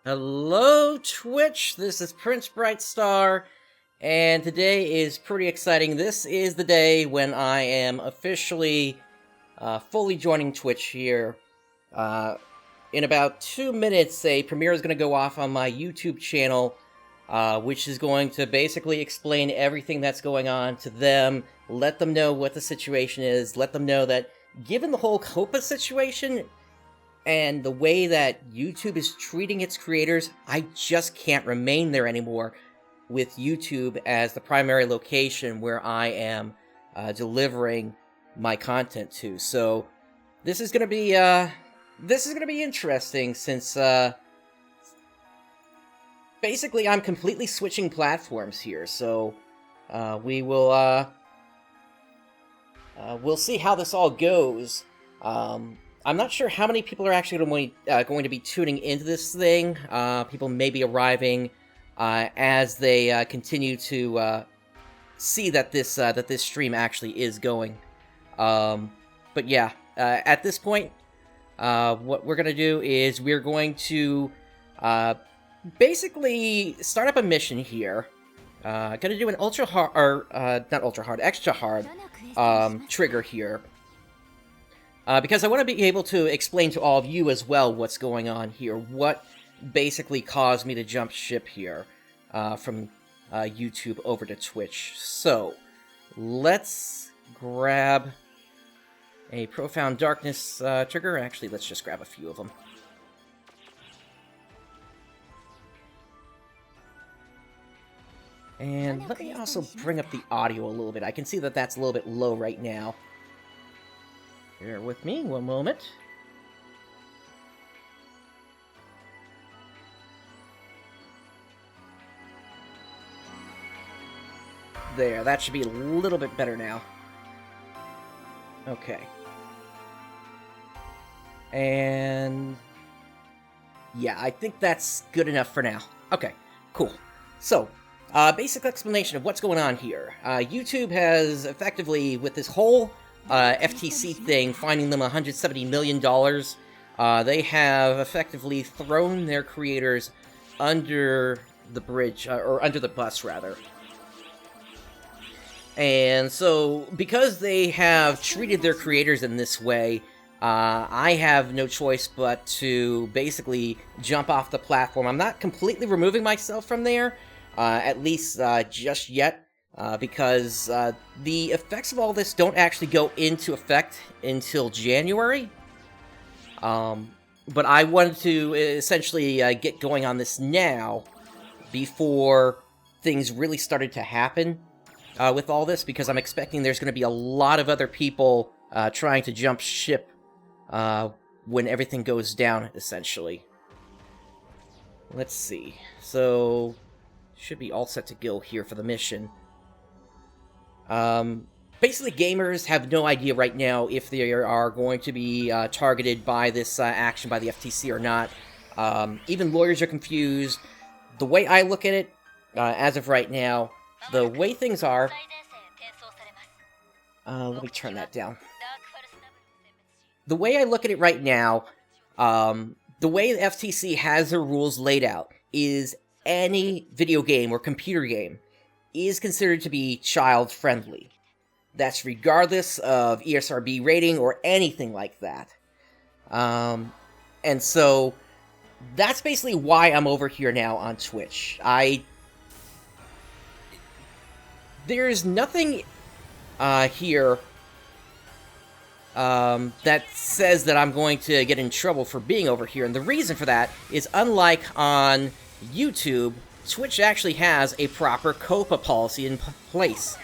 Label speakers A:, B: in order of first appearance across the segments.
A: Hello Twitch, this is PrinceBrightstar, and today is pretty exciting. This is the day when I am officially fully joining Twitch here. In about 2 minutes, a premiere is going to go off on my YouTube channel, which is going to basically explain everything that's going on to them, let them know what the situation is, let them know that given the whole COPPA situation, and the way that YouTube is treating its creators, I just can't remain there anymore with YouTube as the primary location where I am delivering my content to. So this is gonna be interesting since basically I'm completely switching platforms here. So we will we'll see how this all goes. I'm not sure how many people are actually going to be tuning into this thing. People may be arriving as they continue to see that this stream actually is going. But yeah, at this point, what we're gonna do is we're going to basically start up a mission here. Gonna do an ultra hard, or not ultra hard, extra hard trigger here. Because I want to be able to explain to all of you as well what's going on here, what basically caused me to jump ship here from YouTube over to Twitch. So, let's grab a Profound Darkness trigger. Actually, let's just grab a few of them. And let me also bring up the audio a little bit. I can see that that's a little bit low right now. Bear with me one moment. There, that should be a little bit better now. Okay. And yeah, I think that's good enough for now. Okay, cool. So, basic explanation of what's going on here. YouTube has effectively, with this whole FTC thing, finding them $170 million, they have effectively thrown their creators under the bridge, or under the bus, rather. And so, because they have treated their creators in this way, I have no choice but to basically jump off the platform. I'm not completely removing myself from there, at least just yet. Because the effects of all this don't actually go into effect until January. But I wanted to essentially get going on this now before things really started to happen with all this, because I'm expecting there's going to be a lot of other people trying to jump ship when everything goes down, essentially. Let's see. So, should be all set to go here for the mission. Basically, gamers have no idea right now if they are going to be targeted by this action by the FTC or not. Even lawyers are confused. The way I look at it, as of right now, the way things are... let me turn that down. The way I look at it right now, the way the FTC has their rules laid out is any video game or computer game is considered to be child-friendly. That's regardless of ESRB rating or anything like that. And so, that's basically why I'm over here now on Twitch. There's nothing here that says that I'm going to get in trouble for being over here, and the reason for that is, unlike on YouTube, Twitch actually has a proper COPPA policy in place,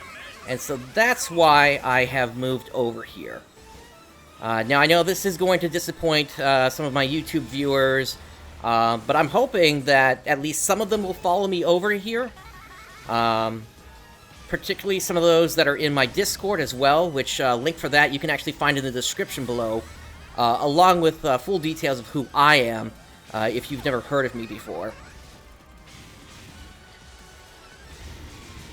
A: and so that's why I have moved over here. Now, I know this is going to disappoint some of my YouTube viewers, but I'm hoping that at least some of them will follow me over here, particularly some of those that are in my Discord as well, which link for that you can actually find in the description below, along with full details of who I am, if you've never heard of me before.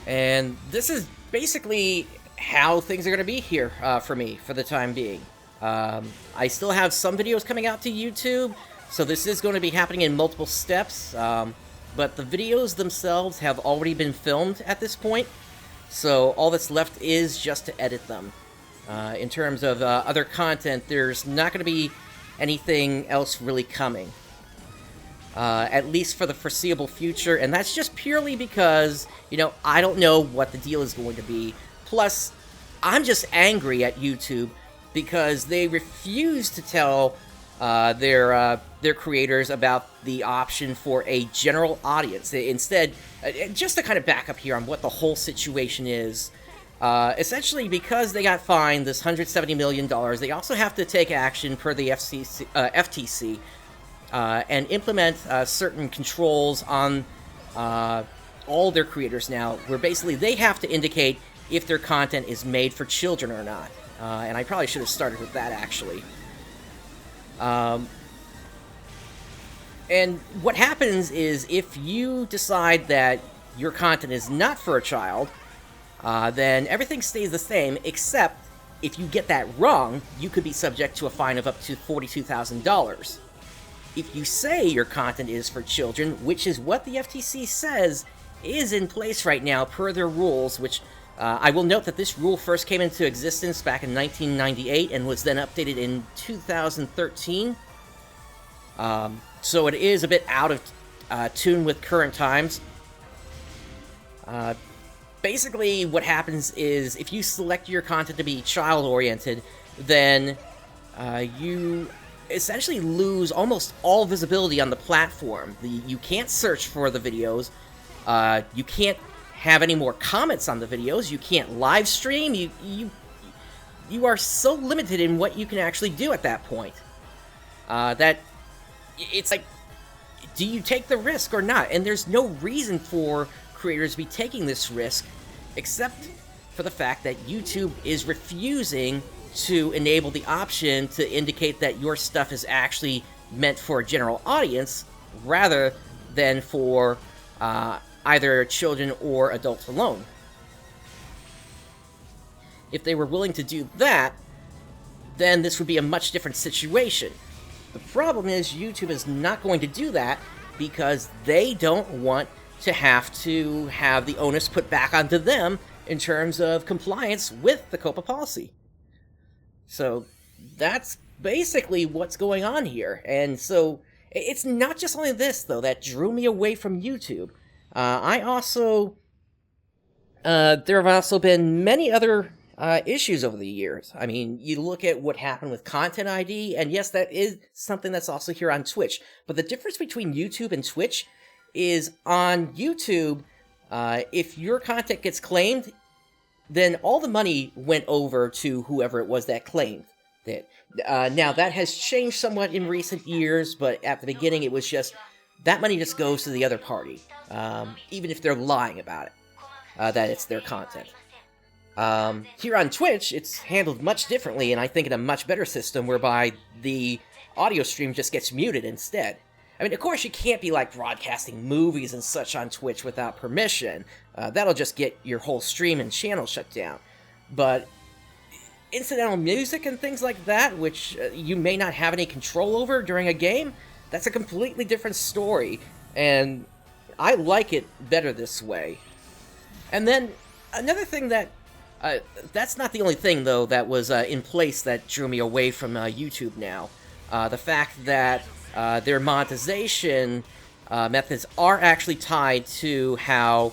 A: And this is basically how things are going to be here for me for the time being. I still have some videos coming out to YouTube, So this is going to be happening in multiple steps, but the videos themselves have already been filmed at this point, so all that's left is just to edit them. In terms of other content, there's not going to be anything else really coming. At least for the foreseeable future, and that's just purely because, you know, I don't know what the deal is going to be. Plus, I'm just angry at YouTube because they refuse to tell their creators about the option for a general audience. Instead, just to kind of back up here on what the whole situation is, essentially because they got fined this $170 million, they also have to take action per the FTC and implement certain controls on all their creators now, where basically they have to indicate if their content is made for children or not. And I probably should have started with that, actually. And what happens is, if you decide that your content is not for a child, then everything stays the same, except if you get that wrong, you could be subject to a fine of up to $42,000. If you say your content is for children, which is what the FTC says is in place right now per their rules, which I will note that this rule first came into existence back in 1998 and was then updated in 2013. So it is a bit out of tune with current times. Basically, what happens is, if you select your content to be child-oriented, then you essentially lose almost all visibility on the platform. You can't search for the videos, you can't have any more comments on the videos, you can't live stream, you are so limited in what you can actually do at that point. That it's like, do you take the risk or not? And there's no reason for creators to be taking this risk, except for the fact that YouTube is refusing to enable the option to indicate that your stuff is actually meant for a general audience, rather than for either children or adults alone. If they were willing to do that, then this would be a much different situation. The problem is, YouTube is not going to do that because they don't want to have the onus put back onto them in terms of compliance with the COPPA policy. So that's basically what's going on here. And so it's not just only this, though, that drew me away from YouTube. There have also been many other issues over the years. I mean, you look at what happened with Content ID, and yes, that is something that's also here on Twitch. But the difference between YouTube and Twitch is, on YouTube, if your content gets claimed, then all the money went over to whoever it was that claimed it. Now, that has changed somewhat in recent years, but at the beginning it was just, that money just goes to the other party, even if they're lying about it, that it's their content. Here on Twitch, it's handled much differently, and I think in a much better system, whereby the audio stream just gets muted instead. I mean, of course, you can't be, like, broadcasting movies and such on Twitch without permission. That'll just get your whole stream and channel shut down. But incidental music and things like that, which you may not have any control over during a game, that's a completely different story, and I like it better this way. And then, another thing that... that's not the only thing, though, that was in place that drew me away from YouTube now. The fact that their monetization methods are actually tied to how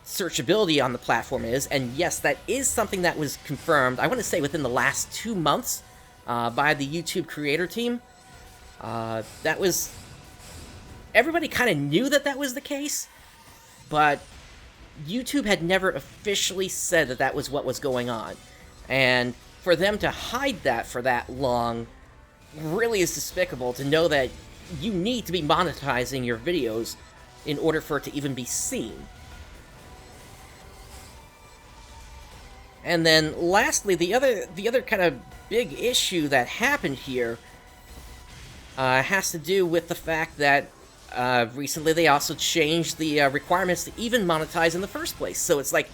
A: searchability on the platform is, and yes, that is something that was confirmed, I want to say within the last 2 months, by the YouTube creator team. That was... Everybody kind of knew that that was the case, but YouTube had never officially said that that was what was going on. And for them to hide that for that long really is despicable, to know that you need to be monetizing your videos in order for it to even be seen. And then, lastly, the other kind of big issue that happened here has to do with the fact that recently they also changed the requirements to even monetize in the first place. So it's like,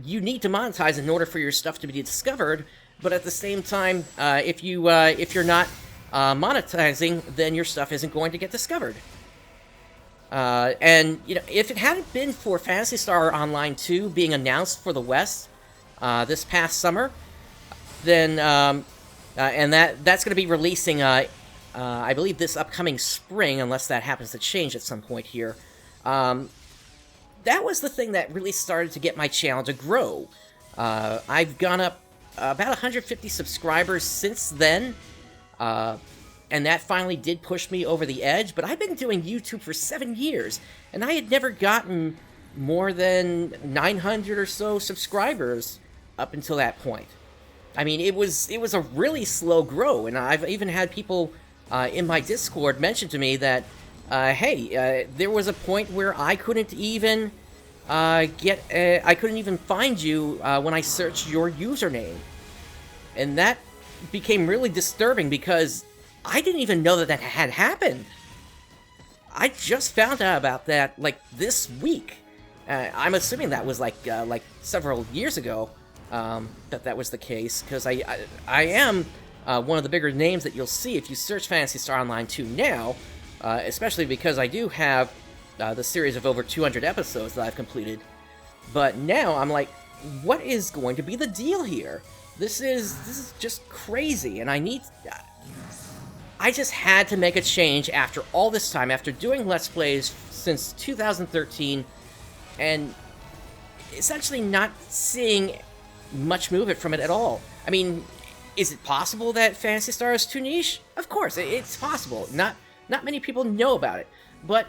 A: you need to monetize in order for your stuff to be discovered, but at the same time, if you're not monetizing, then your stuff isn't going to get discovered. And, you know, if it hadn't been for Phantasy Star Online 2 being announced for the West this past summer, then, and that's going to be releasing, I believe, this upcoming spring, unless that happens to change at some point here. That was the thing that really started to get my channel to grow. I've gone up about 150 subscribers since then, and that finally did push me over the edge, but I've been doing YouTube for 7 years, and I had never gotten more than 900 or so subscribers up until that point. I mean, it was a really slow grow, and I've even had people in my Discord mention to me that, hey, there was a point where I couldn't even I couldn't even find you when I searched your username. And that became really disturbing because I didn't even know that that had happened. I just found out about that, like, this week. I'm assuming that was, like several years ago, that was the case, because I am one of the bigger names that you'll see if you search Phantasy Star Online 2 now, especially because I do have the series of over 200 episodes that I've completed. But now I'm like, what is going to be the deal here? This is just crazy, and I just had to make a change after all this time, after doing Let's Plays since 2013, and essentially not seeing much movement from it at all. I mean, is it possible that Phantasy Star is too niche? Of course, it's possible. Not many people know about it, but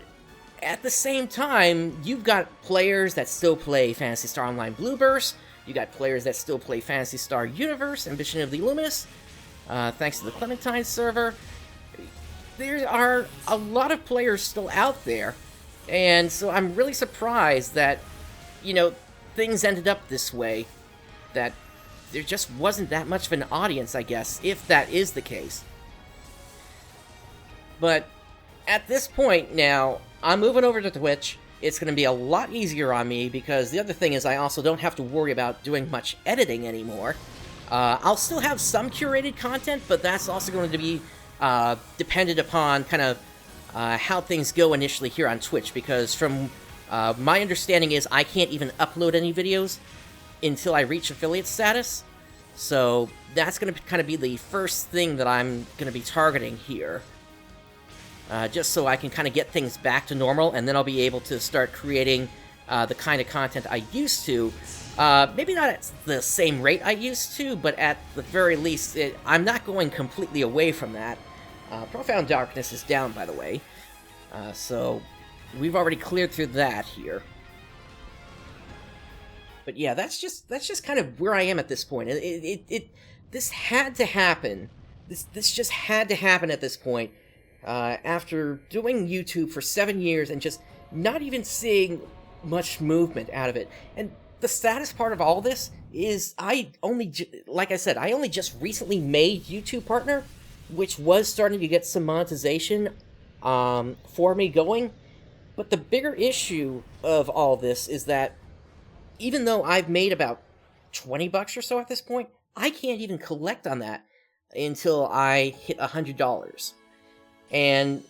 A: at the same time, you've got players that still play Phantasy Star Online Blueburst. You got players that still play Phantasy Star Universe, Ambition of the Illuminous, thanks to the Clementine server. There are a lot of players still out there, and so I'm really surprised that, you know, things ended up this way, that there just wasn't that much of an audience, I guess, if that is the case. But at this point now, I'm moving over to Twitch. It's going to be a lot easier on me, because the other thing is I also don't have to worry about doing much editing anymore. I'll still have some curated content, but that's also going to be dependent upon kind of how things go initially here on Twitch, because from my understanding is I can't even upload any videos until I reach affiliate status. So that's going to kind of be the first thing that I'm going to be targeting here. Just so I can kind of get things back to normal, and then I'll be able to start creating the kind of content I used to. Maybe not at the same rate I used to, but at the very least, I'm not going completely away from that. Profound Darkness is down, by the way. So we've already cleared through that here. But yeah, that's just kind of where I am at this point. This had to happen. This just had to happen at this point. After doing YouTube for 7 years and just not even seeing much movement out of it. And the saddest part of all this is like I said, I only just recently made YouTube Partner, which was starting to get some monetization for me going. But the bigger issue of all this is that even though I've made about $20 or so at this point, I can't even collect on that until I hit $100. And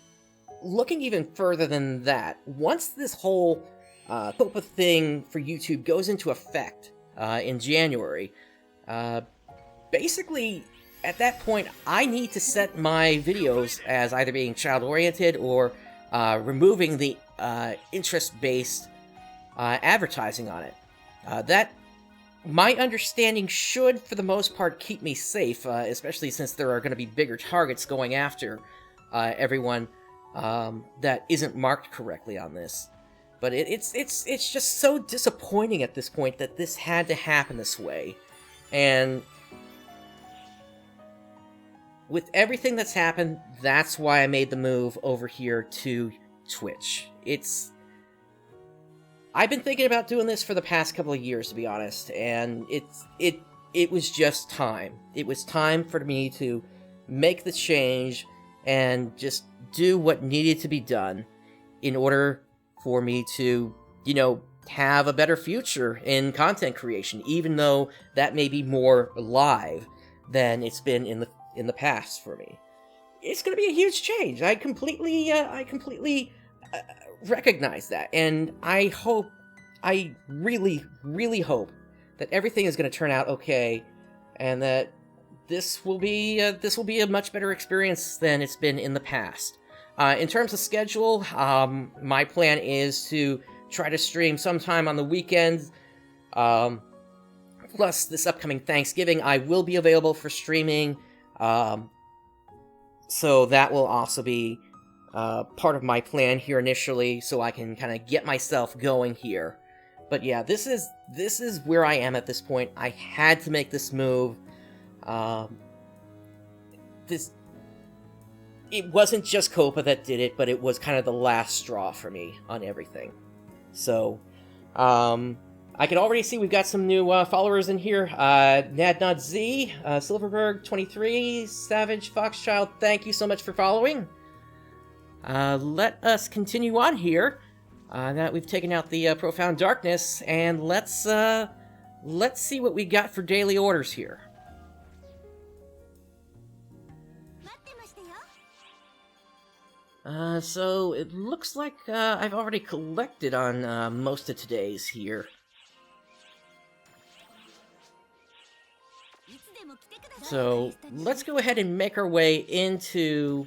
A: looking even further than that, once this whole COPPA thing for YouTube goes into effect in January, basically, at that point, I need to set my videos as either being child-oriented or removing the interest-based advertising on it. That, my understanding, should, for the most part, keep me safe, especially since there are going to be bigger targets going after everyone that isn't marked correctly on this. But it's just so disappointing at this point that this had to happen this way. And with everything that's happened, that's why I made the move over here to Twitch. I've been thinking about doing this for the past couple of years, to be honest, and it was just time. It was time for me to make the change and just do what needed to be done in order for me to, you know, have a better future in content creation, even though that may be more live than it's been in the past for me. it's going to be a huge change. I completely recognize that, and I really, really hope that everything is going to turn out okay, and that this will be a much better experience than it's been in the past. In terms of schedule, my plan is to try to stream sometime on the weekends. Plus, this upcoming Thanksgiving, I will be available for streaming. So that will also be part of my plan here initially, so I can kind of get myself going here. But yeah, this is where I am at this point. I had to make this move. It wasn't just COPPA that did it, but it was kind of the last straw for me on everything. So, I can already see we've got some new followers in here. NadNodZ, Silverberg23, Savage, Foxchild, thank you so much for following. Let us continue on here. Now that we've taken out the Profound Darkness, and let's see what we got for daily orders here. So it looks like I've already collected on most of today's here. So let's go ahead and make our way into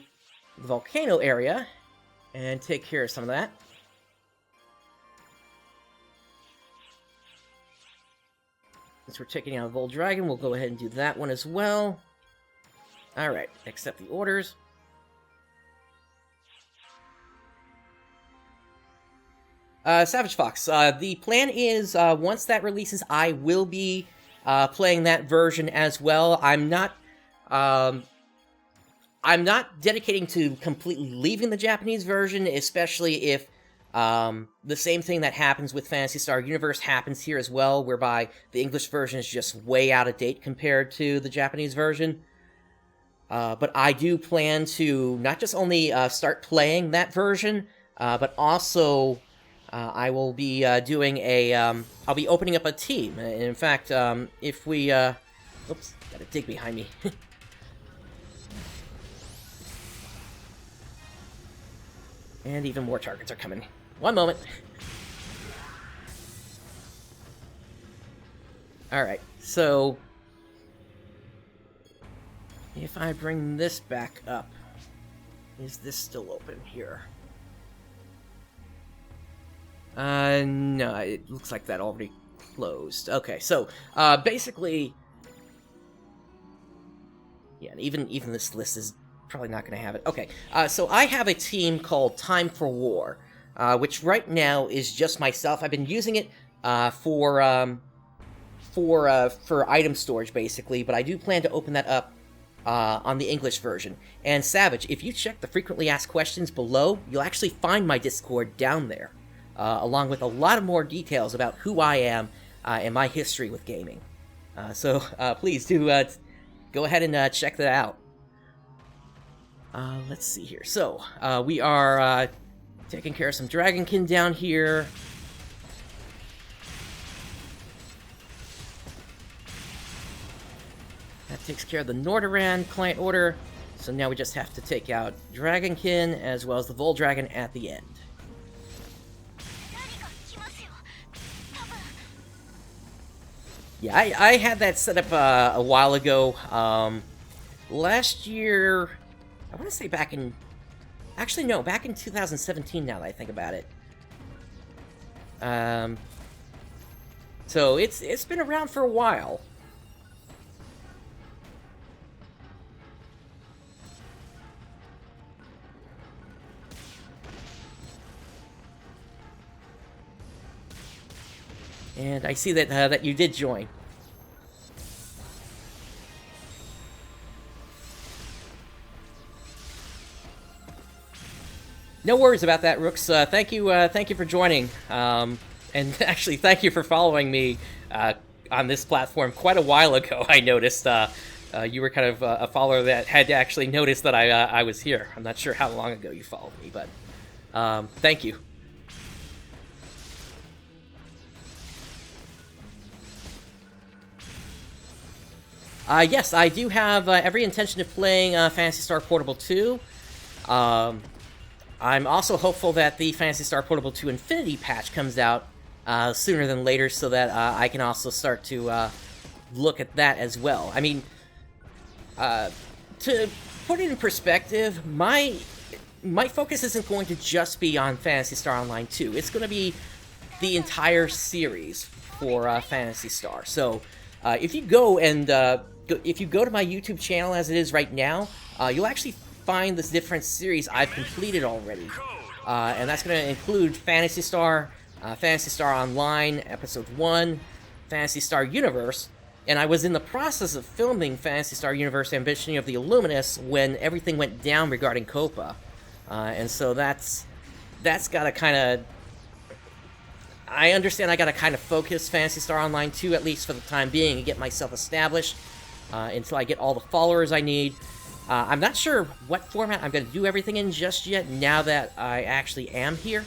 A: the volcano area and take care of some of that. Since we're taking out Vol Dragon, we'll go ahead and do that one as well. Alright, accept the orders. Savage Fox, the plan is, once that releases, I will be playing that version as well. I'm not dedicating to completely leaving the Japanese version, especially if the same thing that happens with Phantasy Star Universe happens here as well, whereby the English version is just way out of date compared to the Japanese version. But I do plan to not just only start playing that version, but also I will be doing a, I'll be opening up a team. In fact, if we, oops, gotta dig behind me. And even more targets are coming. One moment. Alright, so if I bring this back up, is this still open here? No, it looks like that already closed. Okay, so, basically, yeah, even this list is probably not going to have it. Okay, so I have a team called Time for War, which right now is just myself. I've been using it, for item storage, basically, but I do plan to open that up, on the English version. And Savage, if you check the frequently asked questions below, you'll actually find my Discord down there. Along with a lot of more details about who I am and my history with gaming. So please do go ahead and check that out. Let's see here. So we are taking care of some Dragonkin down here. That takes care of the Nordoran client order. So now we just have to take out Dragonkin as well as the Vol Dragon at the end. Yeah, I had that set up a while ago. Last year, I want to say back in... Actually, no, back in 2017 now that I think about it. So it's been around for a while. And I see that that you did join. No worries about that, Rooks. Thank you for joining. And actually, thank you for following me on this platform quite a while ago. I noticed you were kind of a follower that had to actually notice that I was here. I'm not sure how long ago you followed me, but thank you. Yes, I do have every intention of playing Phantasy Star Portable 2. I'm also hopeful that the Phantasy Star Portable 2 Infinity patch comes out sooner than later, so that I can also start to look at that as well. I mean, to put it in perspective, my focus isn't going to just be on Phantasy Star Online 2. It's going to be the entire series for Phantasy Star. So if you go and if you go to my YouTube channel as it is right now, you'll actually find this different series I've completed already, and that's going to include Phantasy Star Online Episode 1, Phantasy Star Universe, and I was in the process of filming Phantasy Star Universe Ambition of the Illuminous when everything went down regarding COPPA, and so that's got to kind of... I understand I got to kind of focus Phantasy Star Online 2, at least for the time being, and get myself established until I get all the followers I need. I'm not sure what format I'm going to do everything in just yet, now that I actually am here.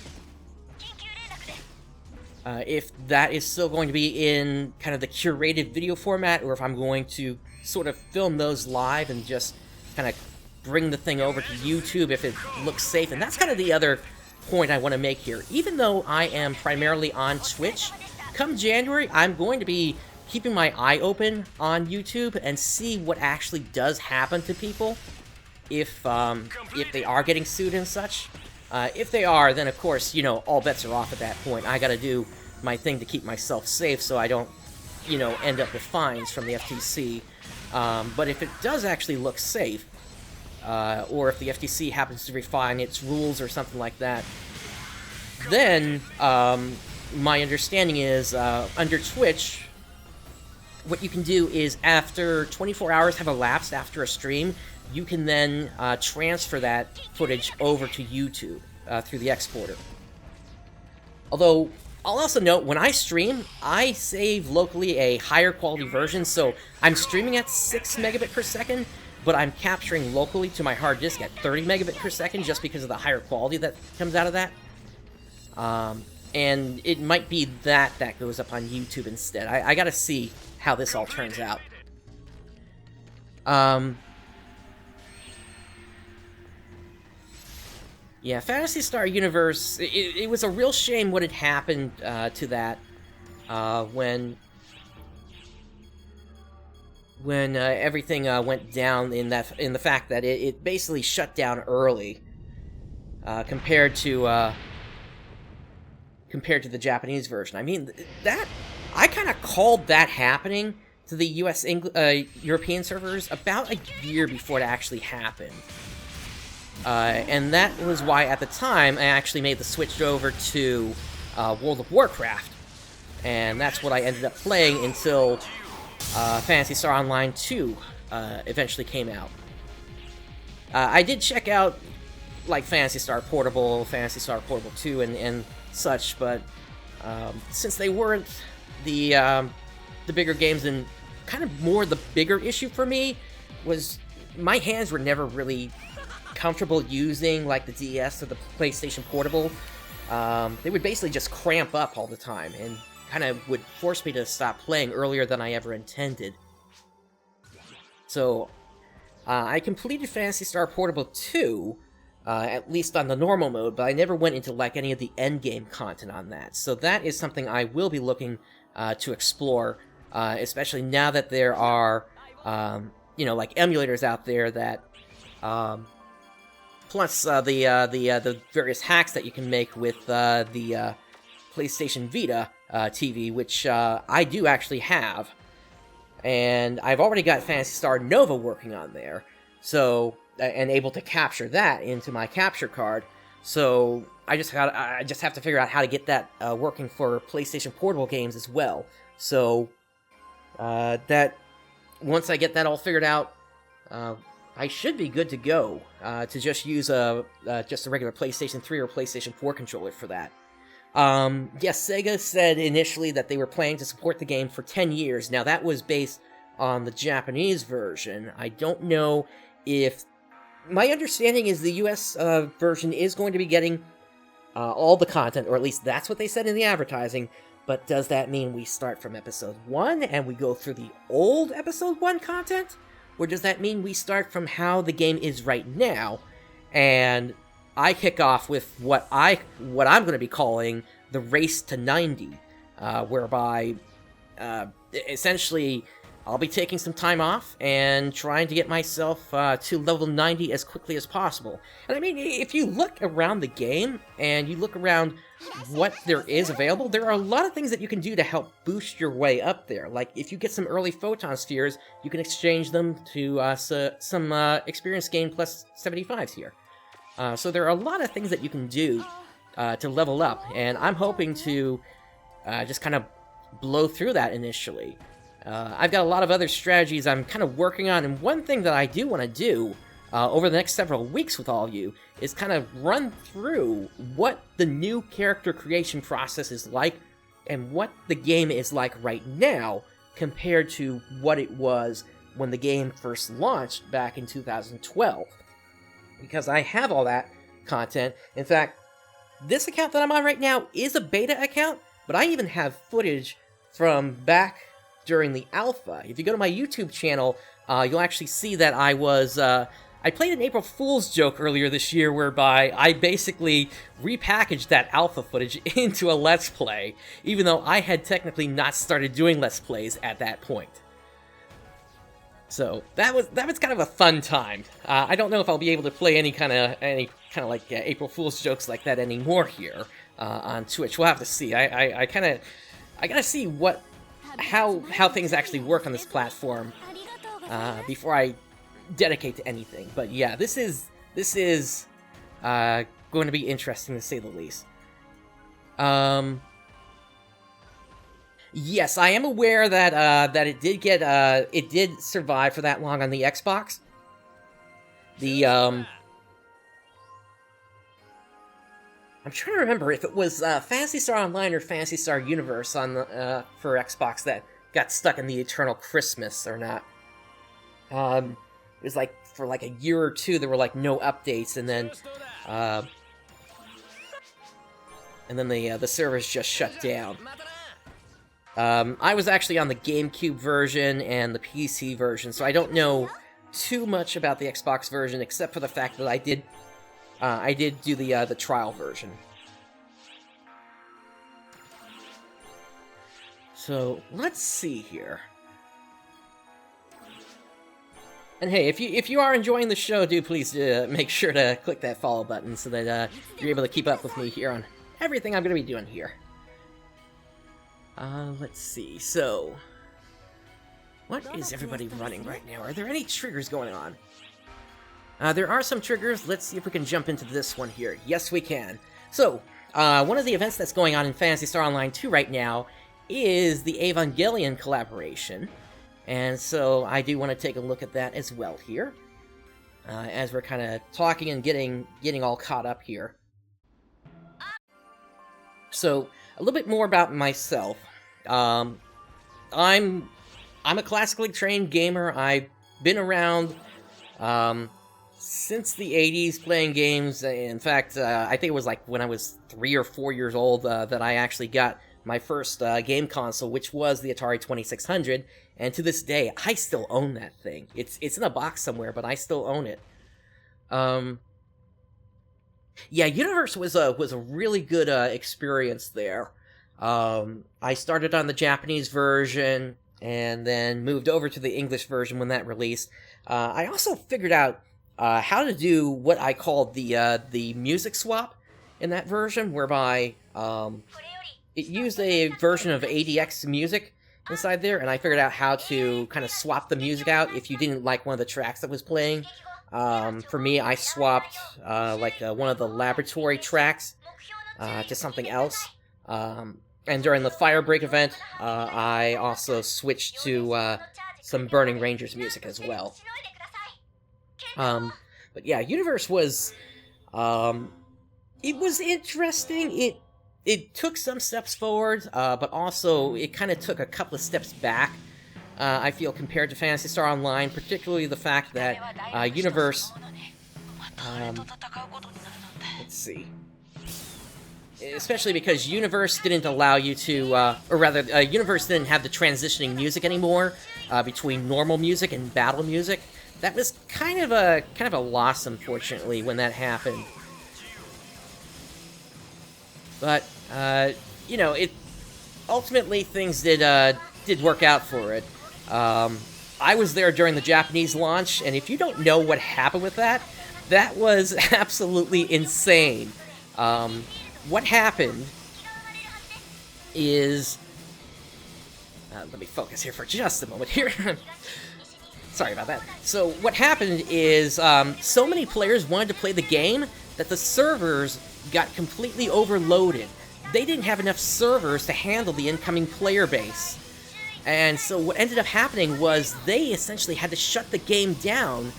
A: If that is still going to be in kind of the curated video format, or if I'm going to sort of film those live and just kind of bring the thing over to YouTube if it looks safe. And that's kind of the other point I want to make here. Even though I am primarily on Twitch, come January, I'm going to be keeping my eye open on YouTube and see what actually does happen to people if they are getting sued and such. If they are, then of course, you know, all bets are off at that point. I gotta do my thing to keep myself safe so I don't, you know, end up with fines from the FTC. But if it does actually look safe, or if the FTC happens to refine its rules or something like that, then my understanding is under Twitch, what you can do is after 24 hours have elapsed after a stream, you can then transfer that footage over to YouTube through the exporter. Although, I'll also note, when I stream, I save locally a higher quality version, so I'm streaming at 6 megabit per second, but I'm capturing locally to my hard disk at 30 megabit per second just because of the higher quality that comes out of that. And it might be that goes up on YouTube instead. I gotta see how this all turns out. Yeah, Phantasy Star Universe, it was a real shame what had happened to that when everything went down in the fact that it basically shut down early compared to the Japanese version. I mean, I kind of called that happening to the European servers about a year before it actually happened. And that was why, at the time, I actually made the switch over to World of Warcraft. And that's what I ended up playing until Phantasy Star Online 2 eventually came out. I did check out, like, Phantasy Star Portable 2, and such, but since they weren't the bigger games, and kind of more the bigger issue for me was my hands were never really comfortable using, like, the DS or the PlayStation Portable. They would basically just cramp up all the time, and kind of would force me to stop playing earlier than I ever intended. So, I completed Phantasy Star Portable 2, at least on the normal mode, but I never went into, like, any of the endgame content on that. So that is something I will be looking to explore, especially now that there are, you know, like, emulators out there that, plus the various hacks that you can make with the PlayStation Vita TV, which I do actually have. And I've already got Phantasy Star Nova working on there, so and able to capture that into my capture card. So I just have to figure out how to get that working for PlayStation Portable games as well. So that once I get that all figured out, I should be good to go to just use just a regular PlayStation 3 or PlayStation 4 controller for that. Yes, SEGA said initially that they were planning to support the game for 10 years. Now, that was based on the Japanese version. I don't know if... My understanding is the US version is going to be getting all the content, or at least that's what they said in the advertising, But does that mean we start from episode 1 and we go through the old episode 1 content? Or does that mean we start from how the game is right now, and I kick off with what I'm going to be calling the race to 90, whereby essentially I'll be taking some time off and trying to get myself to level 90 as quickly as possible. And I mean, if you look around the game and you look around what there is available, there are a lot of things that you can do to help boost your way up there. Like, if you get some early photon spheres, you can exchange them to some experience gain plus 75s here. So there are a lot of things that you can do to level up, and I'm hoping to just kind of blow through that initially. I've got a lot of other strategies I'm kind of working on, and one thing that I do want to do over the next several weeks with all of you is kind of run through what the new character creation process is like and what the game is like right now compared to what it was when the game first launched back in 2012. Because I have all that content. In fact, this account that I'm on right now is a beta account, but I even have footage from back during the alpha. If you go to my YouTube channel, you'll actually see that I played an April Fool's joke earlier this year whereby I basically repackaged that alpha footage into a Let's Play, even though I had technically not started doing Let's Plays at that point. So that was kind of a fun time. I don't know if I'll be able to play any kind of like April Fool's jokes like that anymore here on Twitch. We'll have to see. I gotta see how things actually work on this platform before I dedicate to anything. But yeah, this is going to be interesting to say the least. Yes, I am aware that it did survive for that long on the Xbox. I'm trying to remember if it was Phantasy Star Online or Phantasy Star Universe on the for Xbox that got stuck in the Eternal Christmas or not. It was like for like a year or two there were like no updates, and then the servers just shut down. I was actually on the GameCube version and the PC version, so I don't know too much about the Xbox version except for the fact that I did do the trial version. So let's see here. And hey, if you are enjoying the show, do please make sure to click that follow button so that you're able to keep up with me here on everything I'm going to be doing here. Let's see. So, what is everybody running right now? Are there any triggers going on? There are some triggers. Let's see if we can jump into this one here. Yes, we can. So, one of the events that's going on in Phantasy Star Online 2 right now is the Evangelion collaboration. And so I do want to take a look at that as well here, as we're kind of talking and getting all caught up here. So, a little bit more about myself. I'm a classically trained gamer. I've been around since the 80s playing games. In fact, I think it was like when I was 3 or 4 years old that I actually got my first game console, which was the Atari 2600. And to this day, I still own that thing. It's in a box somewhere, but I still own it. Yeah, Universe was a really good experience there. I started on the Japanese version, and then moved over to the English version when that released. I also figured out how to do what I called the music swap in that version, whereby it used a version of ADX music inside there, and I figured out how to kind of swap the music out if you didn't like one of the tracks that was playing. For me, I swapped one of the laboratory tracks to something else. And during the Firebreak event, I also switched to some Burning Rangers music as well. But yeah, Universe was it was interesting. It took some steps forward, but also it kind of took a couple of steps back, I feel, compared to Phantasy Star Online, particularly the fact that Universe... let's see. especially because Universe didn't allow you to, or rather, Universe didn't have the transitioning music anymore between normal music and battle music. That was kind of a loss, unfortunately, when that happened. But you know, it ultimately things did work out for it. I was there during the Japanese launch, and if you don't know what happened with that, that was absolutely insane. What happened is... let me focus here for just a moment here. Sorry about that. So what happened is so many players wanted to play the game that the servers got completely overloaded. They didn't have enough servers to handle the incoming player base. And so what ended up happening was they essentially had to shut the game down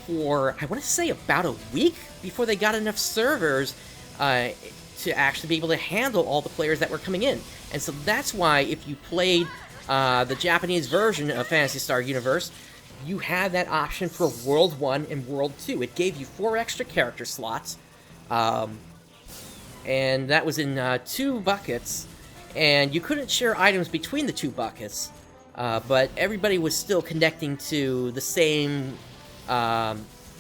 A: for, I want to say, about a week before they got enough servers to actually be able to handle all the players that were coming in. And so that's why if you played the Japanese version of Phantasy Star Universe, you had that option for World 1 and World 2. It gave you 4 extra character slots, and that was in 2 buckets, and you couldn't share items between the 2 buckets, but everybody was still connecting to the same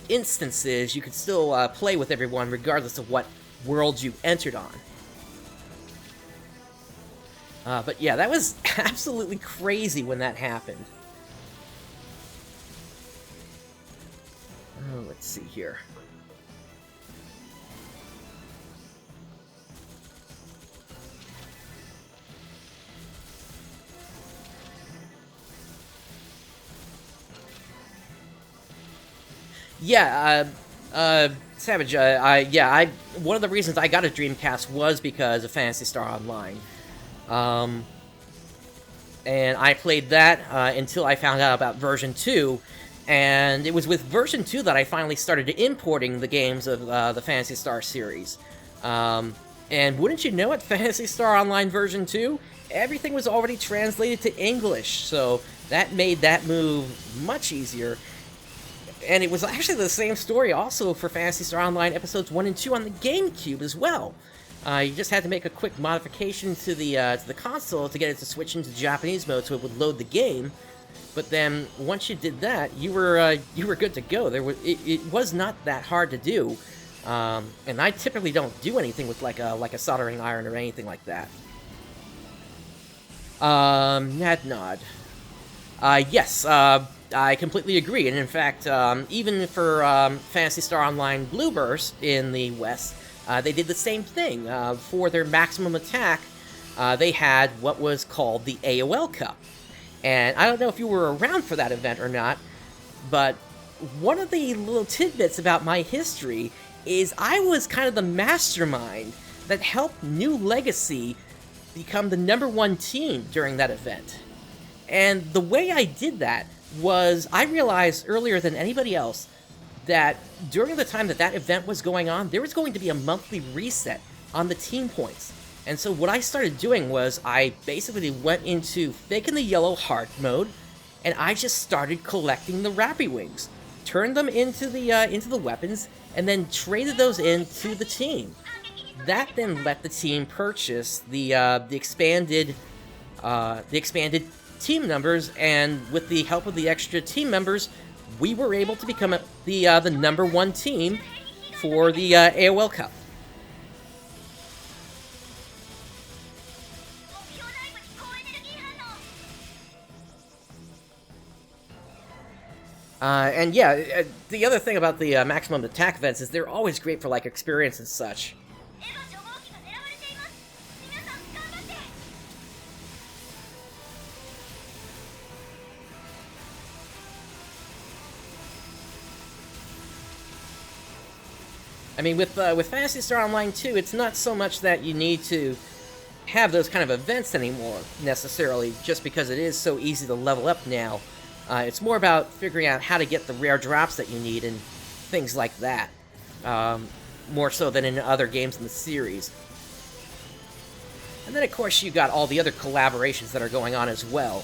A: instances. You could still play with everyone regardless of what world you entered on. But yeah, that was absolutely crazy when that happened. Oh, let's see here. Yeah, Savage, one of the reasons I got a Dreamcast was because of Phantasy Star Online. And I played that until I found out about version 2, and it was with version 2 that I finally started importing the games of the Phantasy Star series. And wouldn't you know it, Phantasy Star Online version 2, everything was already translated to English, so that made that move much easier. And it was actually the same story also for Phantasy Star Online Episodes 1 and 2 on the GameCube as well. You just had to make a quick modification to the console to get it to switch into Japanese mode so it would load the game. But then once you did that, you were good to go. It was not that hard to do, and I typically don't do anything with like a soldering iron or anything like that. Nod. Yes, I completely agree, and in fact, even for Phantasy Star Online Blue Burst in the West, they did the same thing. For their maximum attack, they had what was called the AOL Cup. And I don't know if you were around for that event or not, but one of the little tidbits about my history is I was kind of the mastermind that helped New Legacy become the #1 team during that event. And the way I did that was I realized earlier than anybody else that during the time that that event was going on, there was going to be a monthly reset on the team points. And so what I started doing was I basically went into Fake in the Yellow Heart mode, and I just started collecting the Rappy Wings, turned them into the weapons, and then traded those into the team. That then let the team purchase the expanded team numbers, and with the help of the extra team members, we were able to become the #1 team for the AOL Cup. And yeah, the other thing about the maximum attack events is they're always great for like experience and such. I mean, with Phantasy Star Online 2, it's not so much that you need to have those kind of events anymore, necessarily, just because it is so easy to level up now. It's more about figuring out how to get the rare drops that you need and things like that, more so than in other games in the series. And then, of course, you've got all the other collaborations that are going on as well.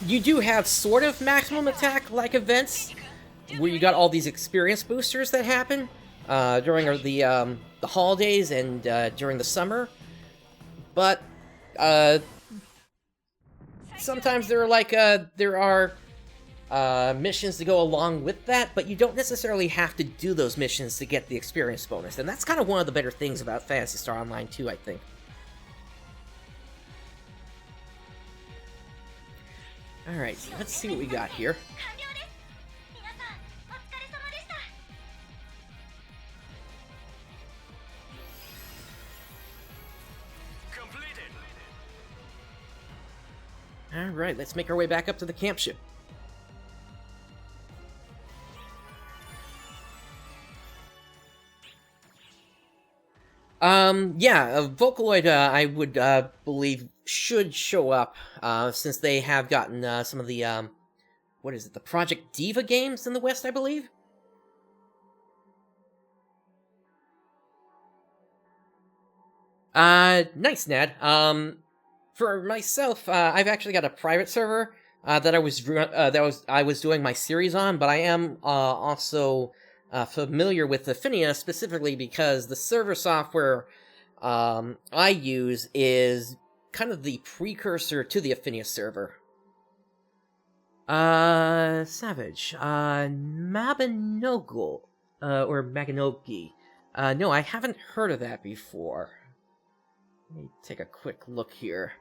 A: You do have sort of maximum attack-like events, where you got all these experience boosters that happen, during the holidays and during the summer, but sometimes there are missions to go along with that, but you don't necessarily have to do those missions to get the experience bonus, and that's kind of one of the better things about Phantasy Star Online too, I think. Alright, so let's see what we got here. Alright, let's make our way back up to the camp ship. Yeah, Vocaloid, I would, believe should show up, since they have gotten, some of the, what is it, the Project Diva games in the West, I believe? Nice, Nad. For myself, I've actually got a private server, that I was doing my series on, but I am, also familiar with Affinia specifically because the server software I use is kind of the precursor to the Affinia server. Savage. Mabinogi. Or Maginogi. No, I haven't heard of that before. Let me take a quick look here.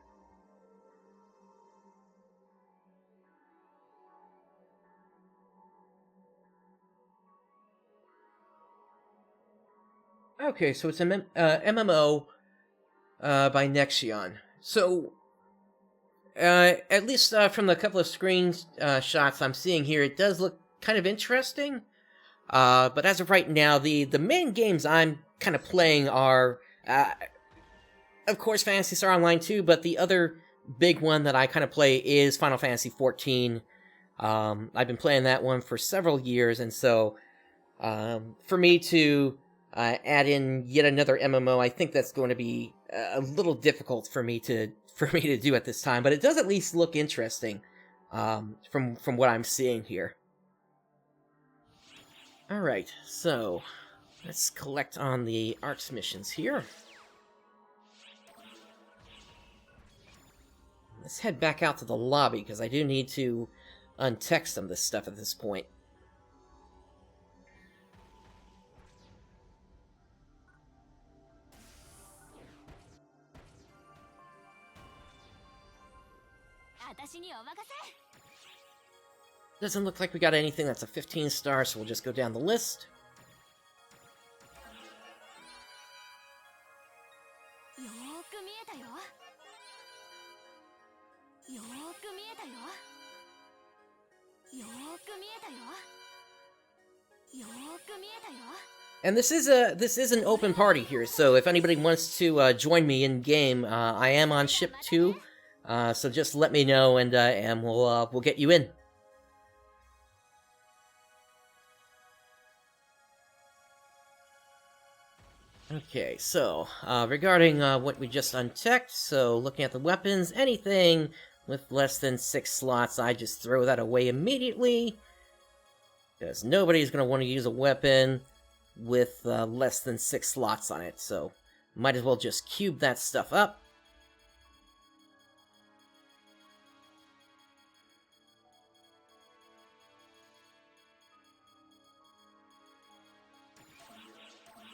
A: Okay, so it's an MMO by Nexion. So, at least from the couple of screenshots I'm seeing here, it does look kind of interesting. But as of right now, the main games I'm kind of playing are, of course, Phantasy Star Online 2, but the other big one that I kind of play is Final Fantasy XIV. I've been playing that one for several years, and so for me to add in yet another MMO, I think that's going to be a little difficult for me to do at this time, but it does at least look interesting from what I'm seeing here. Alright, so let's collect on the ARX missions here. Let's head back out to the lobby, because I do need to untext some of this stuff at this point. Doesn't look like we got anything that's a 15 star, so we'll just go down the list. And this is an open party here, so if anybody wants to join me in game, I am on ship 2, so just let me know and we'll get you in. Okay, so, regarding what we just unchecked, so looking at the weapons, anything with less than 6 slots, I just throw that away immediately, because nobody's going to want to use a weapon with less than 6 slots on it, so might as well just cube that stuff up.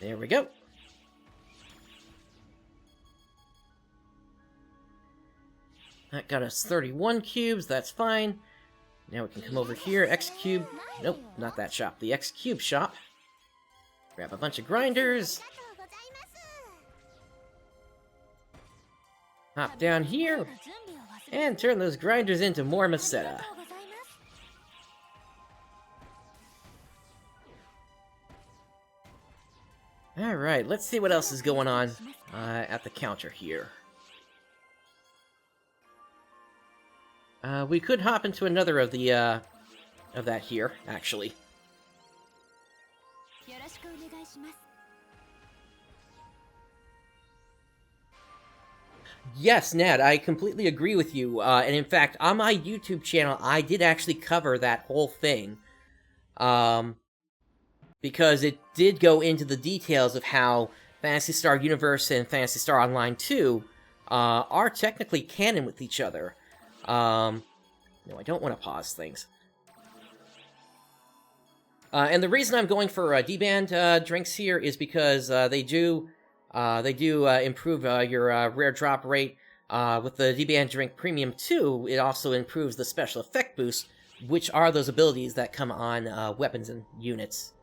A: There we go. That got us 31 cubes, that's fine. Now we can come over here, X cube. Nope, not that shop, the X cube shop. Grab a bunch of grinders. Hop down here, and turn those grinders into more Maceta. Alright, let's see what else is going on at the counter here. We could hop into another of the, of that here, actually. Yes, Ned, I completely agree with you, and in fact, on my YouTube channel, I did actually cover that whole thing. because it did go into the details of how Phantasy Star Universe and Phantasy Star Online 2 are technically canon with each other. No, I don't want to pause things. And the reason I'm going for D-band drinks here is because they do improve your rare drop rate. With the D-band drink Premium 2, it also improves the special effect boost, which are those abilities that come on weapons and units.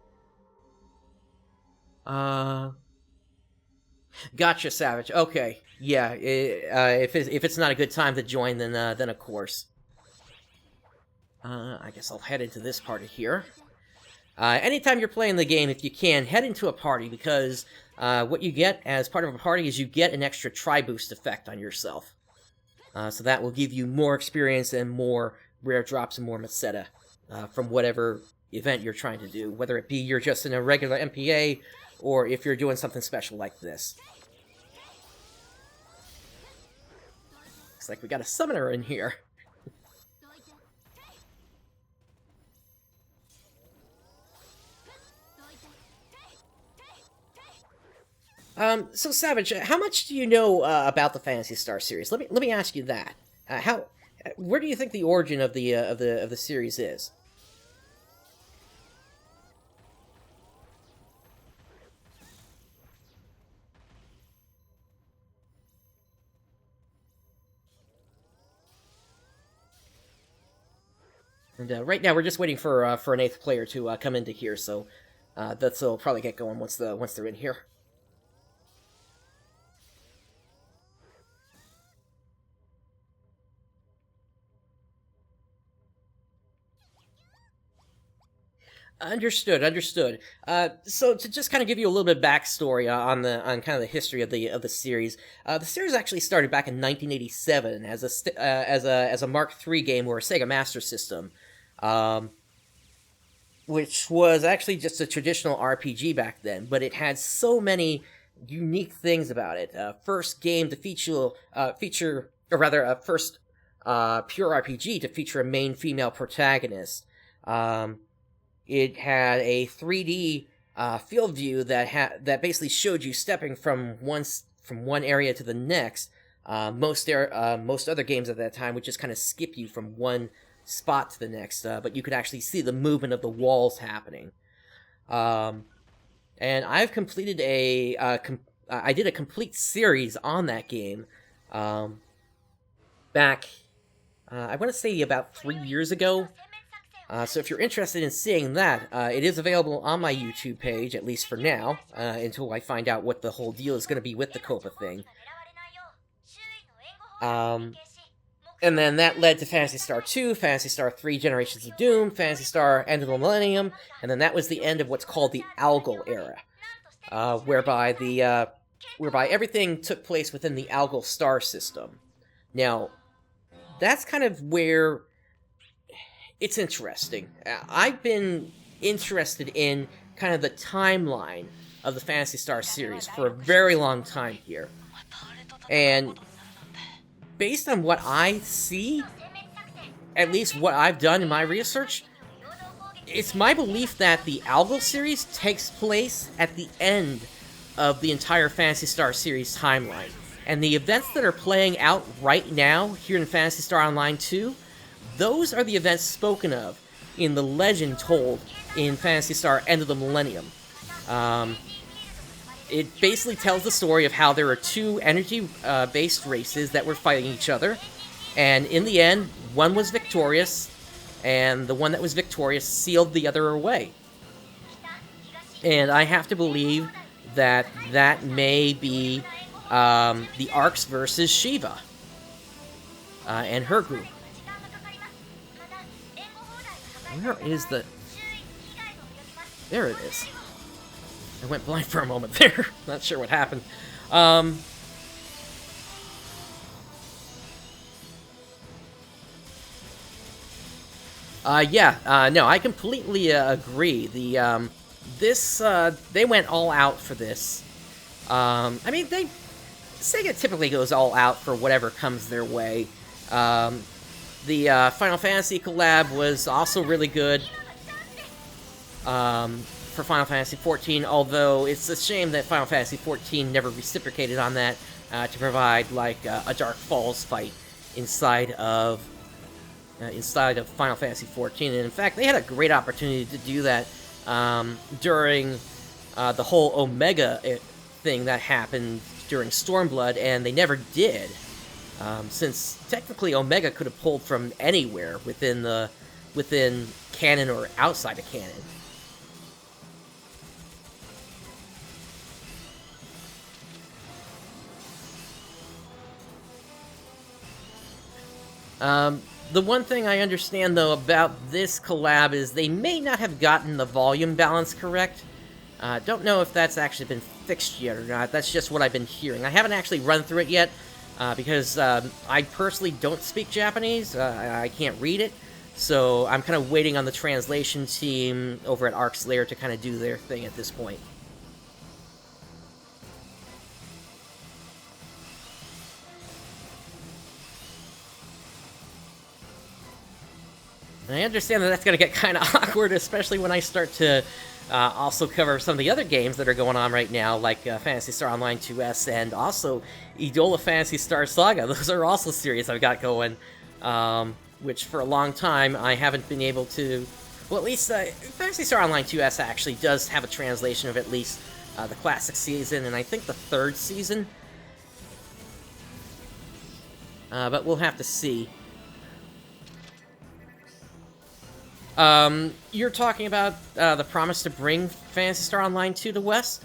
A: Gotcha, Savage. Okay, yeah. If it's not a good time to join, then of course. I guess I'll head into this party here. Anytime you're playing the game, if you can, head into a party, because what you get as part of a party is you get an extra tri-boost effect on yourself. So that will give you more experience and more rare drops and more Meseta from whatever event you're trying to do, whether it be you're just in a regular MPA, or if you're doing something special like this. Looks like we got a summoner in here. So Savage, how much do you know about the Phantasy Star series? Let me ask you that. Where do you think the origin of the series is? And right now we're just waiting for an 8th player to come into here, so that'll probably get going once they're in here. Understood. So to just kind of give you a little bit of backstory on kind of the history of the series, the series actually started back in 1987 as a Mark III game or a Sega Master System, which was actually just a traditional RPG back then, but it had so many unique things about it. First game to feature first pure RPG to feature a main female protagonist. It had a 3D field view that basically showed you stepping from one area to the next. Most other games at that time would just kind of skip you from one spot to the next, but you could actually see the movement of the walls happening. And I've completed I did a complete series on that game back, I want to say about 3 years ago. So if you're interested in seeing that, it is available on my YouTube page, at least for now, until I find out what the whole deal is going to be with the COPPA thing. And then that led to Phantasy Star 2, Phantasy Star 3 Generations of Doom, Phantasy Star End of the Millennium, and then that was the end of what's called the Algol era, whereby everything took place within the Algol star system. Now, that's kind of where it's interesting. I've been interested in kind of the timeline of the Phantasy Star series for a very long time here. And based on what I see, at least what I've done in my research, it's my belief that the Algol series takes place at the end of the entire Phantasy Star series timeline. And the events that are playing out right now here in Phantasy Star Online 2, those are the events spoken of in the legend told in Phantasy Star End of the Millennium. It basically tells the story of how there are two energy-based races that were fighting each other, and in the end, one was victorious, and the one that was victorious sealed the other away. And I have to believe that that may be the Arcs versus Shiva and her group. Where is the... There it is. I went blind for a moment there. Not sure what happened. No, I completely agree. They went all out for this. I mean, Sega typically goes all out for whatever comes their way. The Final Fantasy collab was also really good. for Final Fantasy XIV, although it's a shame that Final Fantasy XIV never reciprocated on that to provide, like, a Dark Falls fight inside of Final Fantasy XIV. And in fact, they had a great opportunity to do that during the whole Omega thing that happened during Stormblood, and they never did. Since technically Omega could have pulled from anywhere within canon or outside of canon. The one thing I understand, though, about this collab is they may not have gotten the volume balance correct. Don't know if that's actually been fixed yet or not. That's just what I've been hearing. I haven't actually run through it yet, because I personally don't speak Japanese. I can't read it, so I'm kind of waiting on the translation team over at ArcSlayer to kind of do their thing at this point. I understand that that's going to get kind of awkward, especially when I start to also cover some of the other games that are going on right now, like Phantasy Star Online 2S and also Idola Phantasy Star Saga. Those are also series I've got going, which for a long time I haven't been able to... Well, at least Phantasy Star Online 2S actually does have a translation of at least the classic season, and I think the third season. But we'll have to see. You're talking about the promise to bring Phantasy Star Online to the West?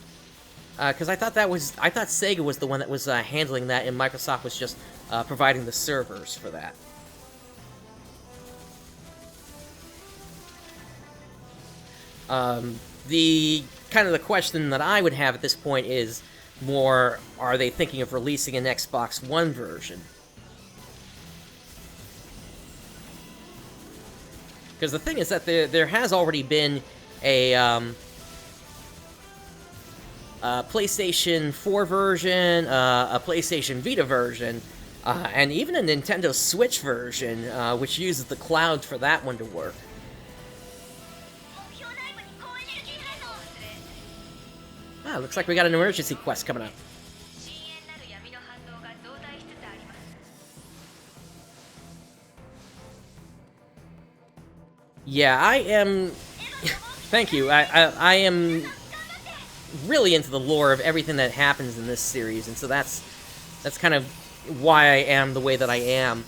A: Because I thought SEGA was the one that was handling that, and Microsoft was just providing the servers for that. The question that I would have at this point is more, are they thinking of releasing an Xbox One version? Because the thing is that there has already been a PlayStation 4 version, a PlayStation Vita version, and even a Nintendo Switch version, which uses the cloud for that one to work. Ah, looks like we got an emergency quest coming up. Yeah, I am... Thank you. I am really into the lore of everything that happens in this series, and so that's kind of why I am the way that I am.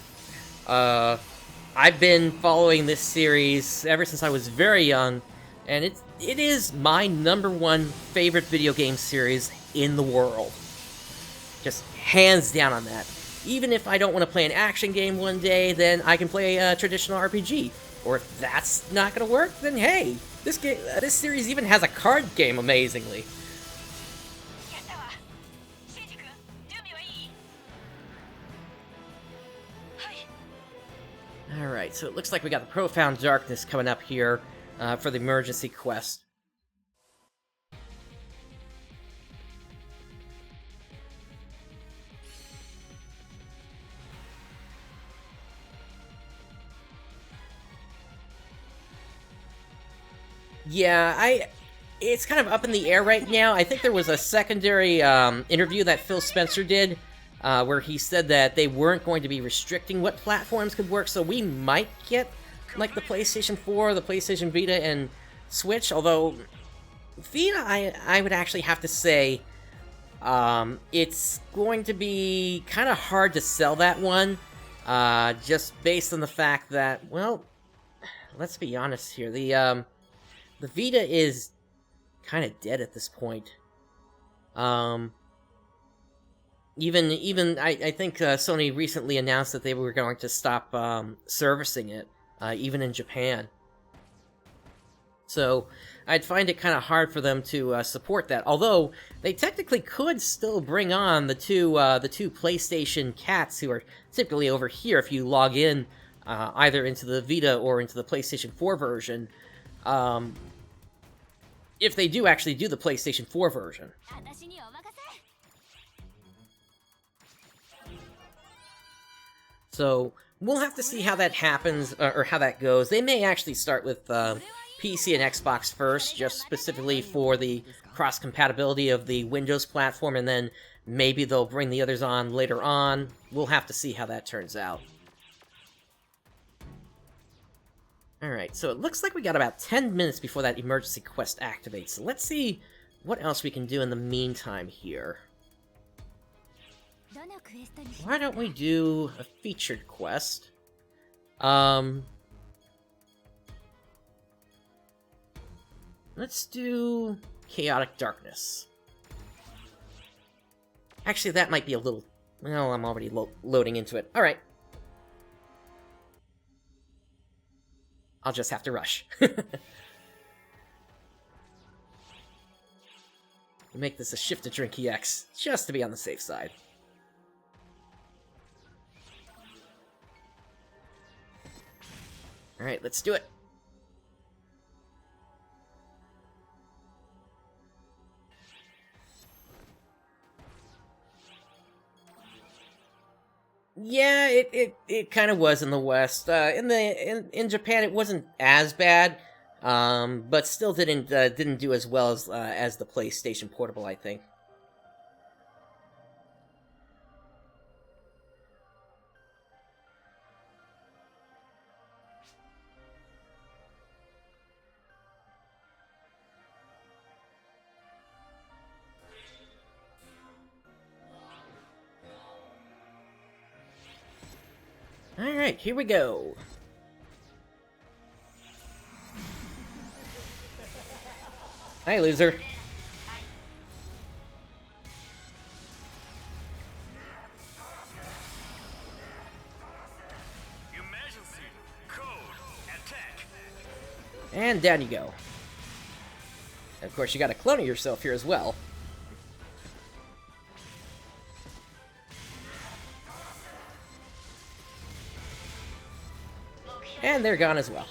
A: I've been following this series ever since I was very young, and it is my #1 favorite video game series in the world. Just hands down on that. Even if I don't want to play an action game one day, then I can play a traditional RPG. Or if that's not gonna work, then hey, this series even has a card game, amazingly. Alright, so it looks like we got the Profound Darkness coming up here for the emergency quest. Yeah, it's kind of up in the air right now. I think there was a secondary interview that Phil Spencer did where he said that they weren't going to be restricting what platforms could work, so we might get, like, the PlayStation 4, the PlayStation Vita, and Switch, although Vita, I would actually have to say it's going to be kind of hard to sell that one, just based on the fact that, well, let's be honest here, the Vita is kind of dead at this point. Even I think Sony recently announced that they were going to stop servicing it, even in Japan. So I'd find it kind of hard for them to support that. Although they technically could still bring on the two PlayStation cats who are typically over here if you log in either into the Vita or into the PlayStation 4 version. If they do actually do the PlayStation 4 version. So we'll have to see how that happens, or how that goes. They may actually start with PC and Xbox first, just specifically for the cross-compatibility of the Windows platform, and then maybe they'll bring the others on later on. We'll have to see how that turns out. Alright, so it looks like we got about 10 minutes before that emergency quest activates. So let's see what else we can do in the meantime here. Why don't we do a featured quest? Let's do Chaotic Darkness. Actually, that might be a little... Well, I'm already loading into it. Alright. I'll just have to rush. Make this a shift to drink EX, just to be on the safe side. Alright, let's do it. Yeah, it kind of was in the West. In Japan, it wasn't as bad, but still didn't do as well as the PlayStation Portable, I think. Alright, here we go. Hi, loser.
B: Emergency code attack.
A: And down you go. And of course, you gotta clone yourself here as well. And they're gone as well.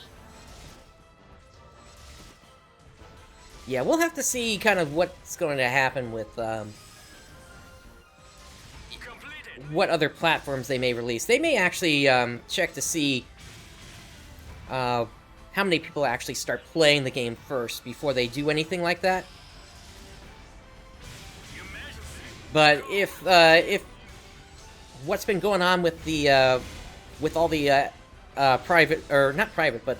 A: Yeah, we'll have to see kind of what's going to happen with what other platforms they may release. They may actually check to see how many people actually start playing the game first before they do anything like that. But if what's been going on with the with all the private, or not private, but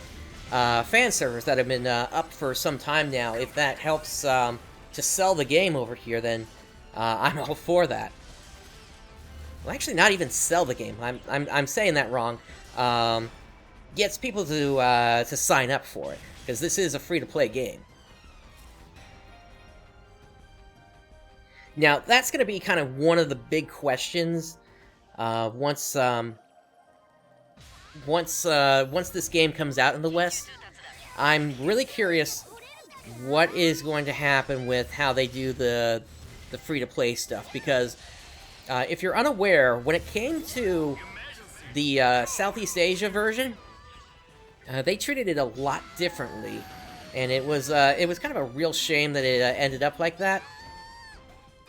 A: fan servers that have been up for some time now, if that helps to sell the game over here, then I'm all for that. Well, actually, not even sell the game. I'm saying that wrong. Gets people to sign up for it, because this is a free-to-play game. Now, that's going to be kind of one of the big questions once this game comes out in the West. I'm really curious what is going to happen with how they do the free-to-play stuff, because if you're unaware, when it came to the Southeast Asia version, they treated it a lot differently, and it was kind of a real shame that it ended up like that,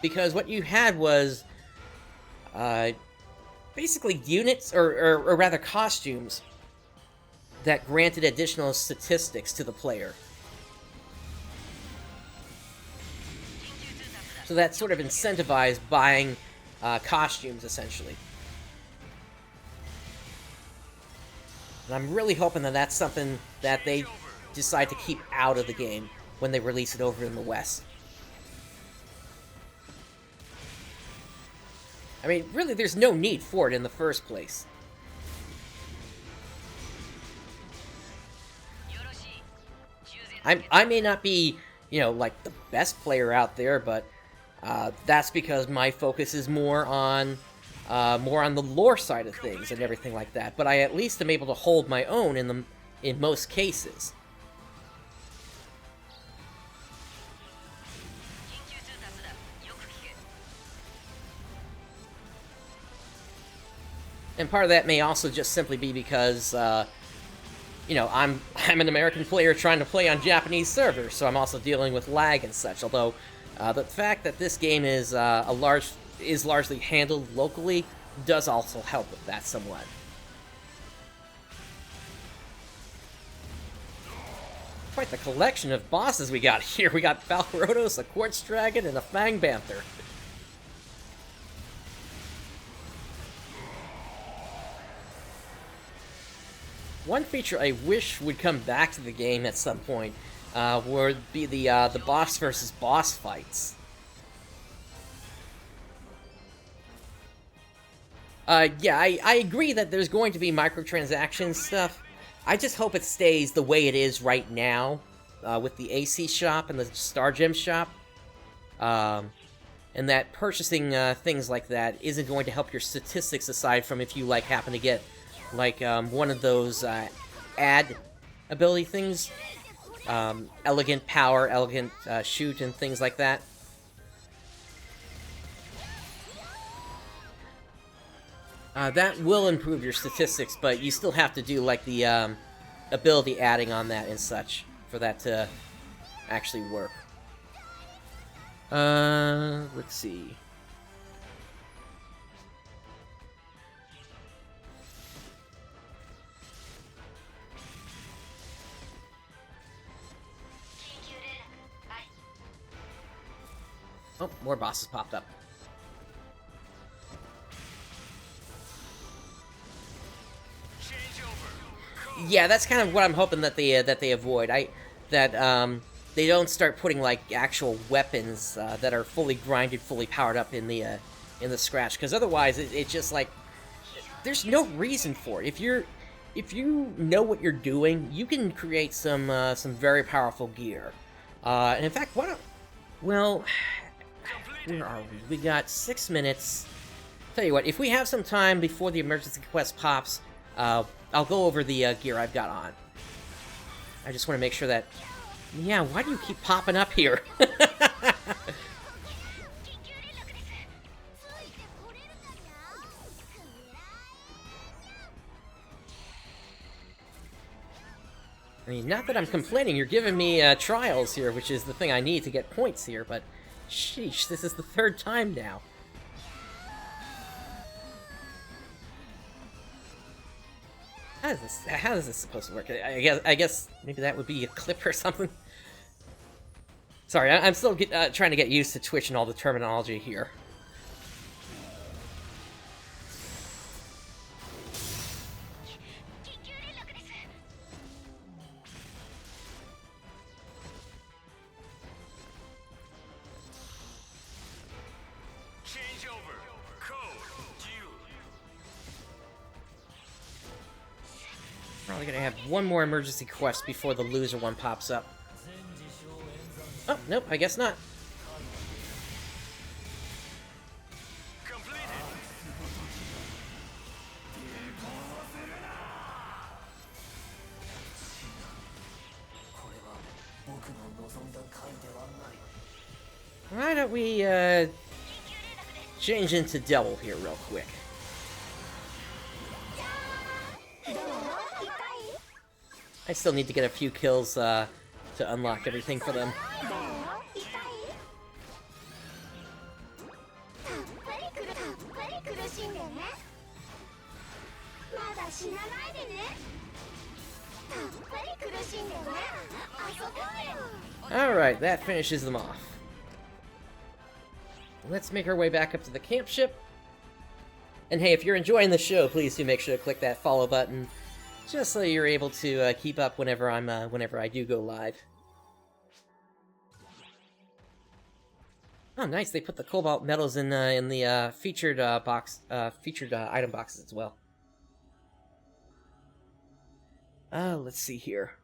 A: because what you had was basically units, or rather costumes, that granted additional statistics to the player. So that sort of incentivized buying costumes, essentially. And I'm really hoping that that's something that they decide to keep out of the game when they release it over in the West. I mean, really, there's no need for it in the first place. I may not be, you know, like, the best player out there, but that's because my focus is more on the lore side of things and everything like that. But I at least am able to hold my own in most cases. And part of that may also just simply be because, you know, I'm an American player trying to play on Japanese servers, so I'm also dealing with lag and such. Although the fact that this game is largely handled locally does also help with that somewhat. Quite the collection of bosses we got here. We got Valrodos, a Quartz Dragon, and a Fang Panther. One feature I wish would come back to the game at some point would be the boss versus boss fights. Yeah, I agree that there's going to be microtransaction stuff. I just hope it stays the way it is right now, with the AC shop and the Star Gem shop. And that purchasing things like that isn't going to help your statistics, aside from if you, like, happen to get, like, one of those ad ability things. Elegant Power, Elegant Shoot, and things like that. That will improve your statistics, but you still have to do, like, the ability adding on that and such for that to actually work. Let's see. Oh, more bosses popped up. Yeah, that's kind of what I'm hoping that they avoid. They don't start putting, like, actual weapons that are fully grinded, fully powered up in the scratch, because otherwise it just, like, there's no reason for it. If you know what you're doing, you can create some very powerful gear. And in fact, well, where are we? We got 6 minutes. Tell you what, if we have some time before the emergency quest pops, I'll go over the gear I've got on. I just want to make sure that... Yeah, why do you keep popping up here? I mean, not that I'm complaining, you're giving me trials here, which is the thing I need to get points here, but... Sheesh, this is the 3rd time now. How is this supposed to work? I guess maybe that would be a clip or something. Sorry, I'm still trying to get used to Twitch and all the terminology here. Probably gonna have one more emergency quest before the loser one pops up. Oh, nope, I guess not. Why don't we, change into Devil here real quick. I still need to get a few kills to unlock everything for them. Alright, that finishes them off. Let's make our way back up to the camp ship. And hey, if you're enjoying the show, please do make sure to click that follow button, just so you're able to keep up whenever I do go live. Oh, nice! They put the cobalt metals in the featured item boxes as well. Let's see here.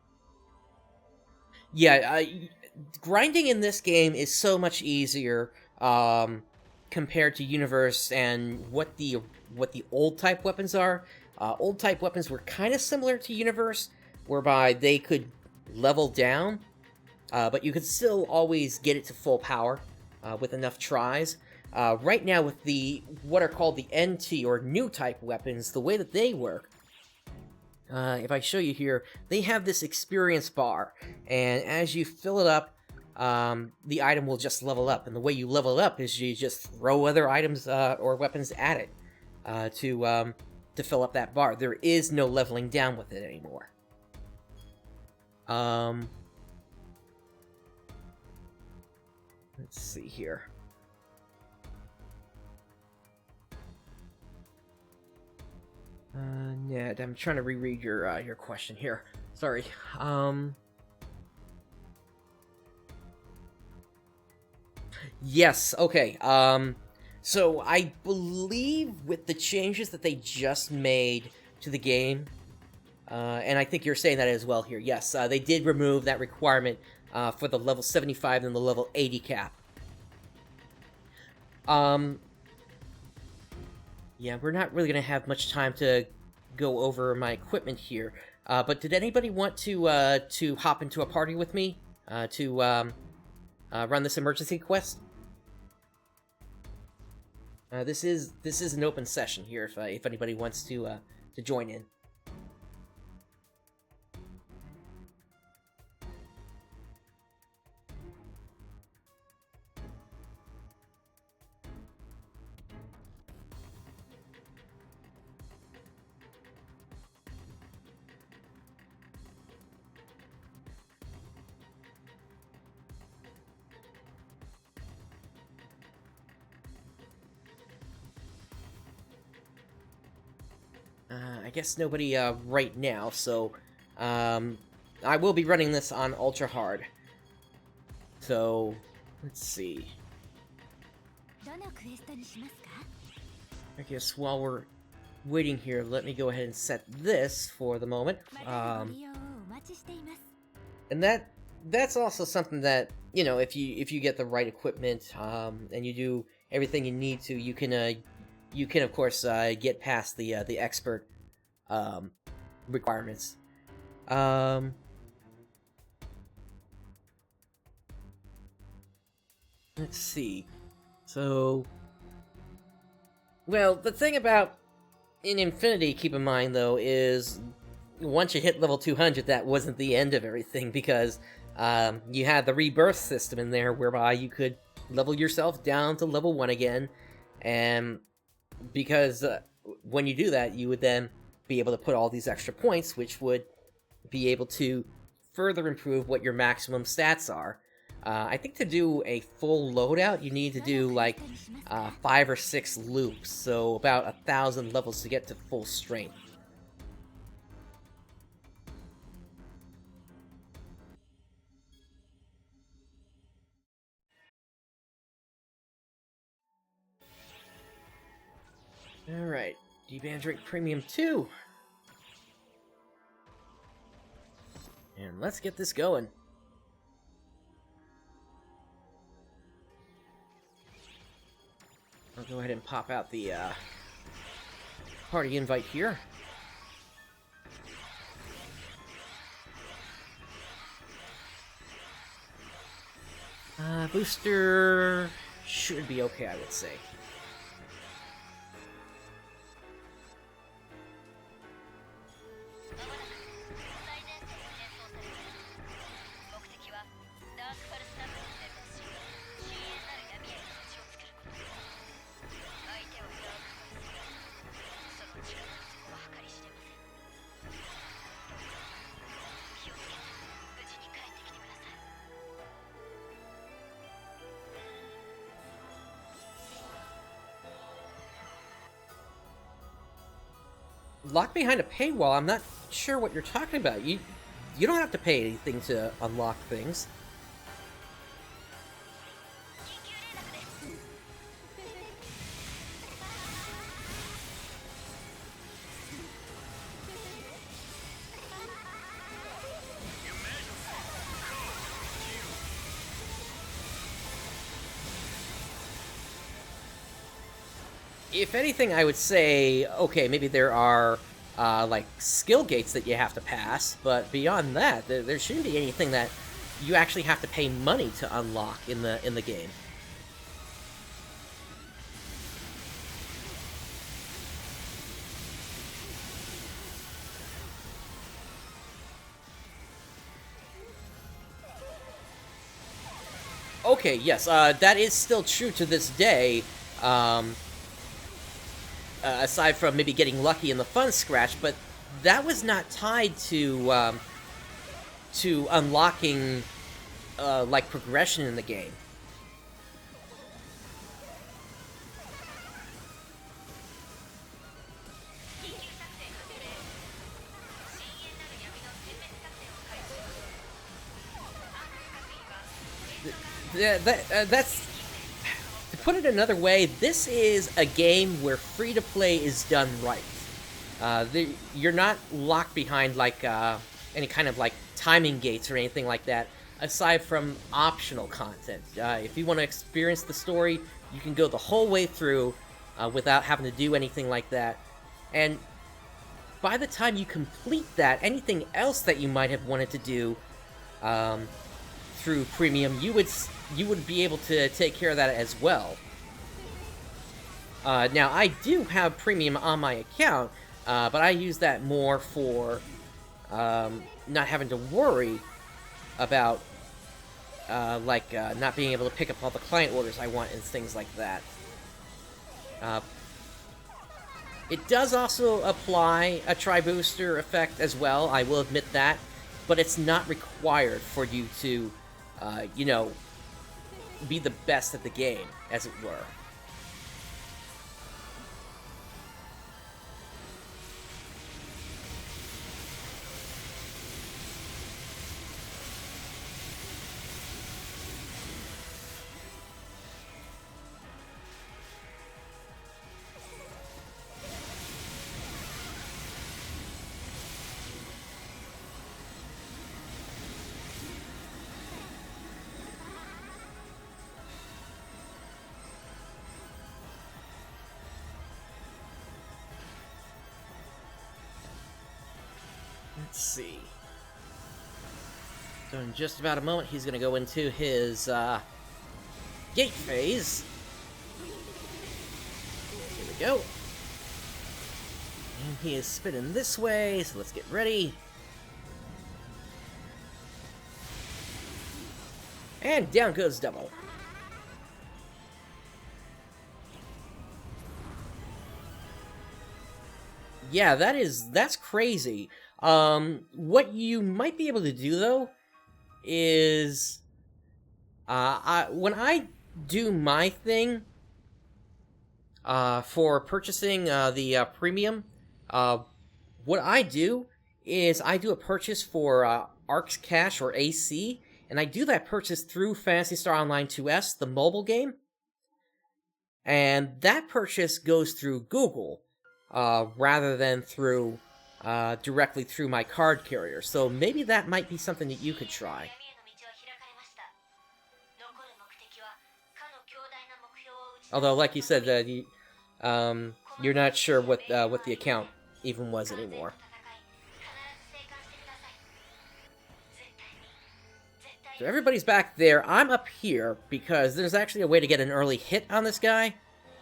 A: Yeah, grinding in this game is so much easier compared to Universe and what the old type weapons are. Old type weapons were kind of similar to Universe, whereby they could level down, but you could still always get it to full power with enough tries. Right now, with what are called the NT or new type weapons, the way that they work, if I show you here, they have this experience bar, and as you fill it up, the item will just level up. And the way you level up is you just throw other items or weapons at it to fill up that bar. There is no leveling down with it anymore. Let's see here. Ned, I'm trying to reread your question here. Sorry. Yes, okay. So I believe with the changes that they just made to the game, and I think you're saying that as well here. Yes, they did remove that requirement for the level 75 and the level 80 cap. Yeah, we're not really gonna have much time to go over my equipment here. But did anybody want to hop into a party with me to run this emergency quest? This is an open session here. If anybody wants to join in. I guess nobody right now, so I will be running this on ultra hard. So let's see. I guess while we're waiting here, let me go ahead and set this for the moment. And that's also something that, you know, if you get the right equipment and you do everything you need to, you can of course get past the expert requirements. Let's see. So, well, the thing about in Infinity, keep in mind though, is once you hit level 200, that wasn't the end of everything, because you had the rebirth system in there whereby you could level yourself down to level 1 again, and because when you do that, you would then be able to put all these extra points, which would be able to further improve what your maximum stats are. I think to do a full loadout, you need to do like 5 or 6 loops, so about 1,000 levels to get to full strength. Alright, D-Band Drink Premium 2. And let's get this going. I'll go ahead and pop out the party invite here. Booster should be okay, I would say. Locked behind a paywall? I'm not sure what you're talking about. You don't have to pay anything to unlock things. If anything, I would say, okay, maybe there are, like, skill gates that you have to pass, but beyond that, there shouldn't be anything that you actually have to pay money to unlock in the game. Okay, yes, that is still true to this day. Aside from maybe getting lucky in the fun scratch, but that was not tied to unlocking like progression in the game. that's... To put it another way, this is a game where free-to-play is done right. You're not locked behind, like, any kind of, like, timing gates or anything like that, aside from optional content. If you want to experience the story, you can go the whole way through without having to do anything like that. And by the time you complete that, anything else that you might have wanted to do through Premium, you would be able to take care of that as well. Now, I do have Premium on my account, but I use that more for not having to worry about not being able to pick up all the client orders I want and things like that. It does also apply a try-booster effect as well, I will admit that, but it's not required for you to, you know, be the best at the game, as it were. Let's see. So in just about a moment, he's going to go into his gate phase. Here we go. And he is spinning this way, so let's get ready. And down goes double. Yeah, that's crazy. What you might be able to do, though, is, when I do my thing, for purchasing, the, premium, what I do is I do a purchase for, Arcs Cash, or AC, and I do that purchase through Phantasy Star Online 2S, the mobile game, and that purchase goes through Google, rather than through, directly through my card carrier. So maybe that might be something that you could try. Although, like you said, you're not sure what the account even was anymore. So everybody's back there. I'm up here because there's actually a way to get an early hit on this guy,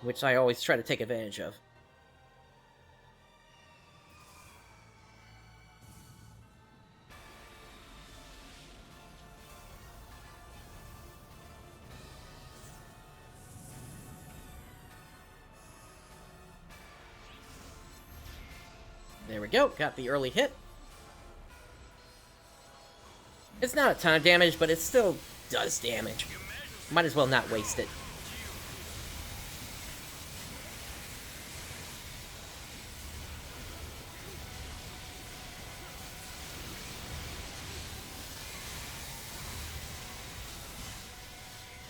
A: which I always try to take advantage of. There we go, got the early hit. It's not a ton of damage, but it still does damage. Might as well not waste it.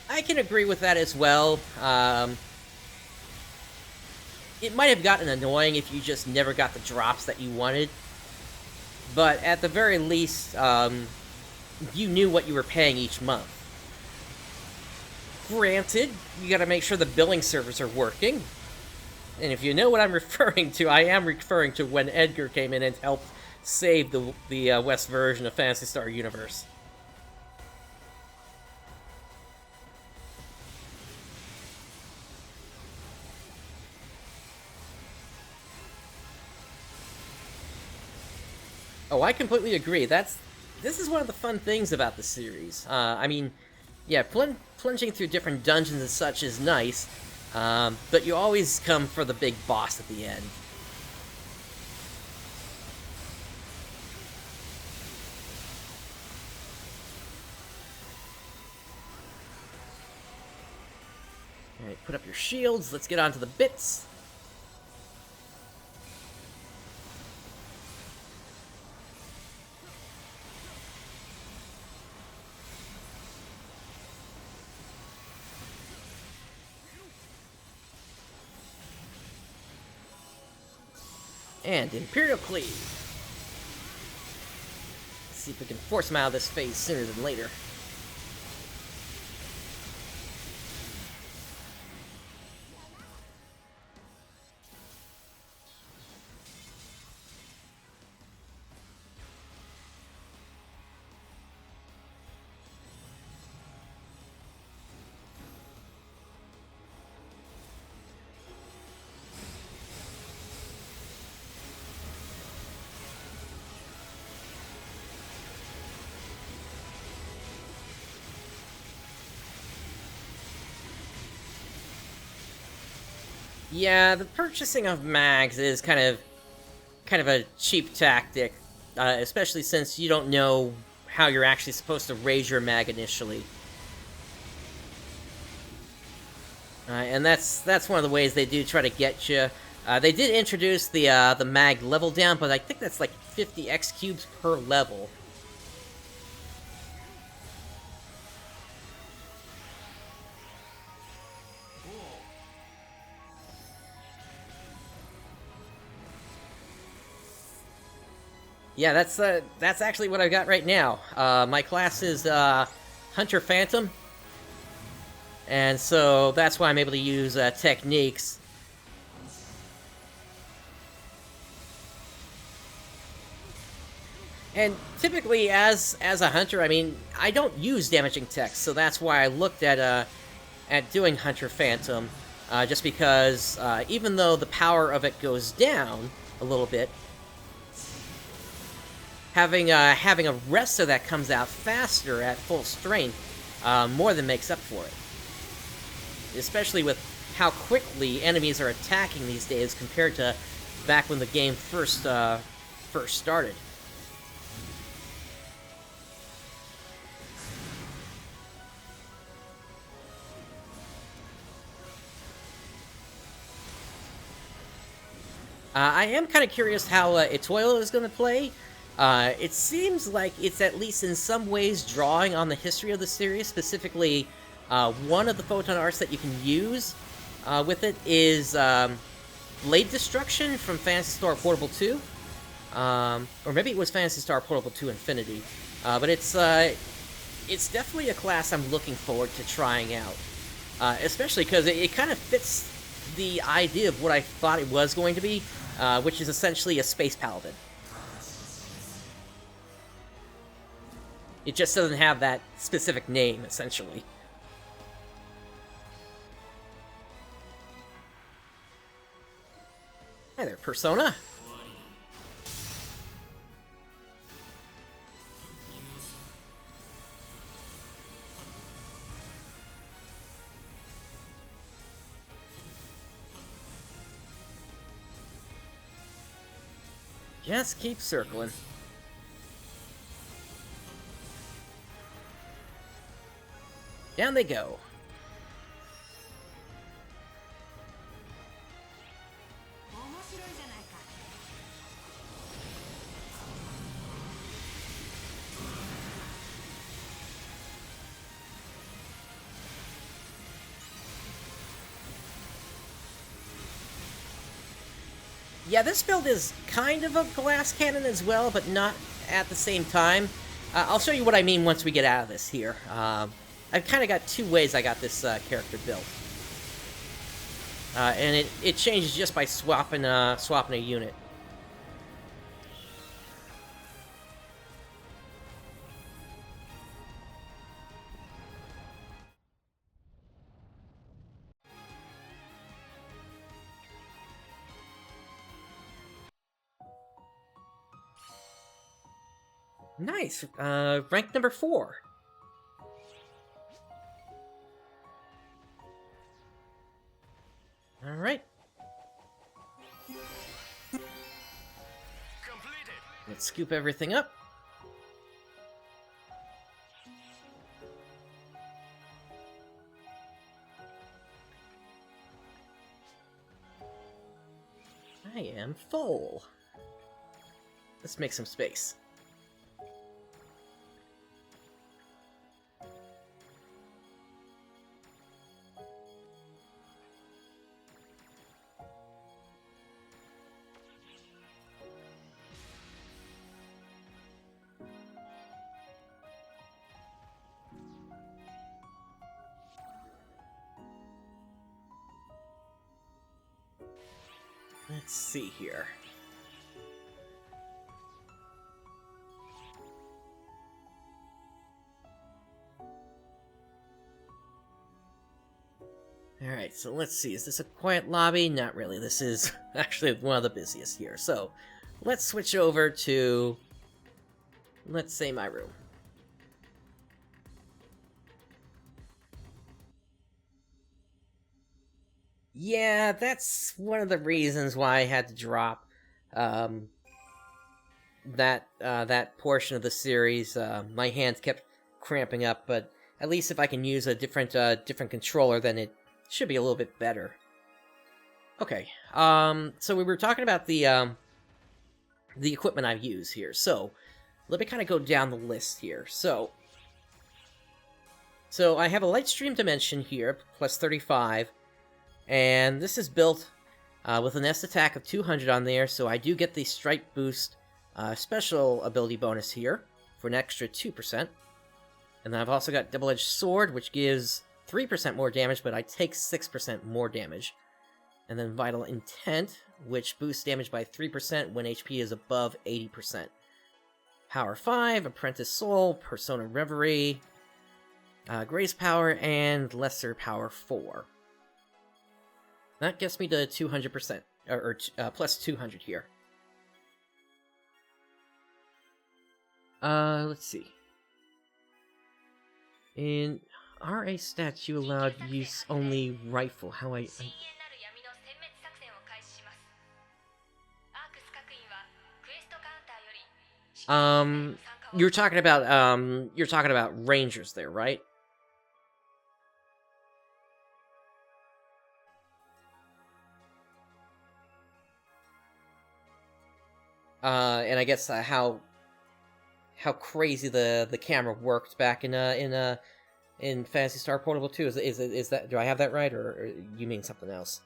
A: I can agree with that as well. It might have gotten annoying if you just never got the drops that you wanted, but at the very least, you knew what you were paying each month. Granted, you gotta make sure the billing servers are working, and if you know what I'm referring to, I am referring to when Edgar came in and helped save the West version of Phantasy Star Universe. Oh, I completely agree. This is one of the fun things about the series. I mean, yeah, plunging through different dungeons and such is nice, but you always come for the big boss at the end. Alright, put up your shields, let's get on to the bits. And Imperial Cleave. Let's see if we can force him out of this phase sooner than later. Yeah, the purchasing of mags is kind of a cheap tactic, especially since you don't know how you're actually supposed to raise your mag initially. And that's one of the ways they do try to get you. They did introduce the mag level down, but I think that's like 50 X cubes per level. Yeah, that's actually what I've got right now. My class is Hunter Phantom, and so that's why I'm able to use techniques. And typically, as a hunter, I mean, I don't use damaging techs, so that's why I looked at doing Hunter Phantom, just because even though the power of it goes down a little bit, having a wrestler that comes out faster at full strength more than makes up for it. Especially with how quickly enemies are attacking these days compared to back when the game first started. I am kind of curious how Itoilo is going to play. It seems like it's at least in some ways drawing on the history of the series. Specifically, one of the photon arts that you can use with it is Blade Destruction from Phantasy Star Portable 2. Or maybe it was Phantasy Star Portable 2 Infinity. But it's definitely a class I'm looking forward to trying out. Especially because it kind of fits the idea of what I thought it was going to be, which is essentially a Space Paladin. It just doesn't have that specific name, essentially. Hi there, Persona. Just keep circling. Down they go. Yeah, this build is kind of a glass cannon as well, but not at the same time. I'll show you what I mean once we get out of this here. I've kind of got two ways I got this character built. And it changes just by swapping a unit. Nice. Rank number 4. All right.
B: Completed.
A: Let's scoop everything up. I am full. Let's make some space. Let's see here. Alright, so let's see. Is this a quiet lobby? Not really. This is actually one of the busiest here. So, let's switch over to, let's say, my room. Yeah, that's one of the reasons why I had to drop that portion of the series. My hands kept cramping up, but at least if I can use a different controller, then it should be a little bit better. Okay, so we were talking about the equipment I use here. So let me kind of go down the list here. So I have a light stream dimension here, plus 35. And this is built with an S attack of 200 on there, so I do get the Strike Boost special ability bonus here for an extra 2%. And then I've also got Double-Edged Sword, which gives 3% more damage, but I take 6% more damage. And then Vital Intent, which boosts damage by 3% when HP is above 80%. Power 5, Apprentice Soul, Persona Reverie, Grace Power, and Lesser Power 4. That gets me to 200%, or plus 200 here. Let's see. In RA stats, you allowed use only rifle. How I you're talking about Rangers there, right? And I guess how crazy the camera worked back in Phantasy Star Portable 2. Is that, do I have that right, or you mean something else?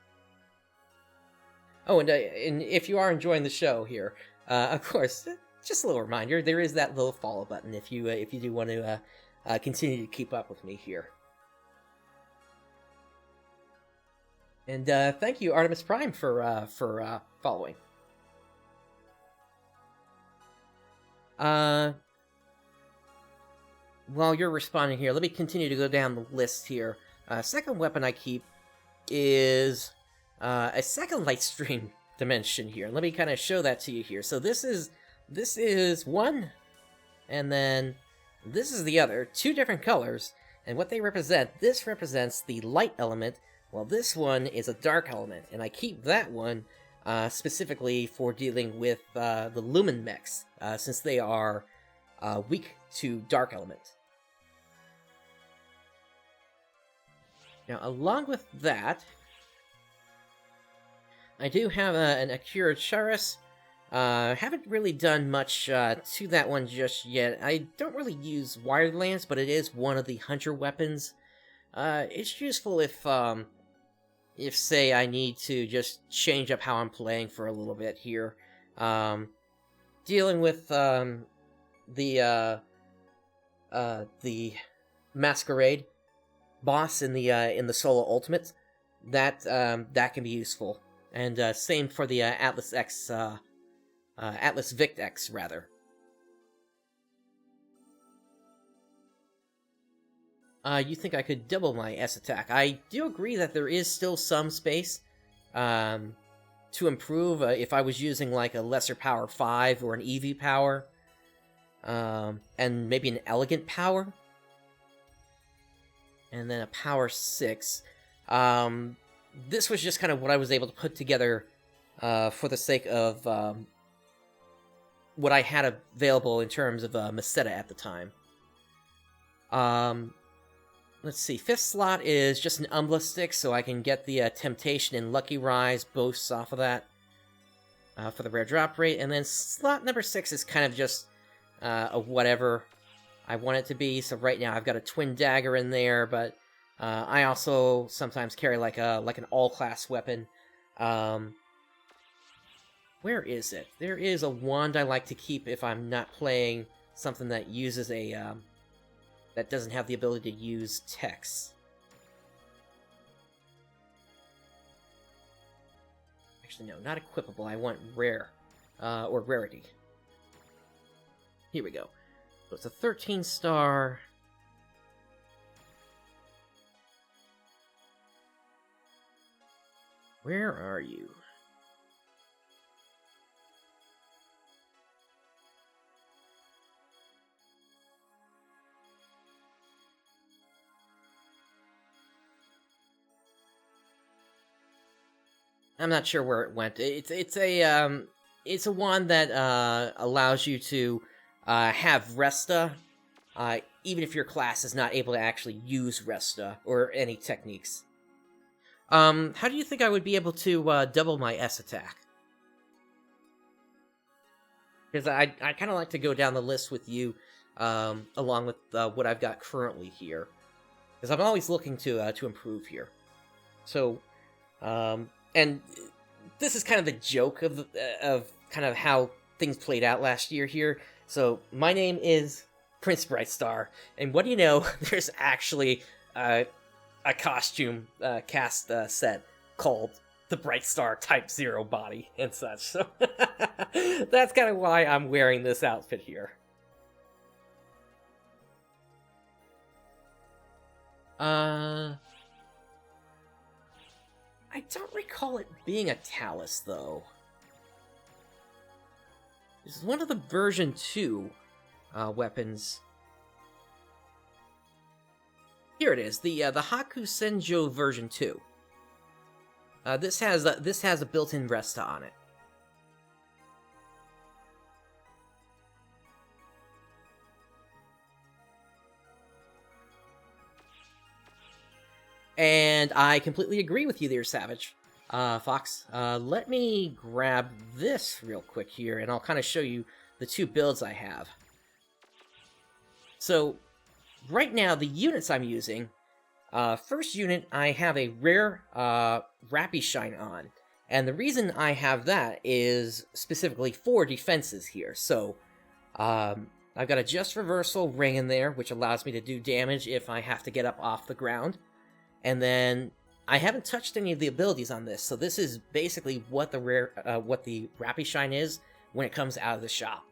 A: Oh, and if you are enjoying the show here, of course, just a little reminder, there is that little follow button if you do want to continue to keep up with me here. And thank you, Artemis Prime, for following. While you're responding here, let me continue to go down the list here. Second weapon I keep is a second light stream dimension here. Let me kind of show that to you here. So this is one, and then this is the other. Two different colors, and what they represent. This represents the light element, while this one is a dark element, and I keep that one specifically for dealing with the Lumen mechs, since they are weak to dark element. Now, along with that, I do have an Akira Charis. Haven't really done much to that one just yet. I don't really use wired lance, but it is one of the hunter weapons. It's useful if, say, I need to just change up how I'm playing for a little bit here. Dealing with the Masquerade boss in the solo ultimates, that can be useful. And same for the Atlas X, Atlas Vict X, rather. You think I could double my S attack? I do agree that there is still some space to improve if I was using like a lesser power 5 or an EV power, and maybe an elegant power, and then a power 6. This was just kind of what I was able to put together for the sake of what I had available in terms of Meseta at the time. Let's see, 5th slot is just an Umbla stick, so I can get the Temptation and Lucky Rise boosts off of that for the rare drop rate. And then slot number 6 is kind of just a whatever I want it to be. So right now I've got a Twin Dagger in there, but I also sometimes carry like an all-class weapon. Where is it? There is a wand I like to keep if I'm not playing something that uses a that doesn't have the ability to use text. Actually, no, not equipable. I want rare, or rarity. Here we go. So it's a 13-star. Where are you? I'm not sure where it went. It's a wand that allows you to have Resta, even if your class is not able to actually use Resta or any techniques. How do you think I would be able to double my S attack? Because I kind of like to go down the list with you, along with what I've got currently here. Because I'm always looking to improve here. So, and this is kind of the joke of kind of how things played out last year here. So, my name is PrinceBrightstar, and what do you know, there's actually a costume cast set called the Brightstar Type 0 body and such, so that's kind of why I'm wearing this outfit here. I don't recall it being a Talus, though. This is one of the version 2 weapons. Here it is, the Haku Senjo version 2. This has a built-in Resta on it. And I completely agree with you there, Savage. Fox, let me grab this real quick here, and I'll kind of show you the two builds I have. So, right now, the units I'm using, first unit, I have a rare Rappy Shine on. And the reason I have that is specifically for defenses here. So, I've got a Just Reversal ring in there, which allows me to do damage if I have to get up off the ground. And then, I haven't touched any of the abilities on this, so this is basically what the Rappy Shine is when it comes out of the shop.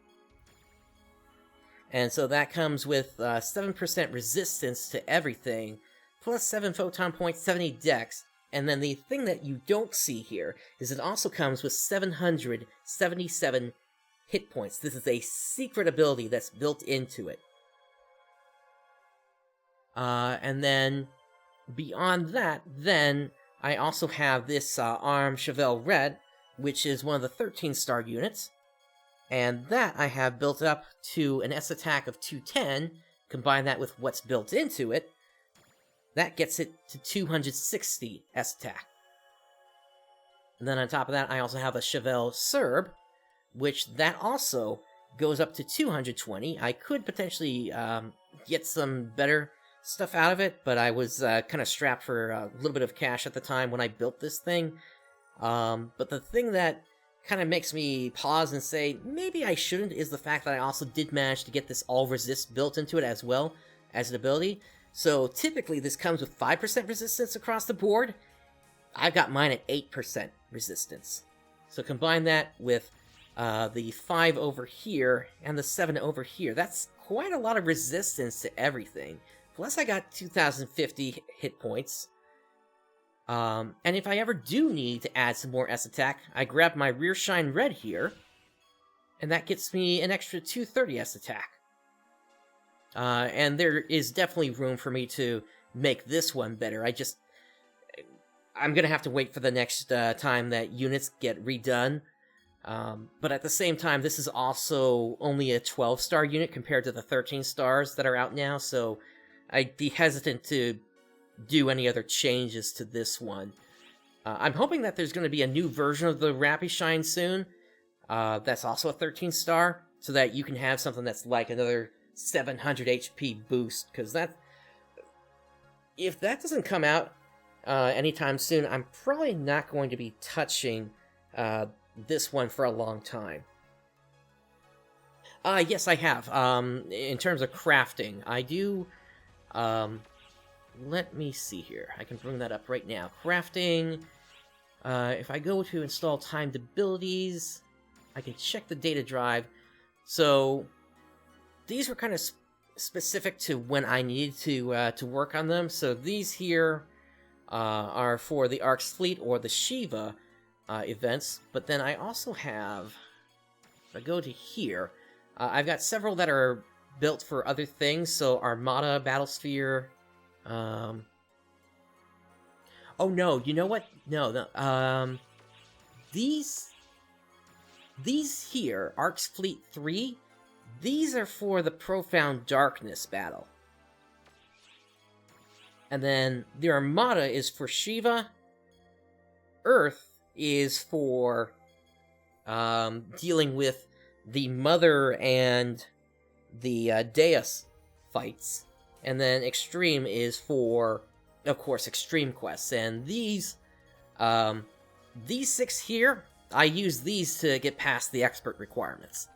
A: And so that comes with 7% resistance to everything, plus 7 photon points, 70 dex, and then the thing that you don't see here is it also comes with 777 hit points. This is a secret ability that's built into it. And then, beyond that, then, I also have this Arm Chevelle Red, which is one of the 13-star units. And that I have built up to an S attack of 210, combine that with what's built into it, that gets it to 260 S attack. And then on top of that, I also have a Chevelle Serb, which that also goes up to 220. I could potentially get some better stuff out of it, but I was kind of strapped for a little bit of cash at the time when I built this thing. But the thing that kind of makes me pause and say, maybe I shouldn't, is the fact that I also did manage to get this All Resist built into it as well as an ability. So typically this comes with 5% resistance across the board. I've got mine at 8% resistance. So combine that with the 5 over here and the 7 over here. That's quite a lot of resistance to everything. Plus I got 2,050 hit points. And if I ever do need to add some more S attack, I grab my Rear Shine Red here, and that gets me an extra 230 S attack. And there is definitely room for me to make this one better. I'm gonna have to wait for the next time that units get redone. But at the same time, this is also only a 12-star unit compared to the 13 stars that are out now, so I'd be hesitant to do any other changes to this one. I'm hoping that there's going to be a new version of the Rappy Shine soon, that's also a 13-star, so that you can have something that's like another 700 HP boost, because if that doesn't come out anytime soon, I'm probably not going to be touching this one for a long time. Yes, I have. In terms of crafting, I do... let me see here. I can bring that up right now. Crafting... If I go to install timed abilities, I can check the data drive. So these were kind of specific to when I needed to work on them. So these here are for the Ark's Fleet or the Shiva events. But then I also have, if I go to here, I've got several that are built for other things. So Armada, Battlesphere. Oh no, you know what? No. These here, Ark's Fleet 3, these are for the Profound Darkness battle. And then the Armada is for Shiva. Earth is for dealing with the Mother and the Deus fights. And then Extreme is for, of course, Extreme quests. And these 6 here, I use these to get past the expert requirements.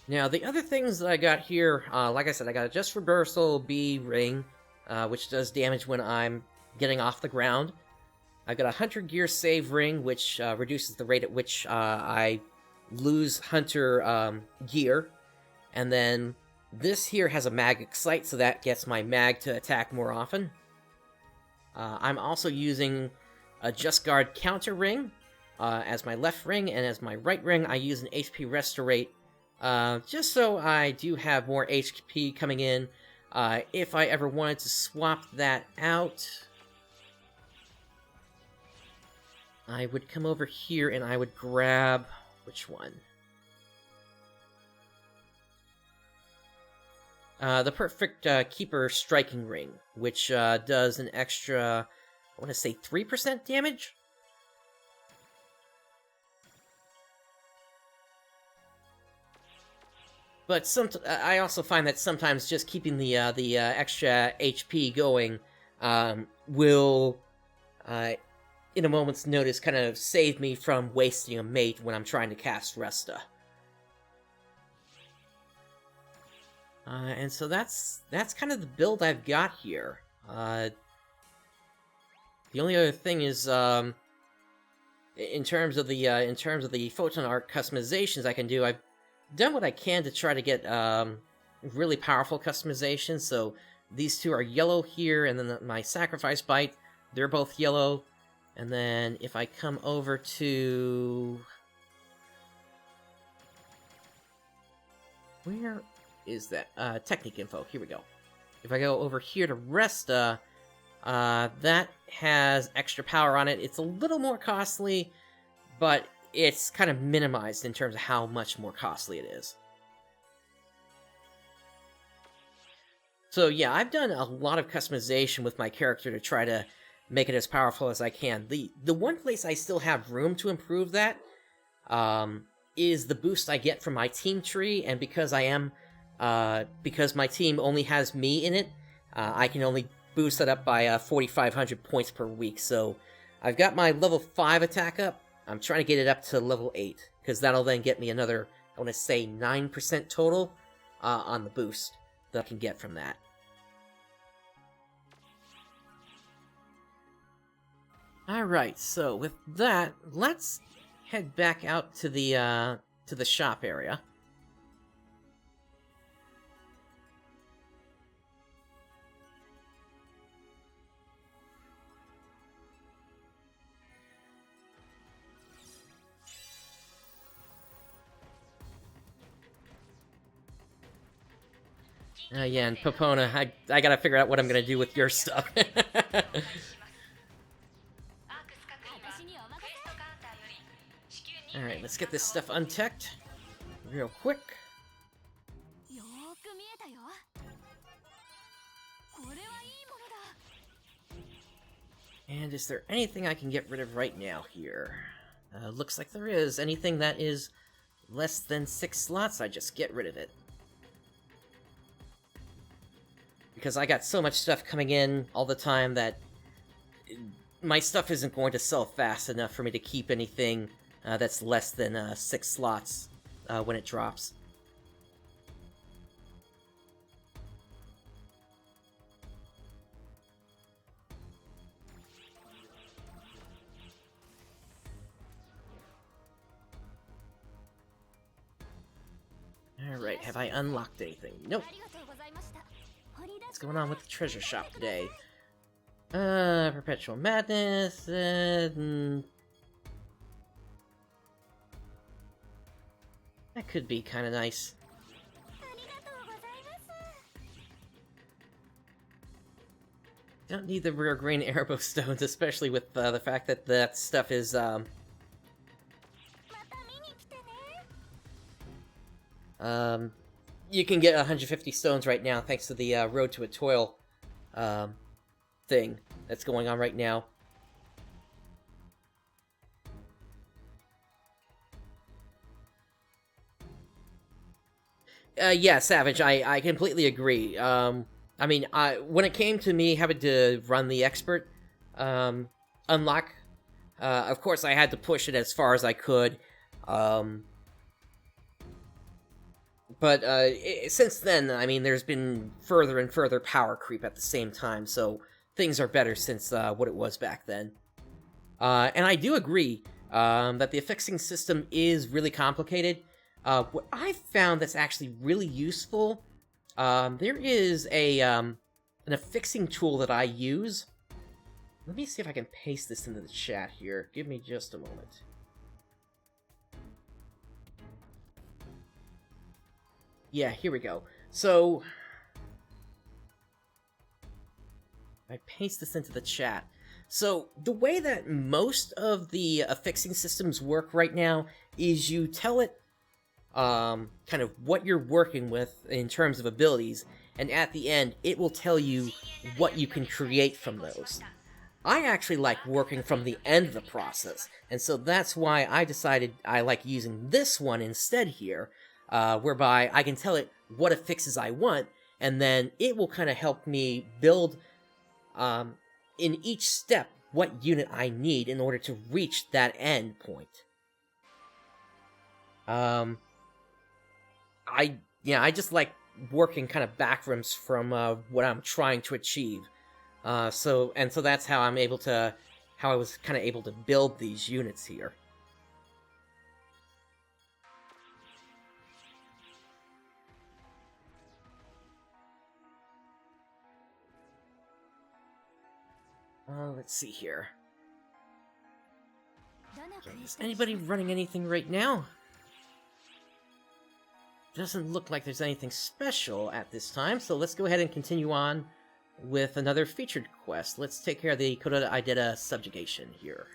A: Now, the other things that I got here, like I said, I got a Just Reversal B ring, which does damage when I'm getting off the ground. I got a Hunter Gear Save ring, which reduces the rate at which I lose Hunter gear. And then this here has a Mag Excite, so that gets my Mag to attack more often. I'm also using a Just Guard Counter ring as my left ring, and as my right ring, I use an HP Restorate, just so I do have more HP coming in. If I ever wanted to swap that out, I would come over here and I would grab... which one? The Perfect Keeper Striking Ring, which does an extra, I want to say 3% damage? But I also find that sometimes just keeping the extra HP going will, in a moment's notice, kind of save me from wasting a mate when I'm trying to cast Resta. And so that's kind of the build I've got here. The only other thing is, in terms of the Photon Art customizations I can do, I've done what I can to try to get really powerful customizations. So these two are yellow here, and then my Sacrifice Bite, they're both yellow. And then if I come over to... where is that? Technique info, here we go. If I go over here to Resta, that has extra power on it. It's a little more costly, but it's kind of minimized in terms of how much more costly it is. So yeah, I've done a lot of customization with my character to try to make it as powerful as I can. The one place I still have room to improve that is the boost I get from my team tree, and because because my team only has me in it, I can only boost that up by 4,500 points per week. So I've got my level 5 attack up. I'm trying to get it up to level 8, because that'll then get me another, I want to say, 9% total on the boost that I can get from that. Alright, so with that, let's head back out to the shop area. Yeah, and Popona, I gotta figure out what I'm gonna do with your stuff. Alright, let's get this stuff untech'd real quick. And is there anything I can get rid of right now here? Looks like there is. Anything that is less than 6 slots, I just get rid of it. Because I got so much stuff coming in all the time that my stuff isn't going to sell fast enough for me to keep anything that's less than 6 slots when it drops. Alright, have I unlocked anything? Nope. What's going on with the treasure shop today? Perpetual Madness, that could be kind of nice. Don't need the rare green Erebos stones, especially with the fact that that stuff is, you can get 150 stones right now thanks to the Road to a Toil thing that's going on right now. Yeah, Savage, I completely agree. I mean, when it came to me having to run the expert unlock, of course I had to push it as far as I could. But since then, I mean, there's been further and further power creep at the same time, so things are better since what it was back then. And I do agree that the affixing system is really complicated. What I've found that's actually really useful, there is an affixing tool that I use. Let me see if I can paste this into the chat here. Give me just a moment. Yeah, here we go. So, I paste this into the chat. So, the way that most of the affixing systems work right now is you tell it kind of what you're working with in terms of abilities, and at the end, it will tell you what you can create from those. I actually like working from the end of the process, and so that's why I decided I like using this one instead here, whereby I can tell it what affixes I want, and then it will kind of help me build, in each step, what unit I need in order to reach that end point. I just like working kind of backwards from what I'm trying to achieve. So that's how I was kind of able to build these units here. Let's see here. Is anybody running anything right now? Doesn't look like there's anything special at this time, so let's go ahead and continue on with another featured quest. Let's take care of the Kododa Ideta subjugation here.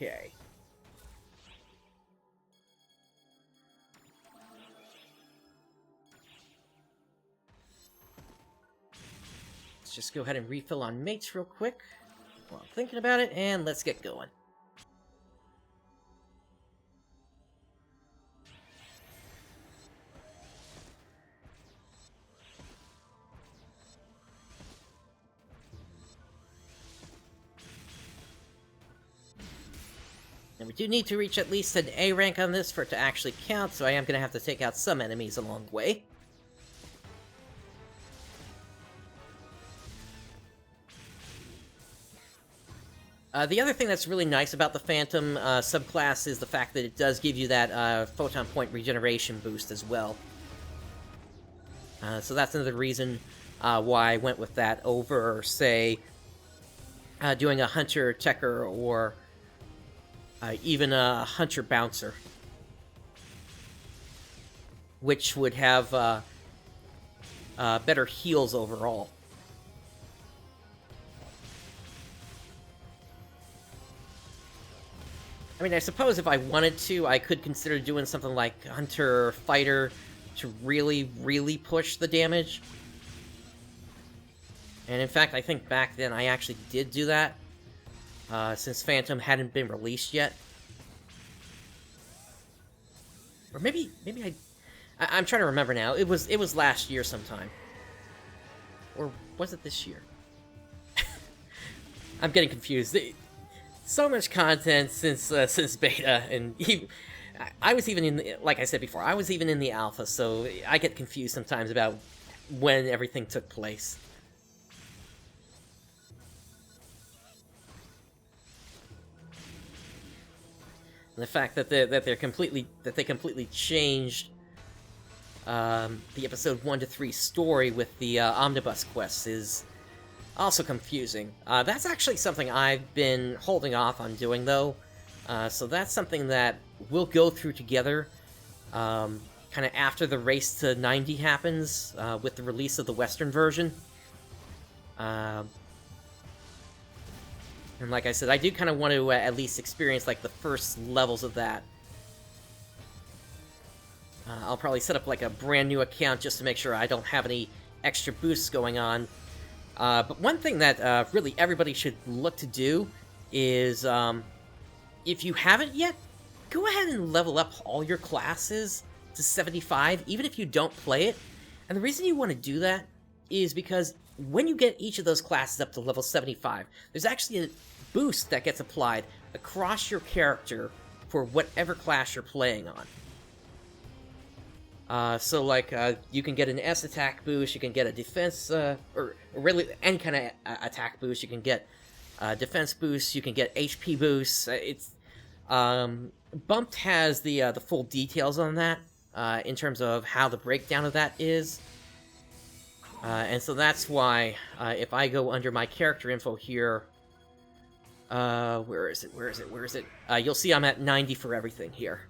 A: Okay. Let's just go ahead and refill on mates real quick while I'm thinking about it, and let's get going. And we do need to reach at least an A rank on this for it to actually count, so I am going to have to take out some enemies along the way. The other thing that's really nice about the Phantom subclass is the fact that it does give you that photon point regeneration boost as well. So that's another reason why I went with that over, say, doing a Hunter Techer or even a Hunter Bouncer, which would have better heals overall. I mean, I suppose if I wanted to, I could consider doing something like Hunter Fighter to really, really push the damage. And in fact, I think back then I actually did do that, since Phantom hadn't been released yet. Or maybe I'm trying to remember now. It was last year sometime. Or was it this year? I'm getting confused. So much content since beta, and I was even in the, like I said before, I was even in the alpha, so I get confused sometimes about when everything took place. And the fact that they completely changed the episode 1 to 3 story with the omnibus quests is also confusing. That's actually something I've been holding off on doing, though. So that's something that we'll go through together, kind of after the race to 90 happens, with the release of the Western version. And like I said, I do kind of want to at least experience, like, the first levels of that. I'll probably set up, like, a brand new account just to make sure I don't have any extra boosts going on. But one thing that really everybody should look to do is, if you haven't yet, go ahead and level up all your classes to 75, even if you don't play it. And the reason you want to do that is because when you get each of those classes up to level 75, there's actually a boost that gets applied across your character for whatever class you're playing on. So, like, you can get an S attack boost, you can get a defense, or really any kind of attack boost, you can get defense boosts, you can get HP boosts. Bumped has the full details on that, in terms of how the breakdown of that is. And so that's why, if I go under my character info here, where is it? You'll see I'm at 90 for everything here.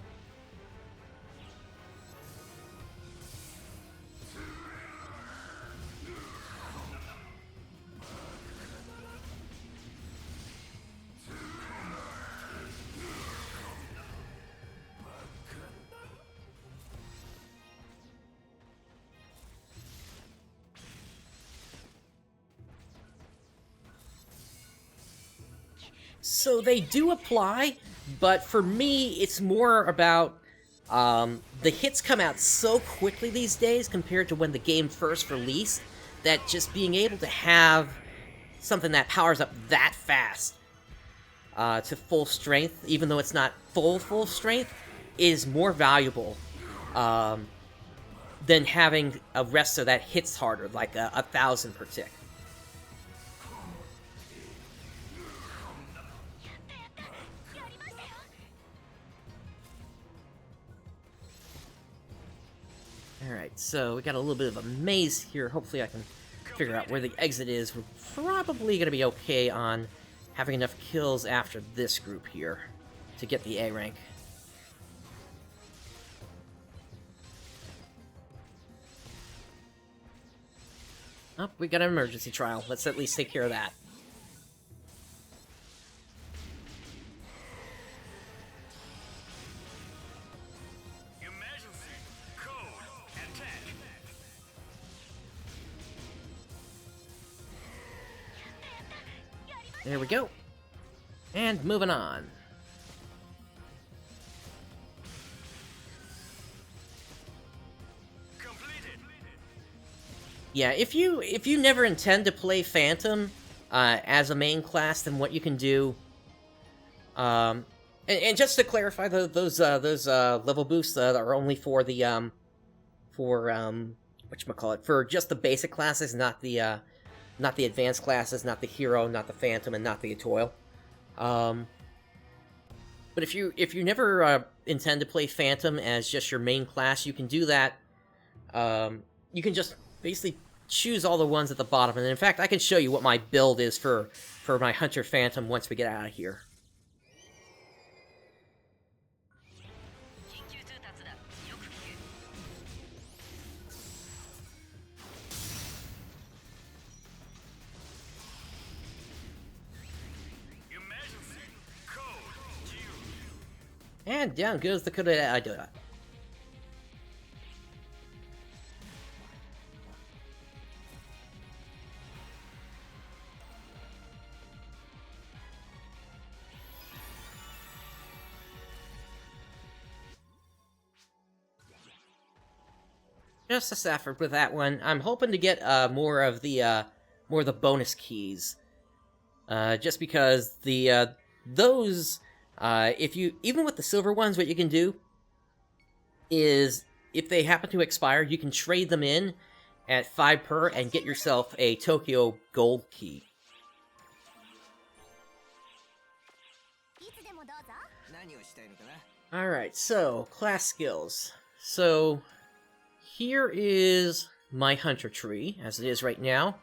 A: So they do apply, but for me, it's more about, the hits come out so quickly these days compared to when the game first released, that just being able to have something that powers up that fast, to full strength, even though it's not full strength, is more valuable, than having a resto that hits harder, like 1,000 per tick. Alright, so we got a little bit of a maze here. Hopefully I can figure out where the exit is. We're probably going to be okay on having enough kills after this group here to get the A rank. Oh, we got an emergency trial. Let's at least take care of that. There we go. And moving on.
B: Completed.
A: Yeah, if you never intend to play Phantom as a main class, then what you can do, and just to clarify, those level boosts are only for the whatchamacallit, for just the basic classes, not the advanced classes, not the hero, not the Phantom, and not the Etoile. But if you never intend to play Phantom as just your main class, you can do that. You can just basically choose all the ones at the bottom, and in fact, I can show you what my build is for my Hunter Phantom once we get out of here. And down goes the code I do that. Just a effort with that one. I'm hoping to get more of the bonus keys. just because the those if you even with the silver ones, what you can do is if they happen to expire, you can trade them in at 5 per and get yourself a Tokyo Gold Key. Alright, so, class skills. So, here is my Hunter tree, as it is right now.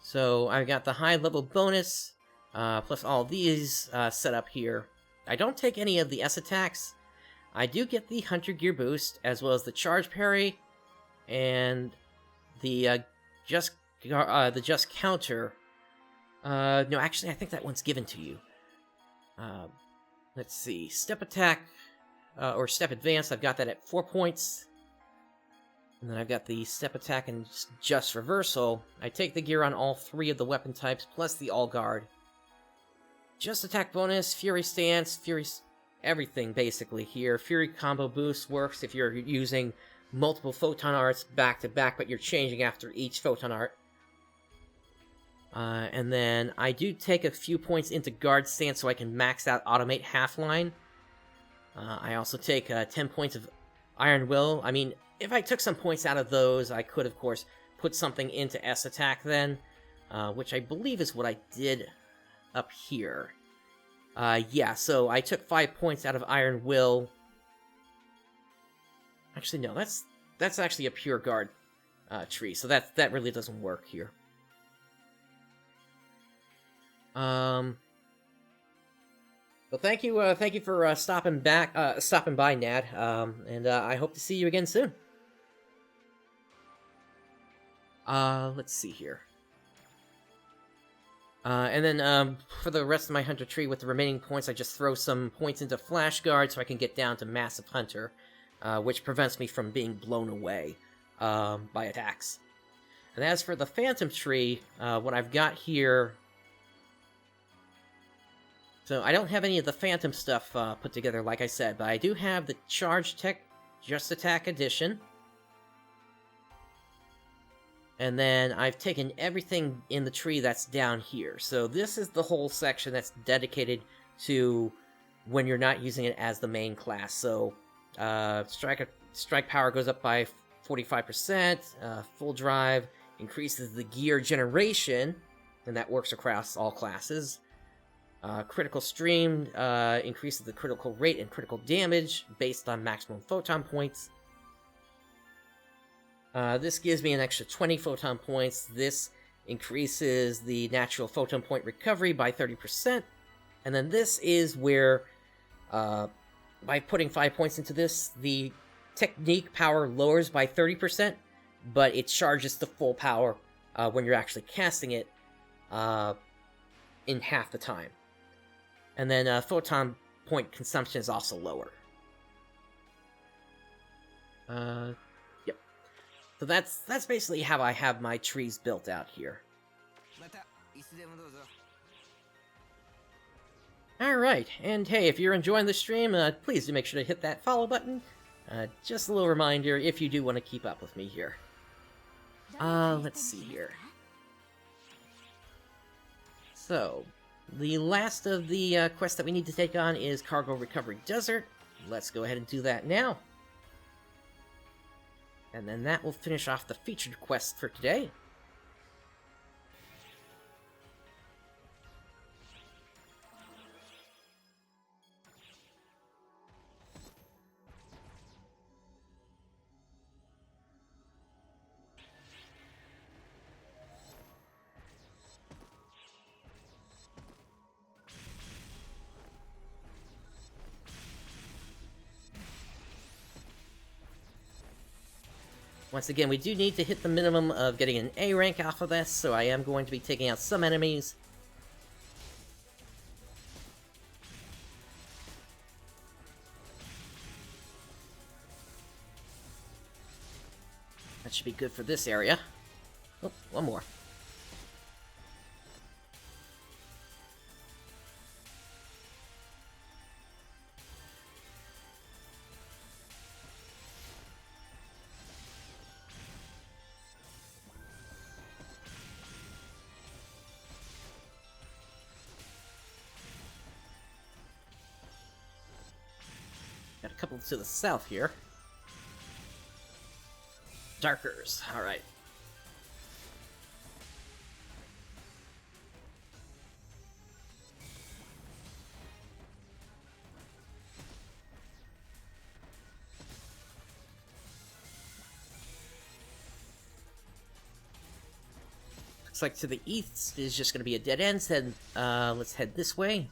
A: So, I've got the high level bonus, plus all these set up here. I don't take any of the S attacks. I do get the Hunter Gear boost, as well as the Charge Parry, and the Just Counter. No, actually, I think that one's given to you. Let's see, Step Attack, or Step Advance, I've got that at 4 points. And then I've got the Step Attack and Just Reversal. I take the gear on all 3 of the weapon types, plus the All Guard. Just Attack bonus, Fury Stance, everything basically here. Fury Combo Boost works if you're using multiple Photon Arts back-to-back, but you're changing after each Photon Art. And then I do take a few points into Guard Stance so I can max out Automate Half-Line. I also take 10 points of Iron Will. I mean, if I took some points out of those, I could, of course, put something into S Attack then, which I believe is what I did up here. Yeah, so I took 5 points out of Iron Will. Actually, no, that's actually a pure Guard tree, so that really doesn't work here. Well, thank you for stopping by, Nad, and I hope to see you again soon. Let's see here. And then, for the rest of my Hunter tree, with the remaining points, I just throw some points into Flash Guard so I can get down to Massive Hunter, which prevents me from being blown away, by attacks. And as for the Phantom tree, what I've got here... So, I don't have any of the Phantom stuff put together, like I said, but I do have the Charge Tech Just Attack Edition. And then I've taken everything in the tree that's down here. So this is the whole section that's dedicated to when you're not using it as the main class. So, strike power goes up by 45%, full drive increases the gear generation, and that works across all classes. Critical stream increases the critical rate and critical damage based on maximum photon points. This gives me an extra 20 photon points. This increases the natural photon point recovery by 30%. And then this is where, by putting 5 points into this, the technique power lowers by 30%, but it charges to full power when you're actually casting it in half the time. And then photon point consumption is also lower. Yep. So that's basically how I have my trees built out here. Alright, and hey, if you're enjoying the stream, please do make sure to hit that follow button. Just a little reminder if you do want to keep up with me here. Let's see here. So, the last of the quests that we need to take on is Cargo Recovery Desert. Let's go ahead and do that now. And then that will finish off the featured quest for today. Once again, we do need to hit the minimum of getting an A rank off of this, so I am going to be taking out some enemies. That should be good for this area. Oh, one more. couple to the south here. Darkers, alright. Looks like to the east is just going to be a dead end, so let's head this way.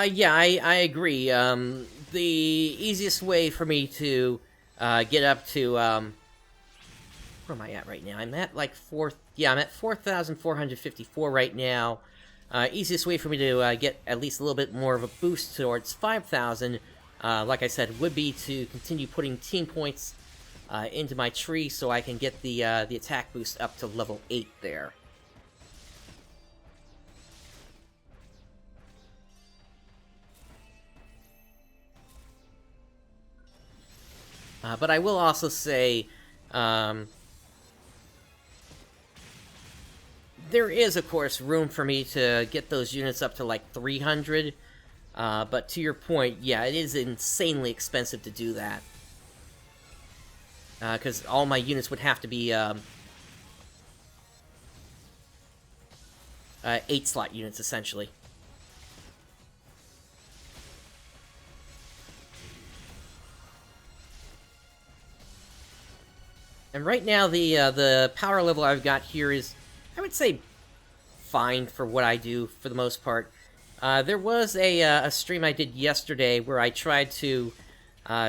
A: Yeah, I agree. The easiest way for me to get up to where am I at right now? I'm at like I'm at 4,454 right now. Easiest way for me to get at least a little bit more of a boost towards 5,000, like I said, would be to continue putting team points into my tree so I can get the attack boost up to level 8 there. But I will also say, there is, of course, room for me to get those units up to, like, 300. But to your point, yeah, it is insanely expensive to do that. Because all my units would have to be, 8-slot units, essentially. And right now, the power level I've got here is, I would say, fine for what I do, for the most part. There was a stream I did yesterday where I tried to,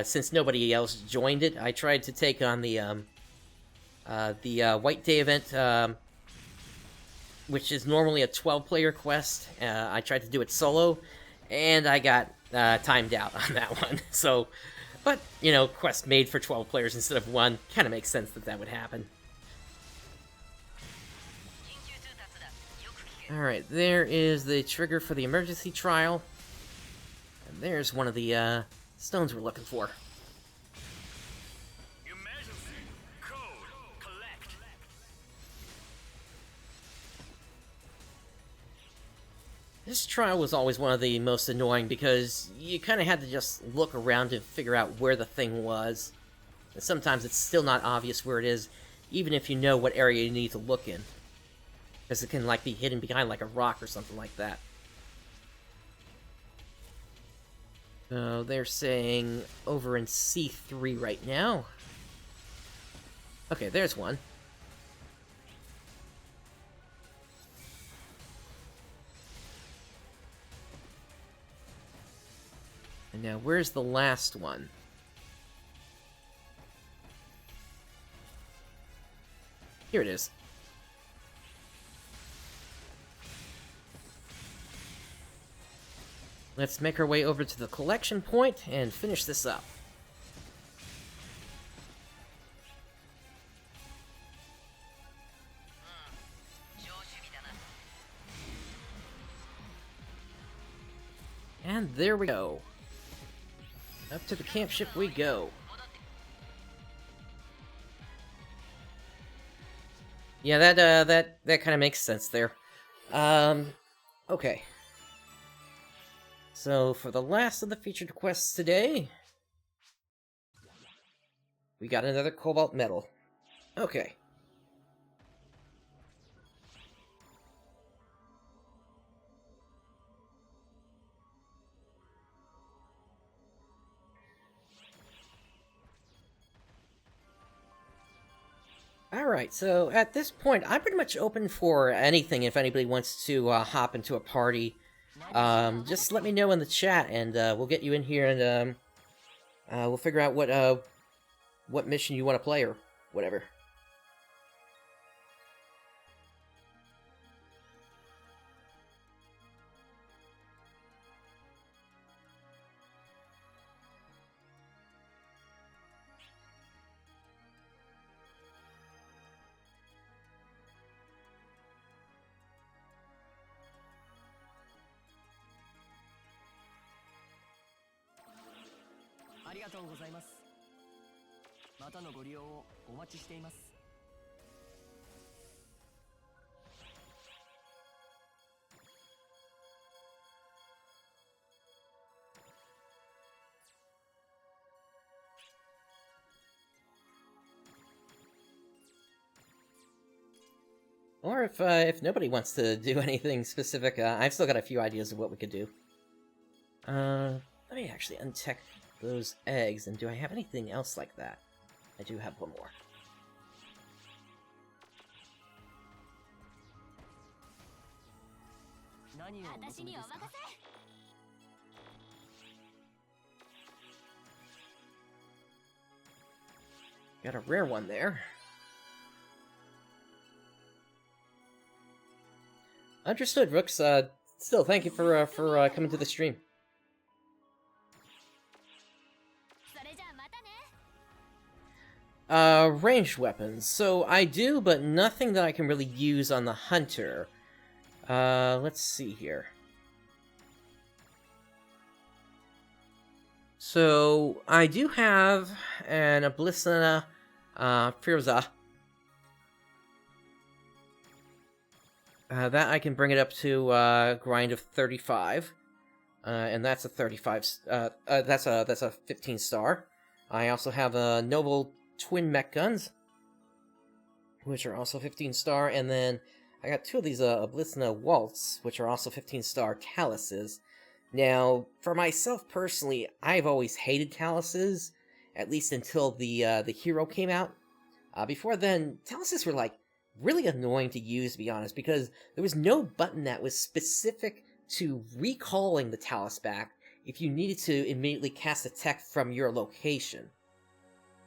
A: since nobody else joined it, I tried to take on the White Day event, which is normally a 12-player quest. I tried to do it solo, and I got timed out on that one, so... But, you know, quest made for 12 players instead of 1, kind of makes sense that that would happen. Alright, there is the trigger for the emergency trial. And there's one of the stones we're looking for.
B: Emergency code collect.
A: This trial was always one of the most annoying because you kind of had to just look around and figure out where the thing was. And sometimes it's still not obvious where it is, even if you know what area you need to look in. Because it can, like, be hidden behind, like, a rock or something like that. So they're saying over in C3 right now. Okay, there's one. And now, where's the last one? Here it is. Let's make our way over to the collection point and finish this up. And there we go. Up to the camp ship we go. Yeah, that kind of makes sense there. Okay. So, for the last of the featured quests today, we got another cobalt medal. Okay. Alright, so at this point, I'm pretty much open for anything if anybody wants to hop into a party. Just let me know in the chat, and we'll get you in here, and we'll figure out what mission you want to play, or whatever.
C: がとうございます。またのご利用をお待ちしています。
A: Or if nobody wants to do anything specific, I've still got a few ideas of what we could do. Let me actually uncheck those eggs, and do I have anything else like that? I do have one more. Got a rare one there. Understood, Rooks. Still, thank you for coming to the stream. Ranged weapons. So I do, but nothing that I can really use on the hunter. Let's see here. So I do have an Ablissana Firza. That I can bring it up to grind of 35, and that's a 35. That's a 15 star. I also have a Noble Twin Mech Guns, which are also 15 star, and then I got two of these Ablissana Waltz, which are also 15 star Taluses. Now, for myself personally, I've always hated Taluses, at least until the hero came out. Before then, Taluses were like really annoying to use, to be honest, because there was no button that was specific to recalling the Talus back if you needed to immediately cast a tech from your location.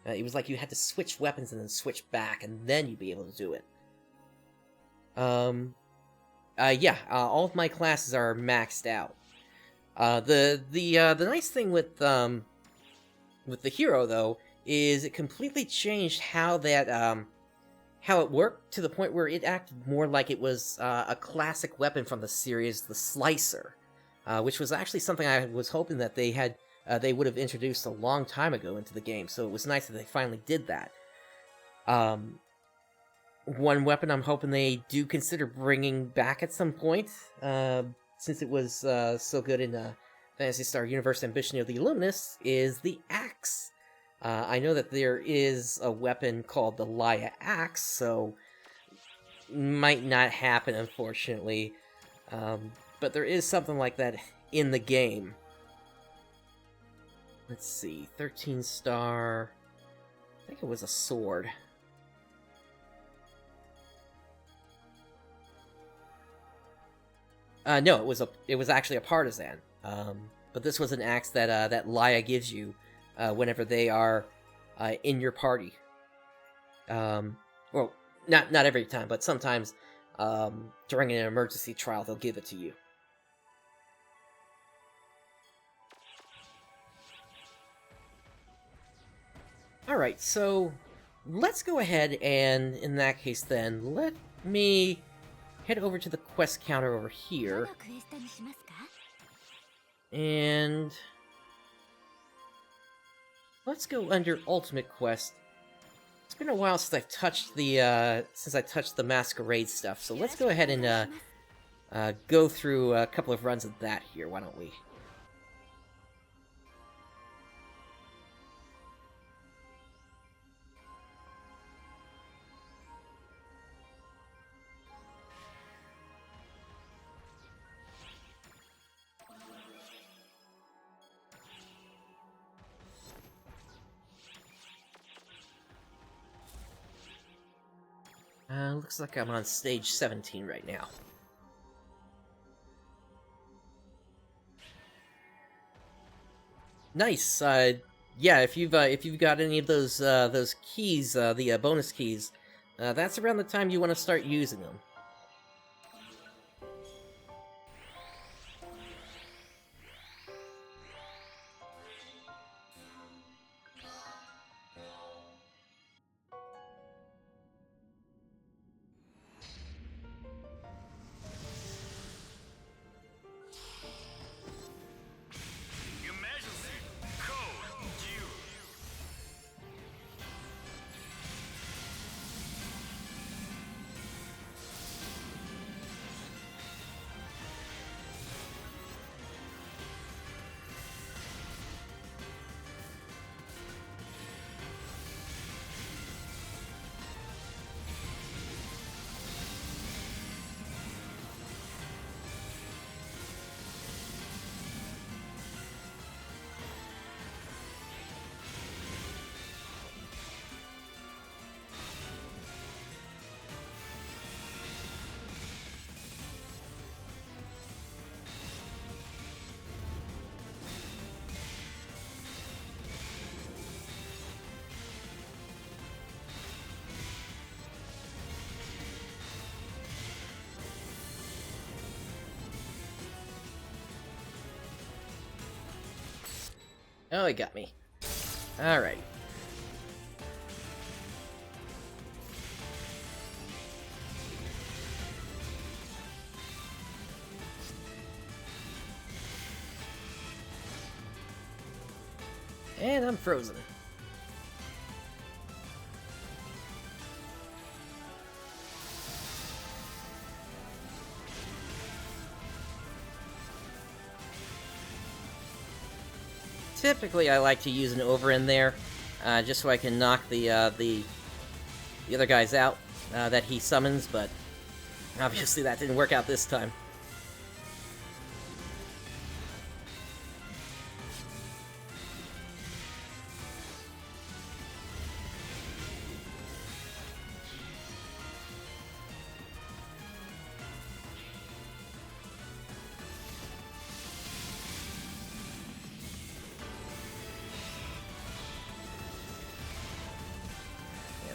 A: It was like you had to switch weapons and then switch back, and then you'd be able to do it. All of my classes are maxed out. The nice thing with the hero, though, is it completely changed how that, how it worked, to the point where it acted more like it was a classic weapon from the series, the Slicer, which was actually something I was hoping that they would have introduced a long time ago into the game, so it was nice that they finally did that. One weapon I'm hoping they do consider bringing back at some point, since it was so good in Phantasy Star Universe Ambition of the Illuminists, is the Axe. I know that there is a weapon called the Laia Axe, so might not happen, unfortunately. But there is something like that in the game. Let's see, 13 star... I think it was a sword. No, it was actually a partisan. But this was an axe that that Laia gives you whenever they are in your party. Well, not every time, but sometimes during an emergency trial, they'll give it to you. Alright, so let's go ahead and, in that case then, let me head over to the quest counter over here. And let's go under Ultimate Quest. It's been a while since I've touched the Masquerade stuff, so let's go ahead and go through a couple of runs of that here, why don't we? Looks like I'm on stage 17 right now. Nice. Yeah, if you've got any of those keys, the bonus keys, that's around the time you want to start using them.
B: Your Majesty, code due.
A: Oh, he got me. Alright. And I'm frozen. Typically, I like to use an over in there, just so I can knock the other guys out that he summons, but obviously that didn't work out this time.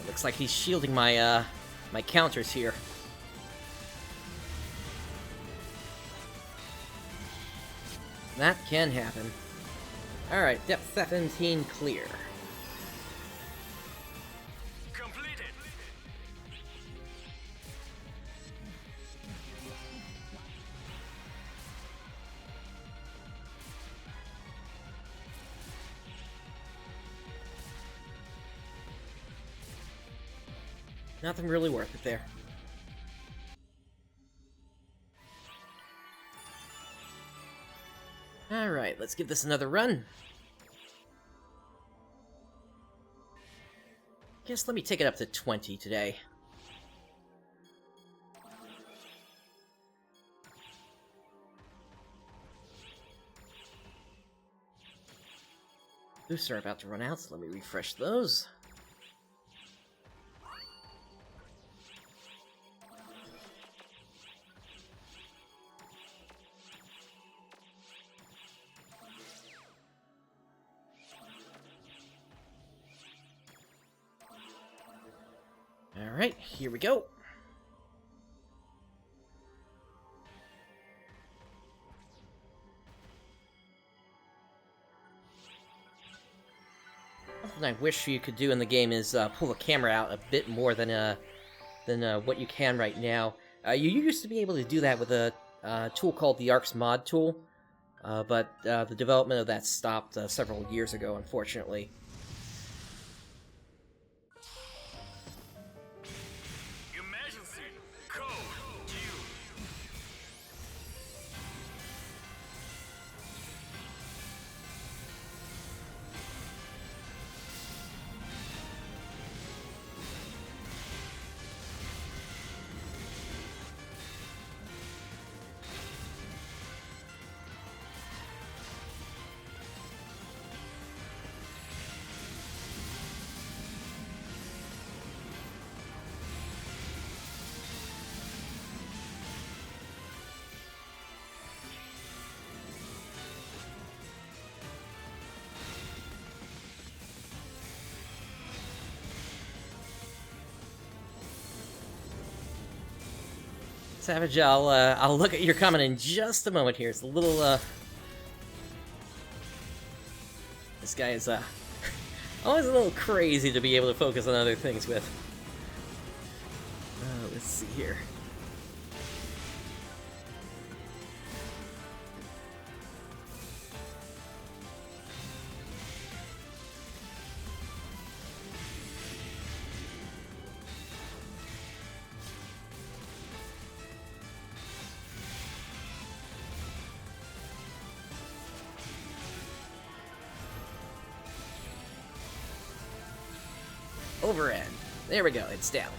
A: Looks like he's shielding my my counters here. That can happen. Alright, depth 17 clear.
B: Completed.
A: Nothing really worth it there. Alright, let's give this another run. Guess let me take it up to 20 today. Boosts are about to run out, so let me refresh those. Alright, here we go. Something I wish you could do in the game is pull the camera out a bit more than what you can right now. You used to be able to do that with a tool called the Arcs Mod tool, but the development of that stopped several years ago, unfortunately.
B: Emergency. Code due.
A: Savage, I'll look at your comment in just a moment here. It's a little, This guy is, always a little crazy to be able to focus on other things with. Let's see here. Overend. There we go, it's down.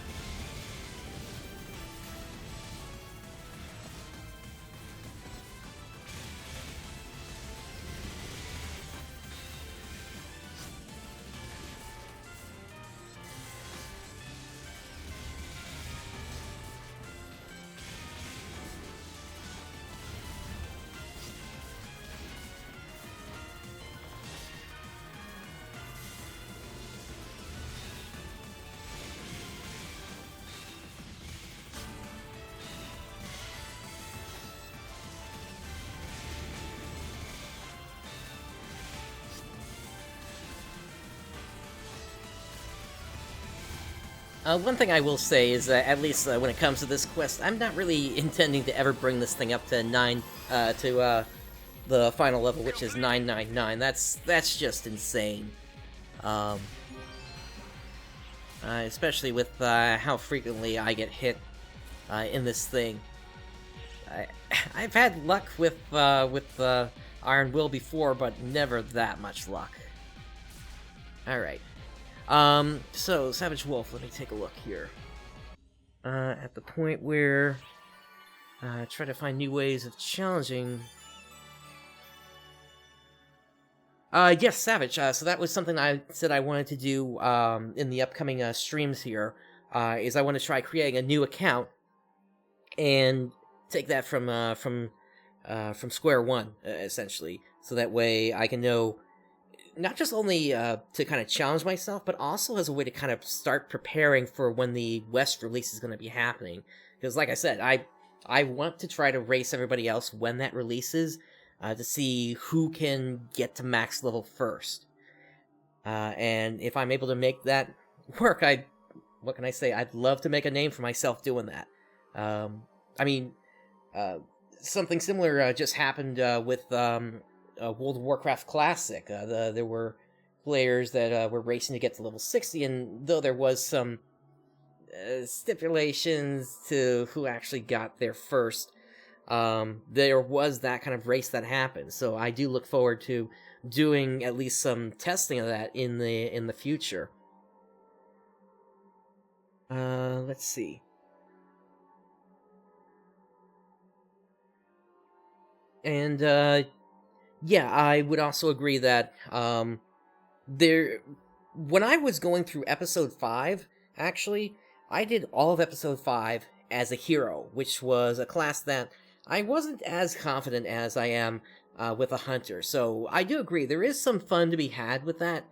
A: One thing I will say is that, at least when it comes to this quest, I'm not really intending to ever bring this thing up to the final level, which is 999. That's just insane. Especially with how frequently I get hit in this thing. I've had luck with Iron Will before, but never that much luck. Alright. So, Savage Wolf, let me take a look here. At the point where... try to find new ways of challenging... yes, Savage. So that was something I said I wanted to do in the upcoming streams here, is I want to try creating a new account and take that from square one, essentially. So that way I can know, not just only to kind of challenge myself, but also as a way to kind of start preparing for when the West release is going to be happening. Because like I said, I want to try to race everybody else when that releases, to see who can get to max level first. And if I'm able to make that work, what can I say? I'd love to make a name for myself doing that. I mean, something similar just happened with World of Warcraft Classic. There were players that were racing to get to level 60, and though there was some stipulations to who actually got there first, there was that kind of race that happened. So I do look forward to doing at least some testing of that in the future. Let's see. And yeah, I would also agree that when I was going through episode 5, actually, I did all of episode 5 as a hero, which was a class that I wasn't as confident as I am with a hunter. So I do agree, there is some fun to be had with that,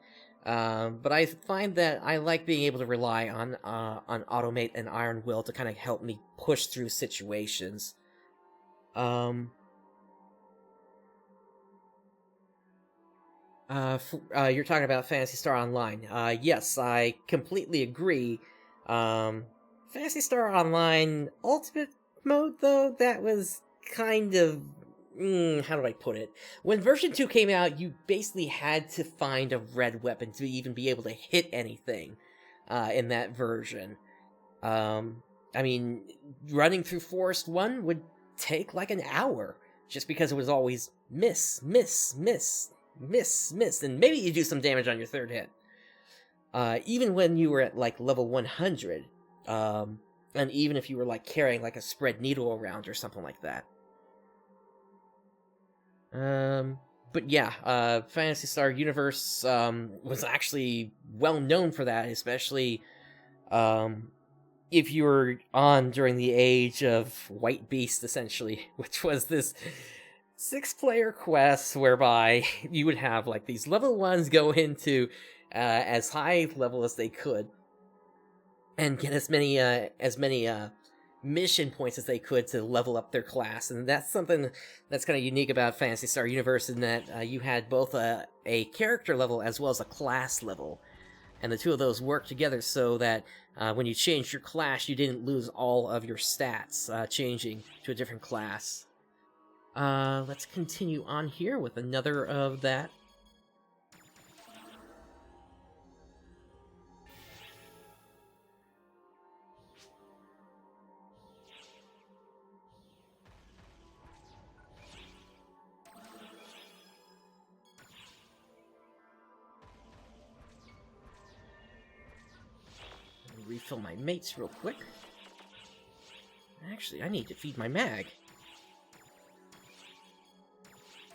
A: but I find that I like being able to rely on Automate and Iron Will to kind of help me push through situations. You're talking about Phantasy Star Online. Yes, I completely agree. Phantasy Star Online Ultimate Mode, though, that was kind of... how do I put it? When version 2 came out, you basically had to find a red weapon to even be able to hit anything in that version. I mean, running through Forest 1 would take like an hour, just because it was always miss, miss, miss, miss, miss, and maybe you do some damage on your third hit. Even when you were at like level 100, and even if you were like carrying like a spread needle around or something like that. But yeah, Phantasy Star Universe was actually well known for that, especially if you were on during the age of White Beast, essentially, which was this 6-player quest whereby you would have like these level 1s go into as high level as they could and get as many mission points as they could to level up their class. And that's something that's kind of unique about Phantasy Star Universe, in that you had both a character level as well as a class level, and the two of those worked together so that when you changed your class, you didn't lose all of your stats changing to a different class. Let's continue on here with another of that. Refill my mates real quick. Actually, I need to feed my mag.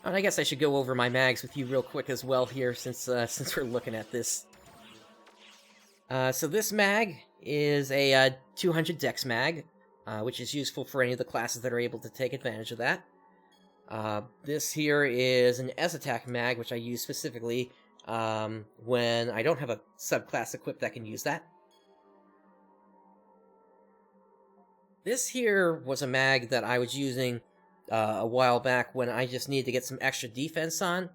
A: And I guess I should go over my mags with you real quick as well here, since we're looking at this. So this mag is a 200 dex mag, which is useful for any of the classes that are able to take advantage of that. This here is an S-attack mag, which I use specifically when I don't have a subclass equipped that can use that. This here was a mag that I was using a while back when I just needed to get some extra defense on.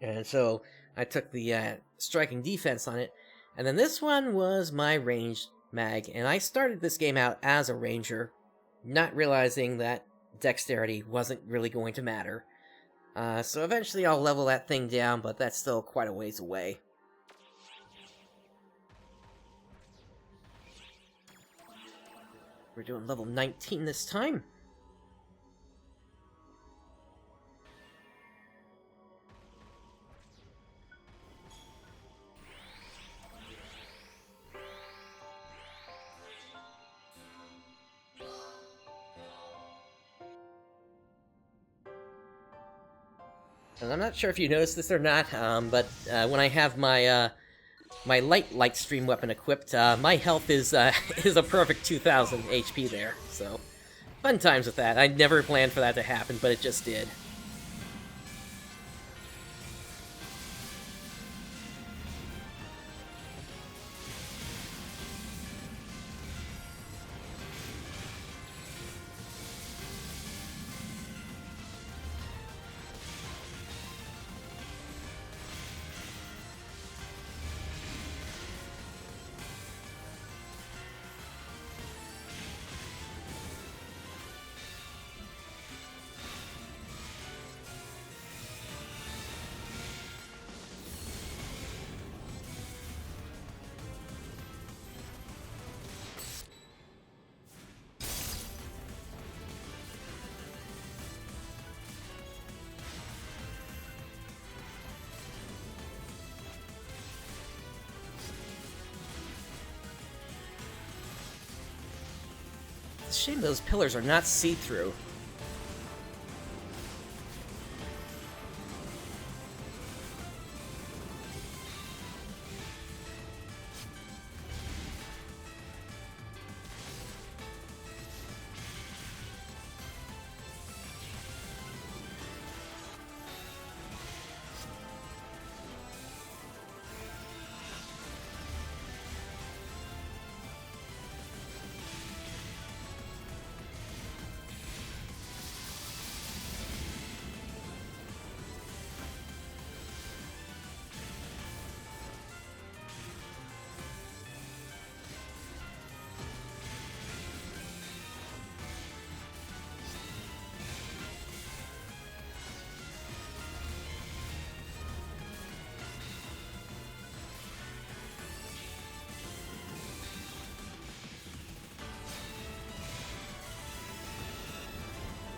A: And so I took the striking defense on it, And then this one was my ranged mag, and I started this game out as a ranger, not realizing that dexterity wasn't really going to matter. So eventually I'll level that thing down, but that's still quite a ways away. We're doing level 19 this time. And I'm not sure if you noticed this or not, but when I have my my light stream weapon equipped, my health is is a perfect 2,000 HP there. So fun times with that. I never planned for that to happen, but it just did. It's a shame those pillars are not see-through.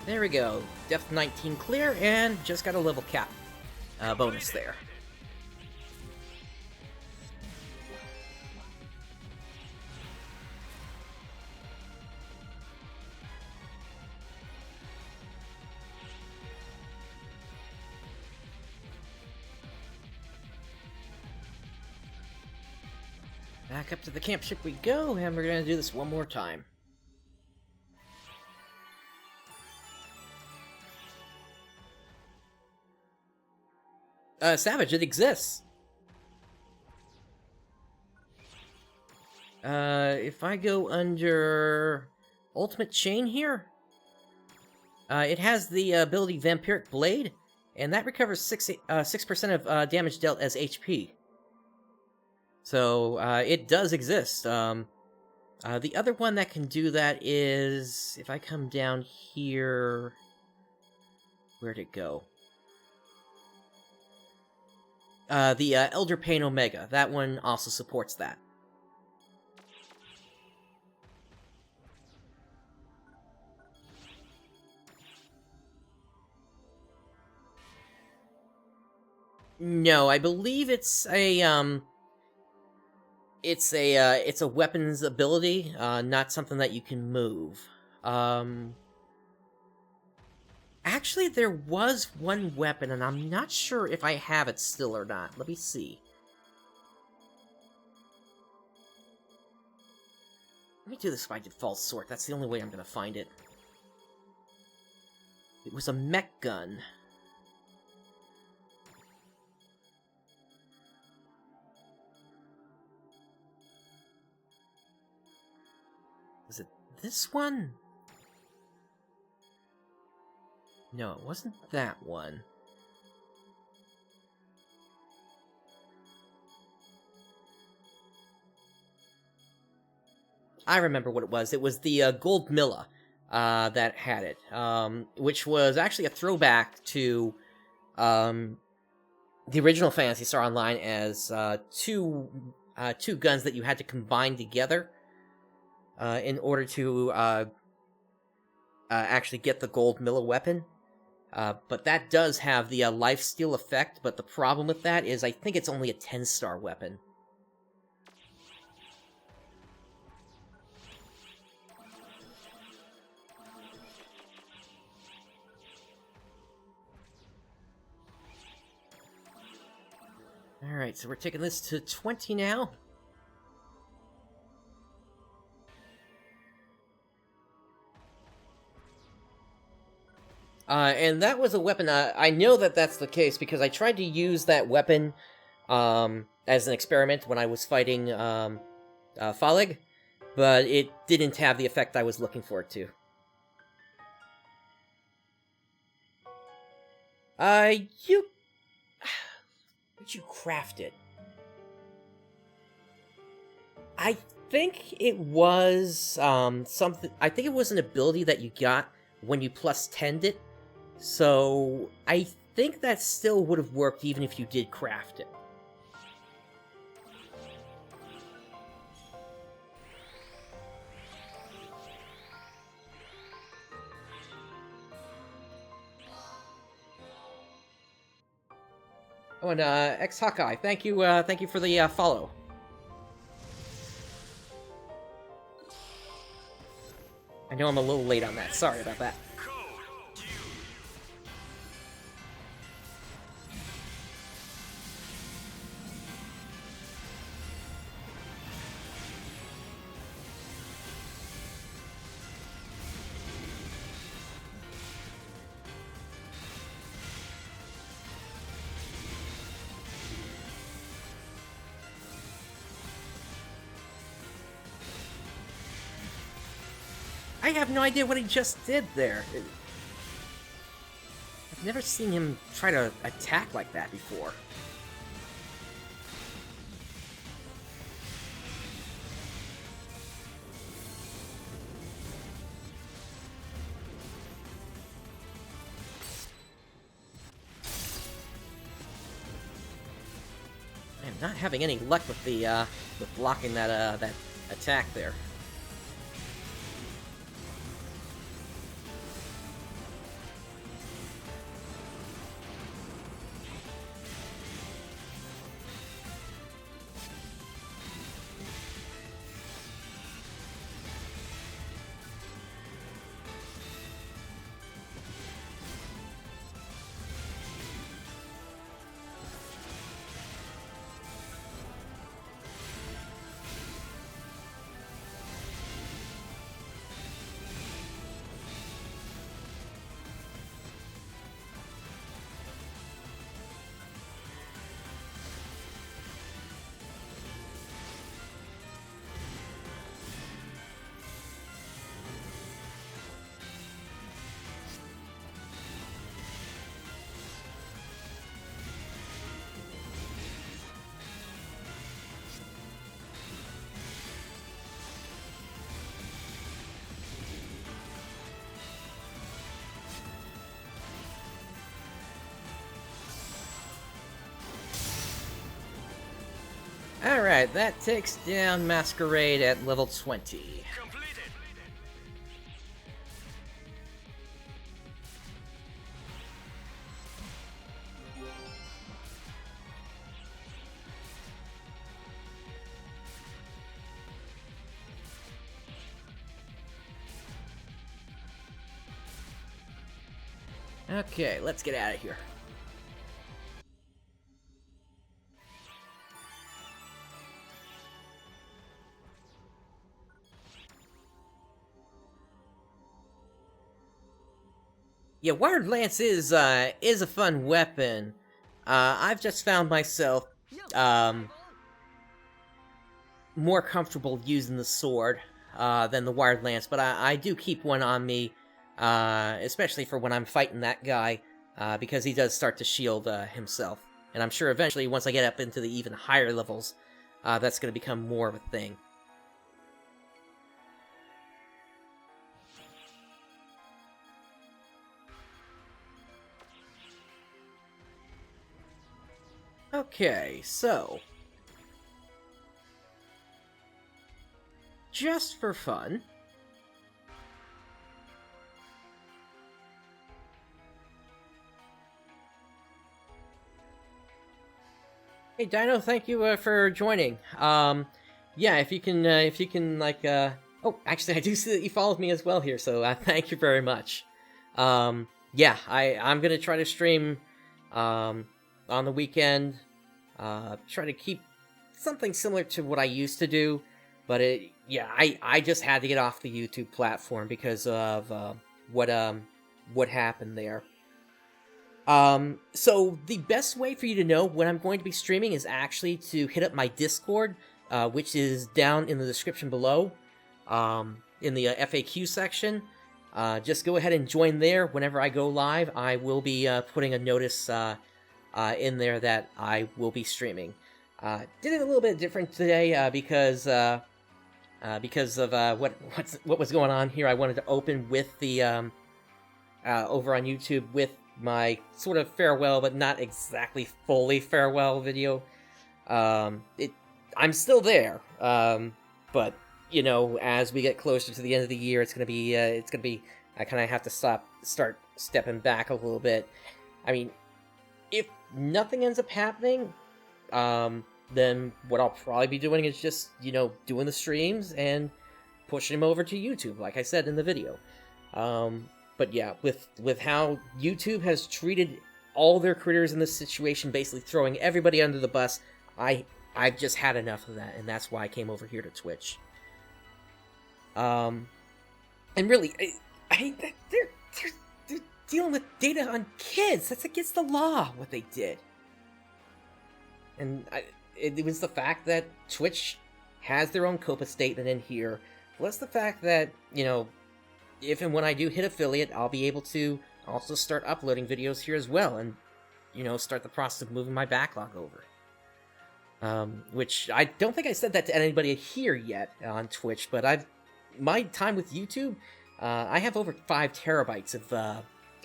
A: There we go. Depth 19 clear, and just got a level cap bonus there. Back up to the camp ship we go, and we're gonna do this one more time. Savage, it exists. If I go under Ultimate Chain here, it has the ability Vampiric Blade, and that recovers 6% of damage dealt as HP. So, it does exist. The other one that can do that is, if I come down here, where'd it go? The Elder Pain Omega. That one also supports that. No, I believe it's a it's a weapons ability, not something that you can move. Actually, there was one weapon, and I'm not sure if I have it still or not. Let me see. Let me do this by default sort. That's the only way I'm gonna find it. It was a mech gun. Was it this one? No, it wasn't that one. I remember what it was. It was the Gold Milla that had it, which was actually a throwback to the original Phantasy Star Online as two guns that you had to combine together in order to actually get the Gold Milla weapon. But that does have the lifesteal effect, but the problem with that is I think it's only a 10-star weapon. Alright, so we're taking this to 20 now. And that was a weapon, I know that that's the case because I tried to use that weapon as an experiment when I was fighting Falig, but it didn't have the effect I was looking for it to. How'd you craft it? I think it was something. I think it was an ability that you got when you plus 10'd it. So I think that still would have worked even if you did craft it. Oh, and X Hawkeye, thank you for the follow. I know I'm a little late on that. Sorry about that. I have no idea what he just did there. I've never seen him try to attack like that before. I am not having any luck with the with blocking that that attack there. Alright, that takes down Masquerade at level 20.
B: Completed.
A: Okay, let's get out of here. Yeah, Wired Lance is a fun weapon. I've just found myself more comfortable using the sword than the Wired Lance, but I do keep one on me, especially for when I'm fighting that guy, because he does start to shield himself. And I'm sure eventually, once I get up into the even higher levels, that's going to become more of a thing. Okay, so... just for fun... Hey Dino, thank you for joining. Yeah, if you can like, oh, actually, I do see that you followed me as well here, so thank you very much. Yeah, I'm gonna try to stream, on the weekend. Try to keep something similar to what I used to do, but yeah, I just had to get off the YouTube platform because of what happened there. So the best way for you to know when I'm going to be streaming is actually to hit up my Discord, which is down in the description below, in the FAQ section. Just go ahead and join there. Whenever I go live, I will be putting a notice in there that I will be streaming. Did it a little bit different today because of what was going on here. I wanted to open with the over on YouTube with my sort of farewell, but not exactly fully farewell video. I'm still there, but you know, as we get closer to the end of the year, it's gonna be I kind of have to start stepping back a little bit. I mean, if nothing ends up happening, then what I'll probably be doing is just, you know, doing the streams and pushing them over to YouTube, like I said in the video. But yeah, with how YouTube has treated all their creators in this situation, basically throwing everybody under the bus, I've just had enough of that, and that's why I came over here to Twitch. And really, they're dealing with data on kids. That's against the law, what they did. And it was the fact that Twitch has their own COPPA statement in here, plus the fact that, you know, if and when I do hit affiliate, I'll be able to also start uploading videos here as well, and, you know, start the process of moving my backlog over. Which, I don't think I said that to anybody here yet on Twitch, but my time with YouTube, I have over 5 terabytes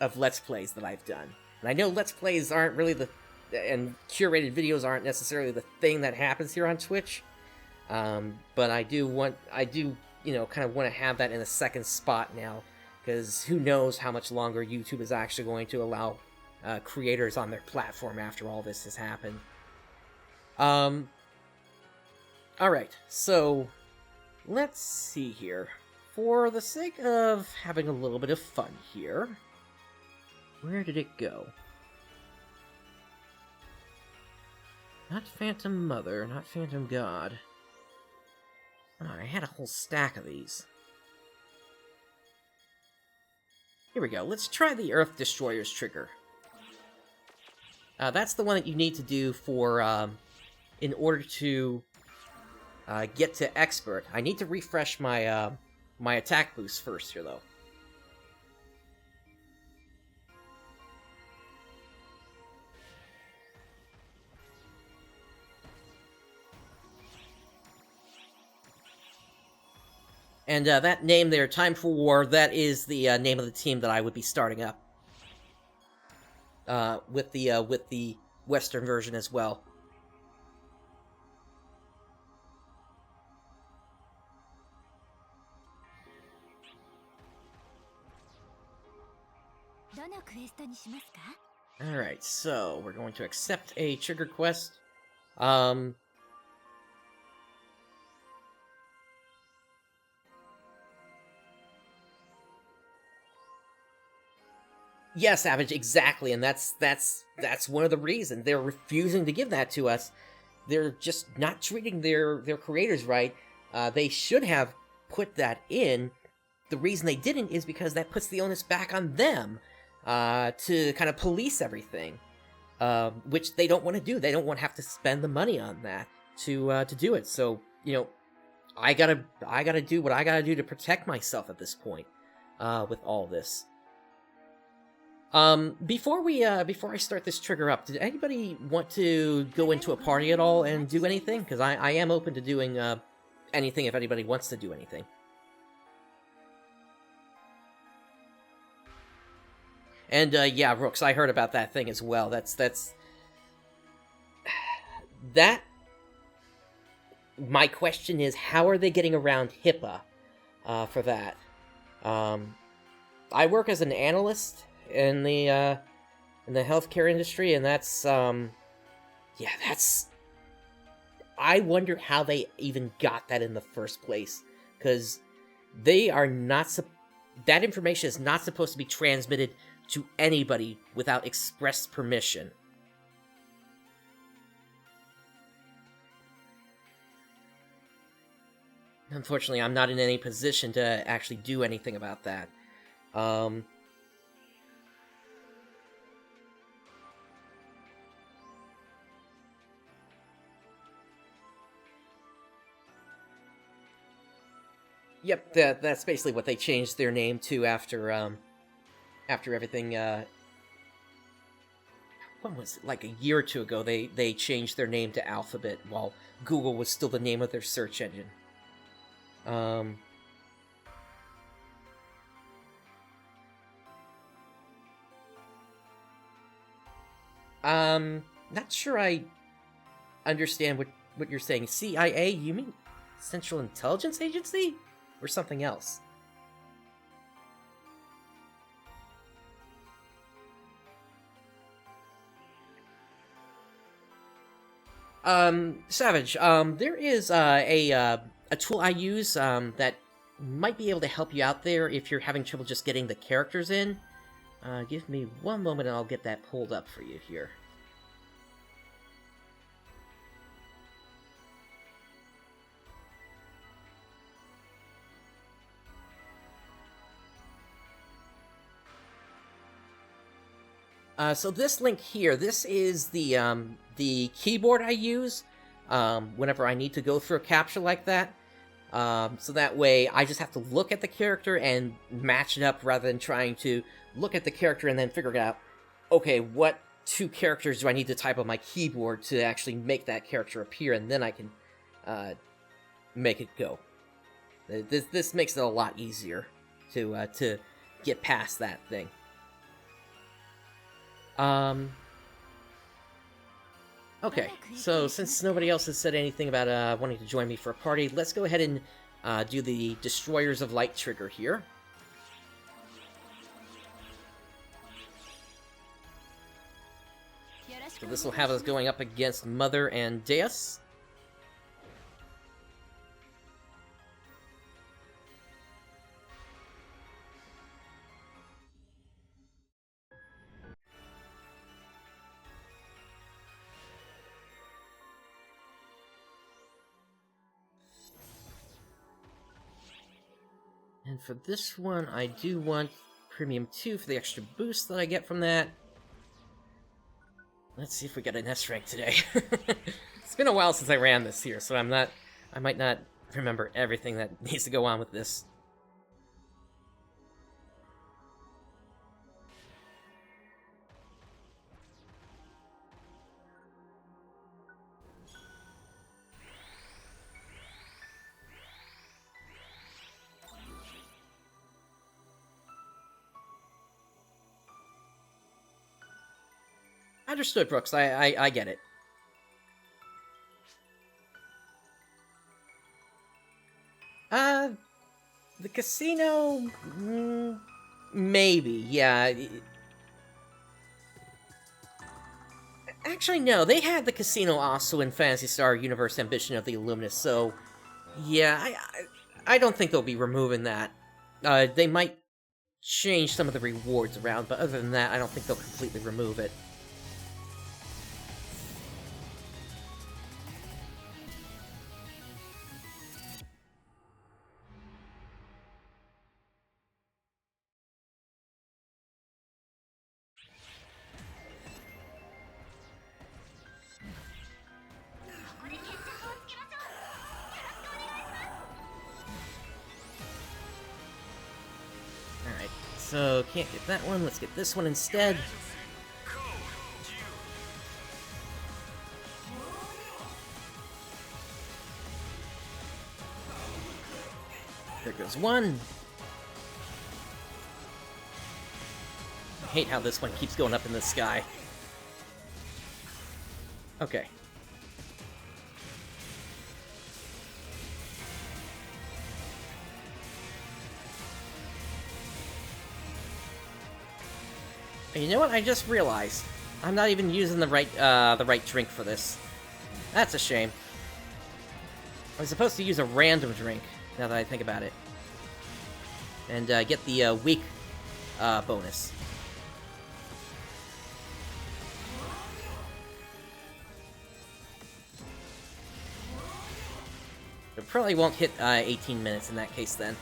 A: of Let's Plays that I've done. And I know Let's Plays aren't really and curated videos aren't necessarily the thing that happens here on Twitch, but I do, you know, kind of want to have that in a second spot now, because who knows how much longer YouTube is actually going to allow creators on their platform after all this has happened. Alright, so let's see here. For the sake of having a little bit of fun here, where did it go? Not Phantom Mother, not Phantom God. Oh, I had a whole stack of these. Here we go. Let's try the Earth Destroyer's trigger. That's the one that you need to do for, in order to get to Expert. I need to refresh my, my attack boost first here, though. And that name there, Time for War, that is the name of the team that I would be starting up. With the Western version as well. Alright, so we're going to accept a trigger quest. Yeah, Savage, exactly, and that's one of the reasons they're refusing to give that to us. They're just not treating their creators right. They should have put that in. The reason they didn't is because that puts the onus back on them to kind of police everything, which they don't want to do. They don't want to have to spend the money on that to do it. So, you know, I gotta do what I gotta do to protect myself at this point with all this. Before I start this trigger up, did anybody want to go into a party at all and do anything? Because I am open to doing, anything if anybody wants to do anything. And, yeah, Rooks, I heard about that thing as well. That's... that... My question is, how are they getting around HIPAA for that? I work as an analyst in the healthcare industry, and that's... yeah, that's... I wonder how they even got that in the first place, because they are not... that information is not supposed to be transmitted to anybody without express permission. Unfortunately, I'm not in any position to actually do anything about that. Yep, that's basically what they changed their name to after everything, when was it? Like a year or two ago, they changed their name to Alphabet, while Google was still the name of their search engine. Not sure I understand what you're saying. CIA? You mean Central Intelligence Agency? Or something else? Savage, there is a tool I use that might be able to help you out there if you're having trouble just getting the characters in. Give me one moment and I'll get that pulled up for you here. So this link here, this is the keyboard I use whenever I need to go through a capture like that. So that way I just have to look at the character and match it up rather than trying to look at the character and then figure out, okay, what two characters do I need to type on my keyboard to actually make that character appear, and then I can make it go. This makes it a lot easier to get past that thing. Okay, so since nobody else has said anything about wanting to join me for a party, let's go ahead and do the Destroyers of Light trigger here. So this will have us going up against Mother and Deus. And for this one, I do want Premium 2 for the extra boost that I get from that. Let's see if we get an S rank today. It's been a while since I ran this here, so I might not remember everything that needs to go on with this. Understood, Brooks. I get it. The casino... maybe, yeah. Actually, no. They had the casino also in Phantasy Star Universe Ambition of the Illuminous, so... yeah, I don't think they'll be removing that. They might change some of the rewards around, but other than that, I don't think they'll completely remove it. So, can't get that one, let's get this one instead. There goes one. I hate how this one keeps going up in the sky. Okay. You know what? I just realized I'm not even using the right drink for this. That's a shame. I was supposed to use a random drink, now that I think about it. And get the weak bonus. It probably won't hit 18 minutes in that case then.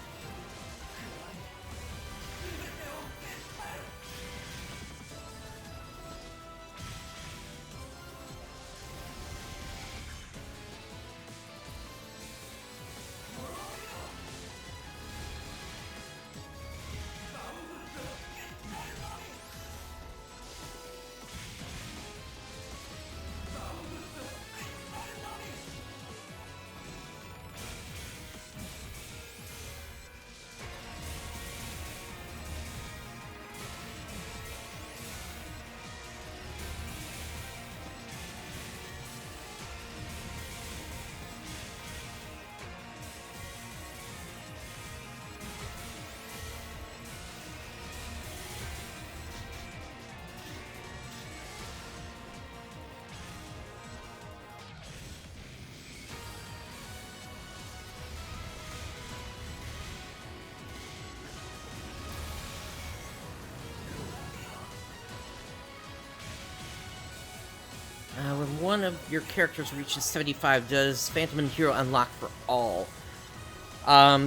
A: When one of your characters reaches 75, does Phantom and Hero unlock for all?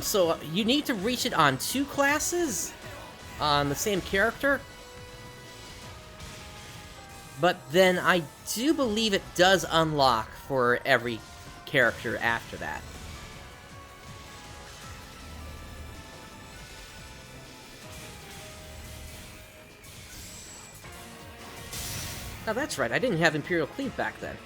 A: So you need to reach it on 2 classes on the same character. But then I do believe it does unlock for every character after that. Oh, that's right, I didn't have Imperial Cleave back then.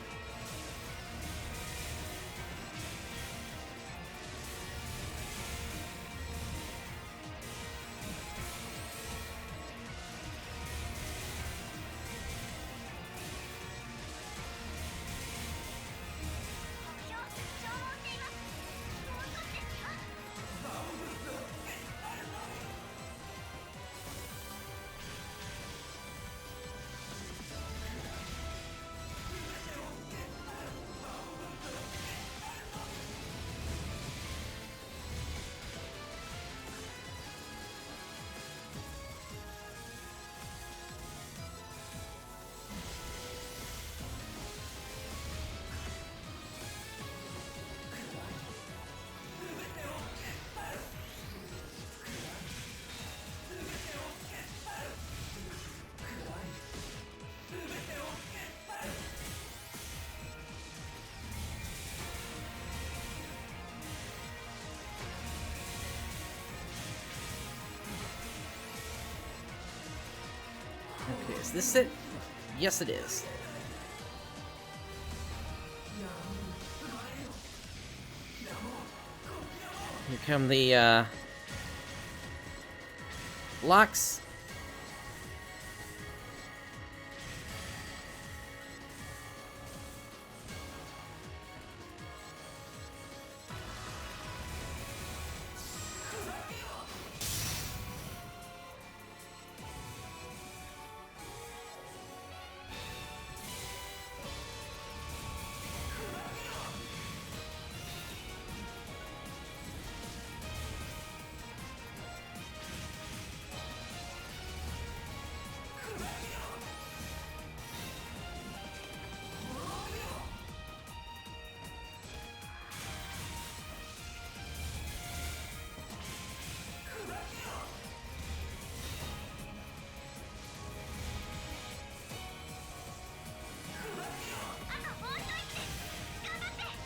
A: Okay, is this it? Yes, it is. Here come the, locks.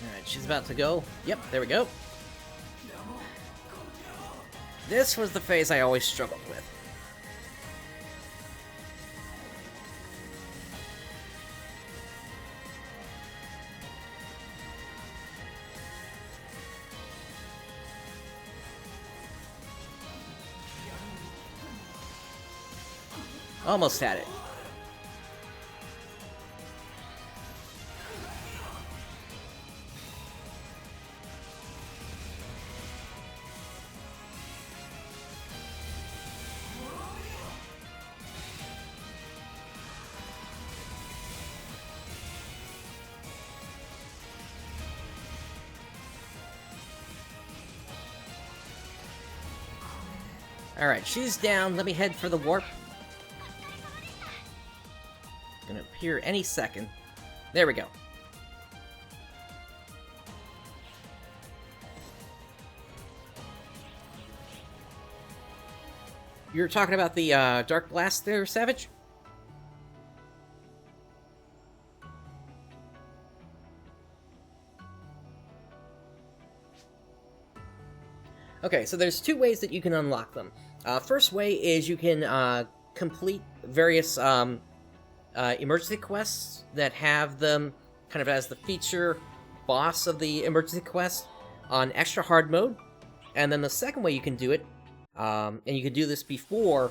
A: Alright, she's about to go. Yep, there we go. This was the phase I always struggled with. Almost had it. Alright, she's down. Let me head for the warp. Gonna appear any second. There we go. You're talking about the Dark Blast there, Savage? Okay, so there's two ways that you can unlock them. First way is you can complete various emergency quests that have them kind of as the feature boss of the emergency quest on extra hard mode. And then the second way you can do it, and you can do this before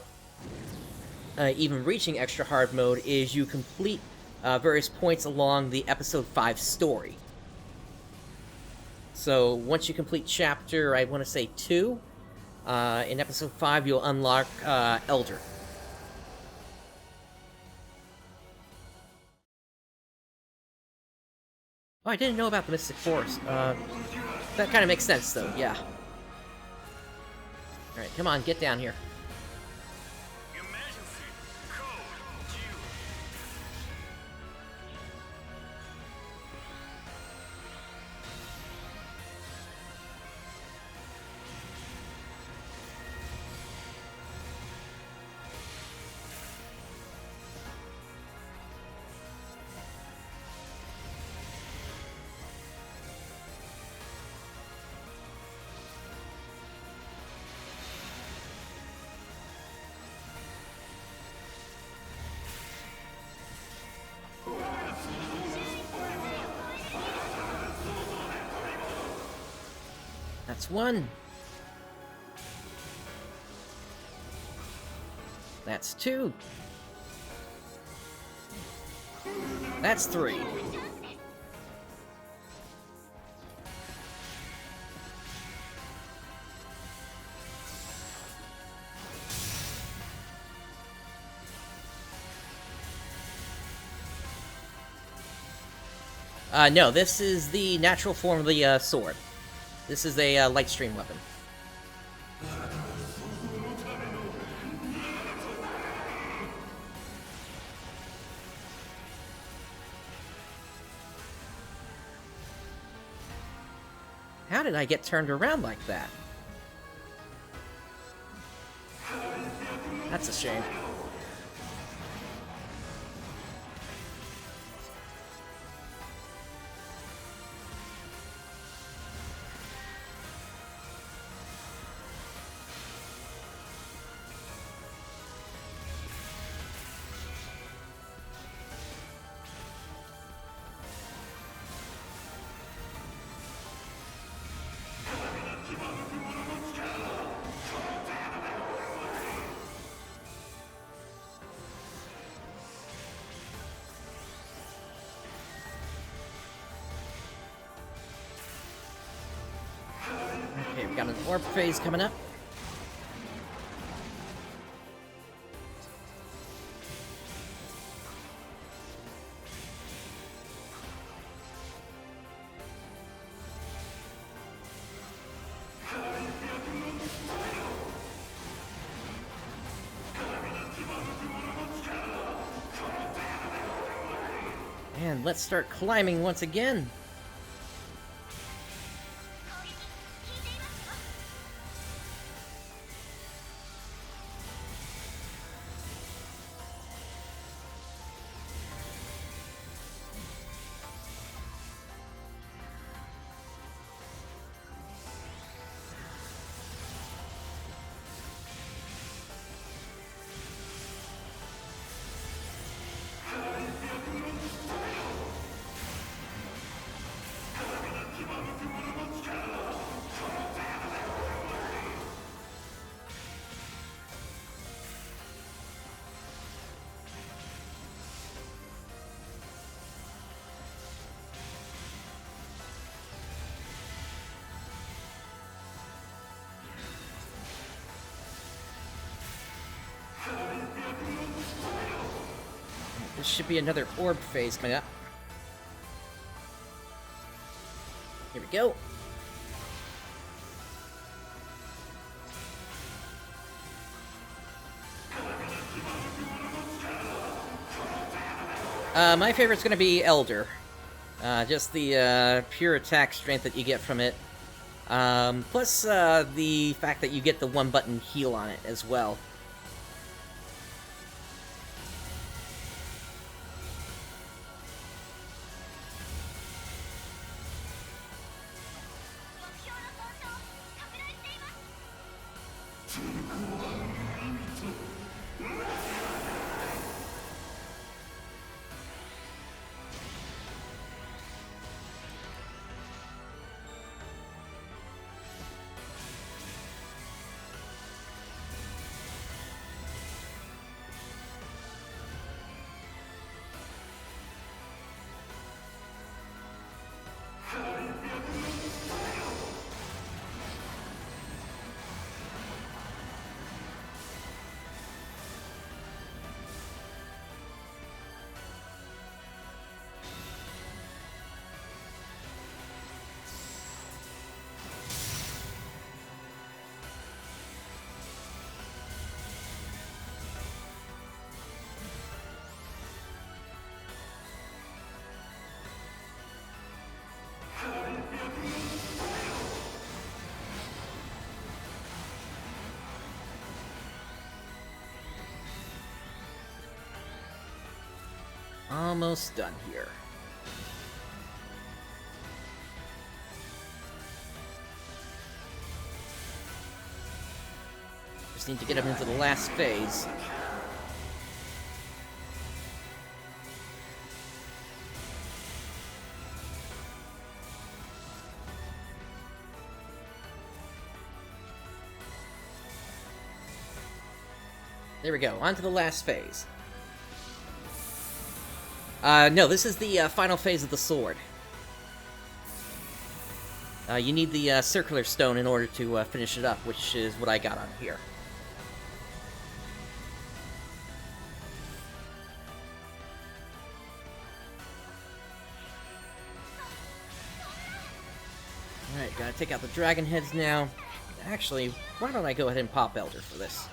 A: even reaching extra hard mode, is you complete various points along the episode 5 story. So once you complete chapter, I want to say 2, in episode 5 you'll unlock Elder. Oh, I didn't know about the Mystic Forest. That kind of makes sense, though, yeah. Alright, come on, get down here.
B: Emergency code due.
A: That's 1. That's 2. That's 3. No, this is the natural form of the sword. This is a light stream weapon. How did I get turned around like that? That's a shame. Okay, we've got an orb phase coming up. And let's start climbing once again. This should be another orb phase coming up. Here we go. My favorite's gonna be Elder. Just the pure attack strength that you get from it. Plus the fact that you get the one-button heal on it as well. Almost done here. Just need to get him into the last phase. There we go, on to the last phase. No, this is the final phase of the sword. You need the circular stone in order to finish it up, which is what I got on here. Alright, gotta take out the dragon heads now. Actually, why don't I go ahead and pop Elder for this?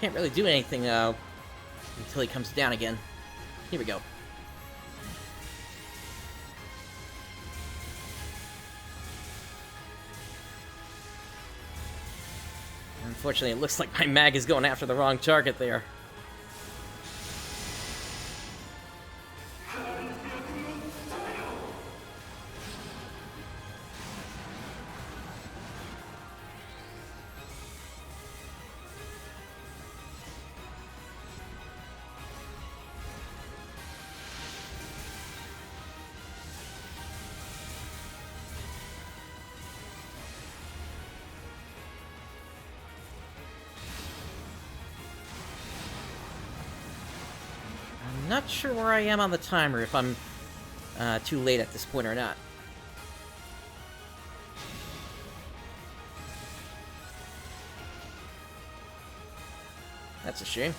A: Can't really do anything until he comes down again. Here we go. Unfortunately, it looks like my mag is going after the wrong target there. Not sure where I am on the timer, if I'm too late at this point or not. That's a shame.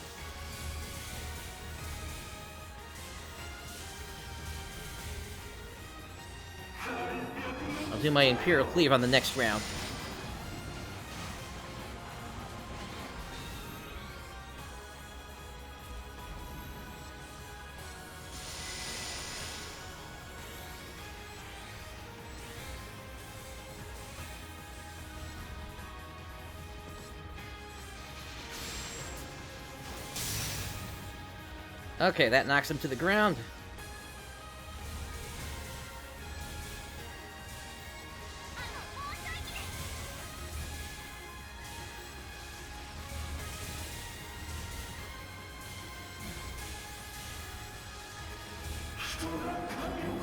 A: do my Imperial Cleave on the next round. Okay, that knocks him to the ground.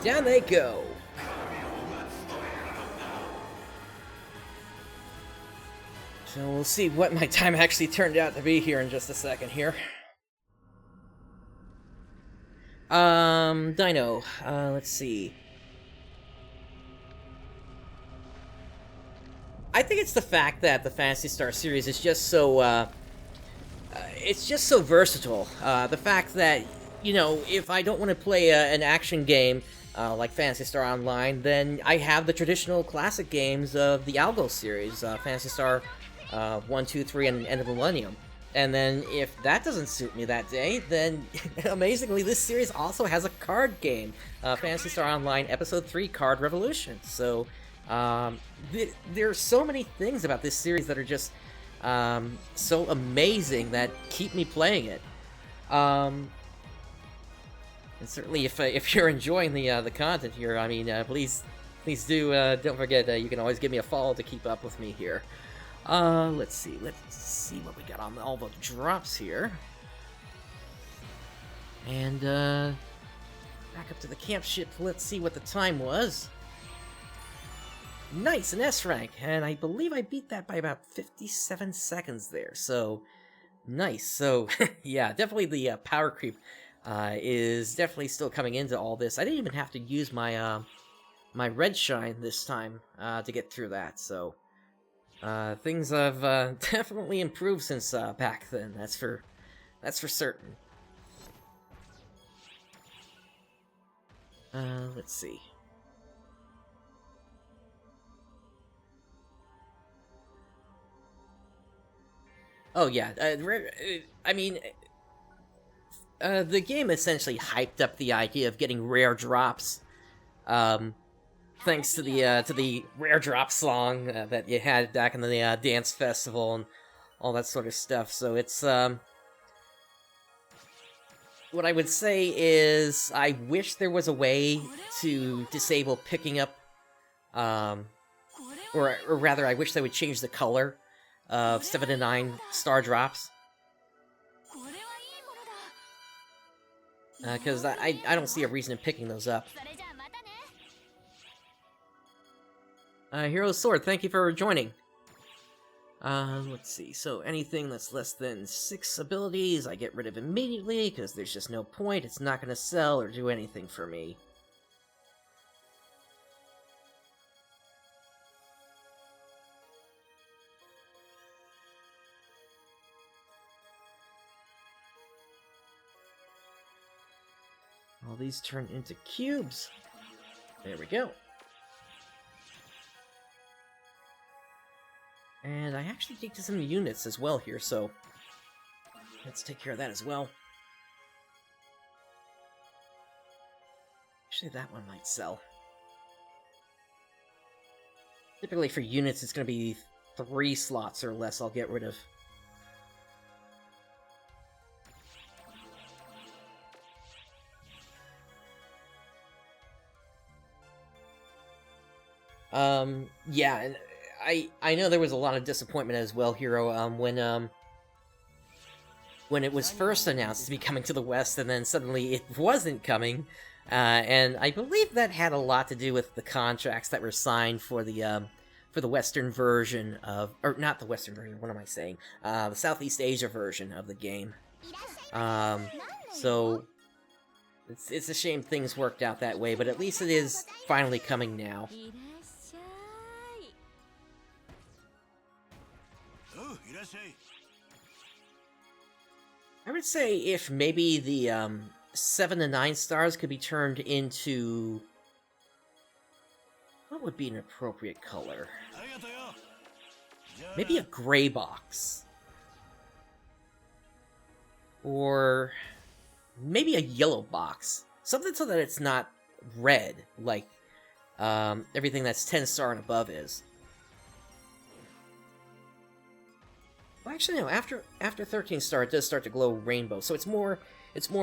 A: Down they go. So we'll see what my time actually turned out to be here in just a second here. Dino, let's see. I think it's the fact that the Phantasy Star series is just so, it's just so versatile. The fact that, you know, if I don't want to play an action game, like Phantasy Star Online, then I have the traditional classic games of the Algo series, Phantasy Star 1, 2, 3, and End of Millennium. And then, if that doesn't suit me that day, then, amazingly, this series also has a card game, Phantasy Star Online Episode 3 Card Revolution. So, there are so many things about this series that are just so amazing that keep me playing it. And certainly, if you're enjoying the content here, I mean, please do, don't forget, you can always give me a follow to keep up with me here. Let's see what we got on all the drops here. And, back up to the camp ship, let's see what the time was. Nice, an S rank, and I believe I beat that by about 57 seconds there, so, nice. So, yeah, definitely the, power creep, is definitely still coming into all this. I didn't even have to use my, my red shine this time, to get through that, so... things have definitely improved since back then. That's for certain. Let's see. Oh yeah, I mean, the game essentially hyped up the idea of getting rare drops. Thanks to the rare drop song that you had back in the dance festival and all that sort of stuff. So it's what I would say is I wish there was a way to disable picking up, or rather, I wish they would change the color of 7 to 9 star drops. Because I don't see a reason in picking those up. Hero's Sword, thank you for joining. Let's see, so anything that's less than 6 abilities, I get rid of immediately, because there's just no point, it's not gonna sell or do anything for me. All these turn into cubes. There we go. And I actually take to some units as well here, so let's take care of that as well. Actually, that one might sell. Typically for units, it's going to be 3 slots or less I'll get rid of. Yeah, and I know there was a lot of disappointment as well, Hero, when it was first announced to be coming to the West, and then suddenly it wasn't coming, and I believe that had a lot to do with the contracts that were signed for the Western version of, or not the Western version, what am I saying? The Southeast Asia version of the game. So it's a shame things worked out that way, but at least it is finally coming now. I would say if maybe the 7 to 9 stars could be turned into What would be an appropriate color? Maybe a gray box. Or maybe a yellow box. Something so that it's not red, like everything that's 10-star and above is. Well, actually, no. After 13-star, it does start to glow rainbow. So it's more.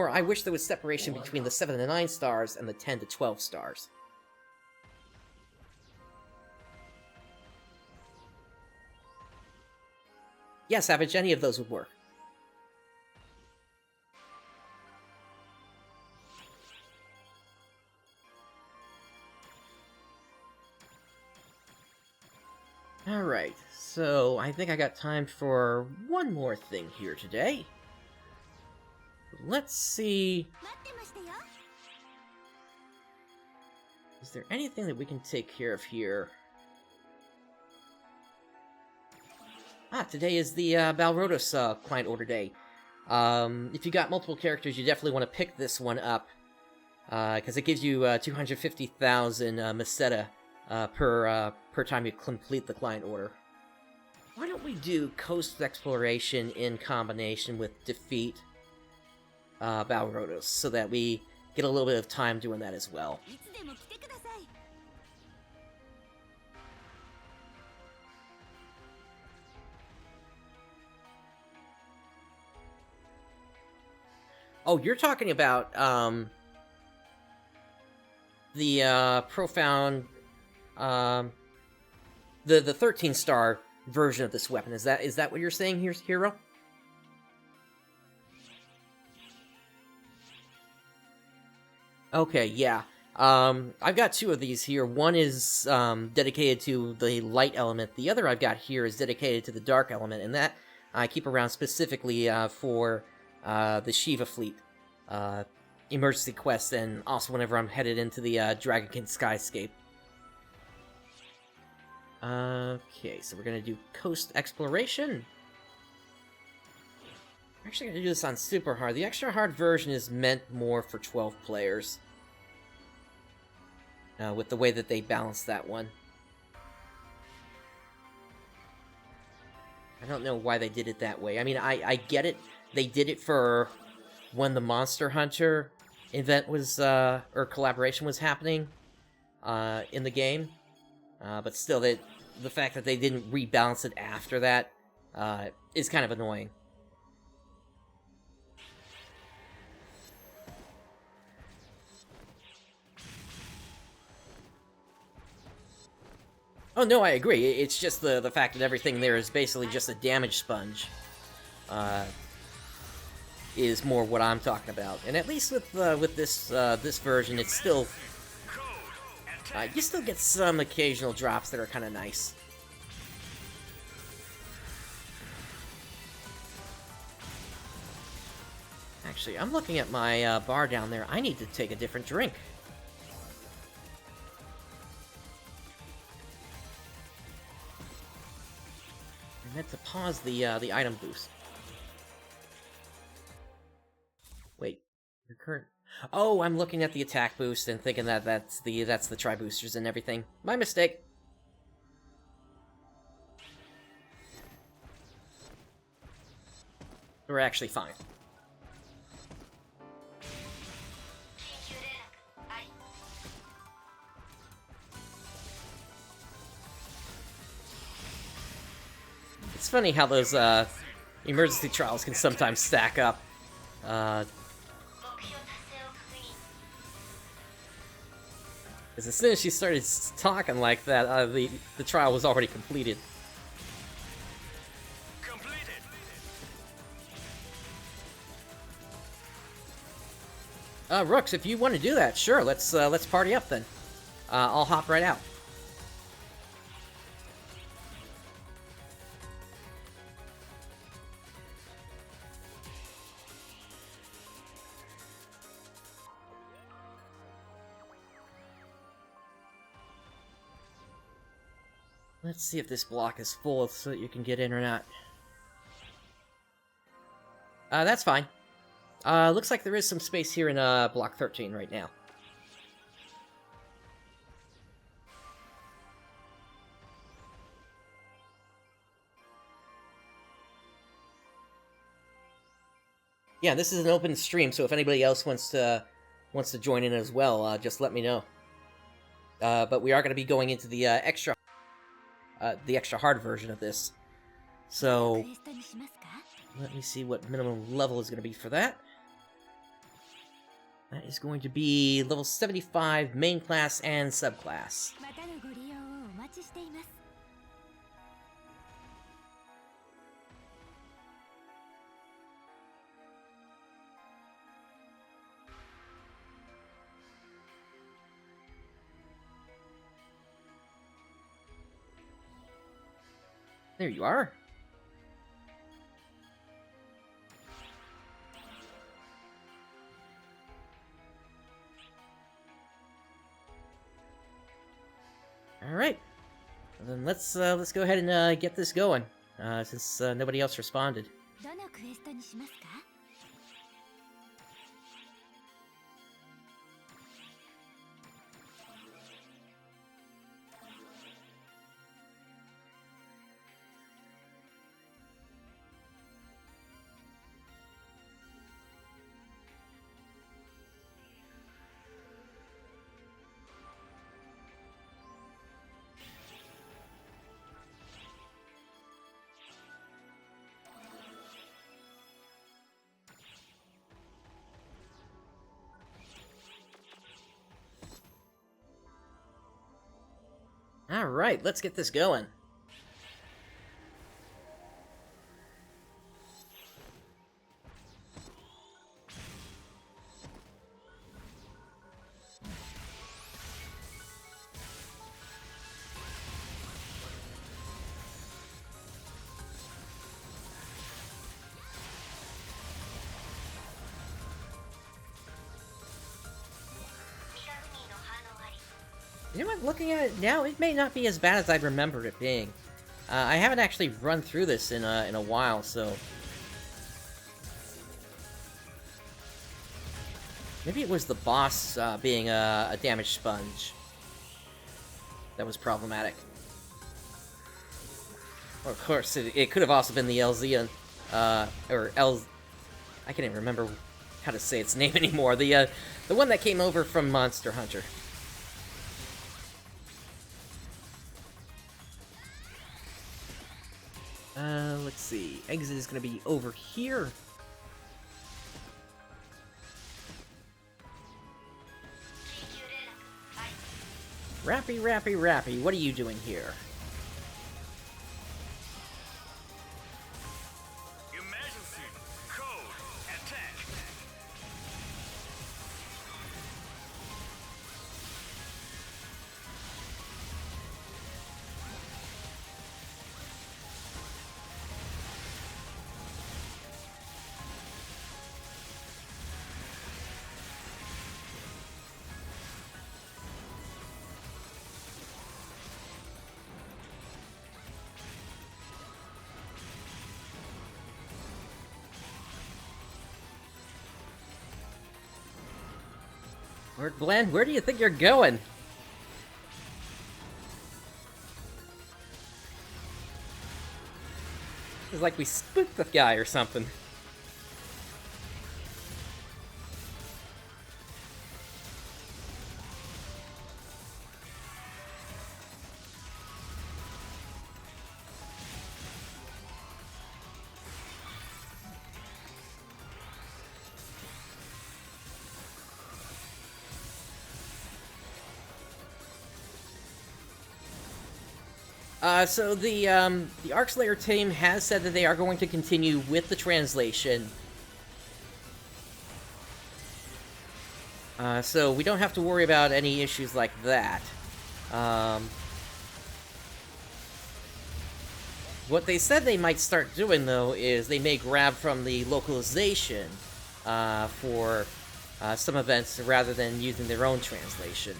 A: I wish there was separation between the 7 to 9 stars and the 10 to 12 stars. Yeah, Savage. Any of those would work. Alright, so I think I got time for one more thing here today. Let's see... Is there anything that we can take care of here? Ah, today is the Balrodos client order day. If you got multiple characters, you definitely want to pick this one up, because it gives you 250,000 Meseta per time you complete the client order. Why don't we do Coast Exploration in combination with Defeat Balrodos, so that we get a little bit of time doing that as well. Oh, you're talking about the profound, the 13-star version of this weapon. Is that what you're saying here, Hero? Okay, yeah. I've got two of these here. One is dedicated to the light element. The other I've got here is dedicated to the dark element, and that I keep around specifically for the Shiva fleet emergency quest, and also whenever I'm headed into the Dragonkin Skyscape. Okay, so we're gonna do Coast Exploration. I'm actually gonna do this on super hard. The extra hard version is meant more for 12 players. With the way that they balance that one. I don't know why they did it that way. I mean, I get it. They did it for when the Monster Hunter event was, or collaboration was happening, in the game. But still, the fact that they didn't rebalance it after that, is kind of annoying. Oh, no, I agree. It's just the fact that everything there is basically just a damage sponge. Is more what I'm talking about. And at least with this version, it's still... you still get some occasional drops that are kind of nice. Actually, I'm looking at my bar down there. I need to take a different drink. I meant to pause the item boost. Wait, your current... Oh, I'm looking at the attack boost and thinking that that's the tri-boosters and everything. My mistake. We're actually fine. It's funny how those emergency trials can sometimes stack up. Because as soon as she started talking like that, the trial was already completed. Rooks, if you want to do that, sure. Let's party up then. I'll hop right out. Let's see if this block is full so that you can get in or not. That's fine. Looks like there is some space here in block 13 right now. Yeah, this is an open stream, so if anybody else wants to join in as well, just let me know. But we are going to be going into the extra hard version of this. So let me see what minimum level is going to be for that. That is going to be level 75 main class and subclass. There you are. All right. Well, then let's go ahead and get this going, since nobody else responded. Alright, let's get this going. You know what, looking at it now, it may not be as bad as I remembered it being. I haven't actually run through this in a while, so... Maybe it was the boss being a damage sponge that was problematic. Or of course, it could have also been the Elzean, or I can't even remember how to say its name anymore. The one that came over from Monster Hunter. Let's see. Exit is going to be over here. Rappy, what are you doing here?
B: Emergency. Code. Attack.
A: Glenn, where do you think you're going? It's like we spooked the guy or something. So the Arc Slayer team has said that they are going to continue with the translation. So we don't have to worry about any issues like that. What they said they might start doing, though, is they may grab from the localization for some events rather than using their own translation.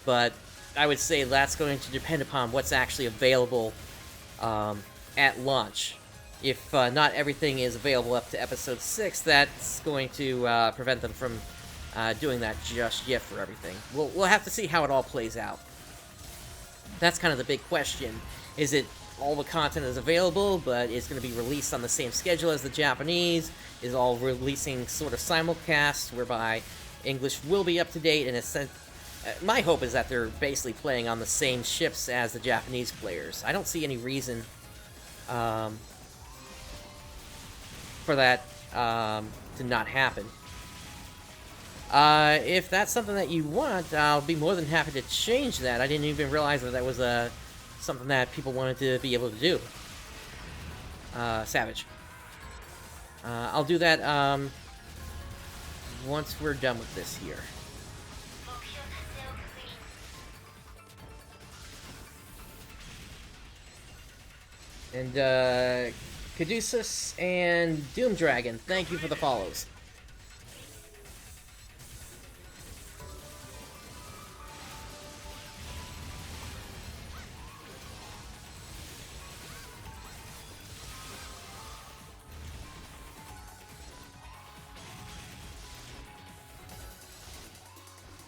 A: But I would say that's going to depend upon what's actually available at launch. If not everything is available up to Episode 6, that's going to prevent them from doing that just yet for everything. We'll have to see how it all plays out. That's kind of the big question. Is it all the content is available, but it's going to be released on the same schedule as the Japanese, is all releasing sort of simulcast, whereby English will be up to date, and my hope is that they're basically playing on the same ships as the Japanese players. I don't see any reason for that to not happen. If that's something that you want, I'll be more than happy to change that. I didn't even realize that that was something that people wanted to be able to do. Savage. I'll do that once we're done with this here. And, Caduceus and Doom Dragon, thank you for the follows.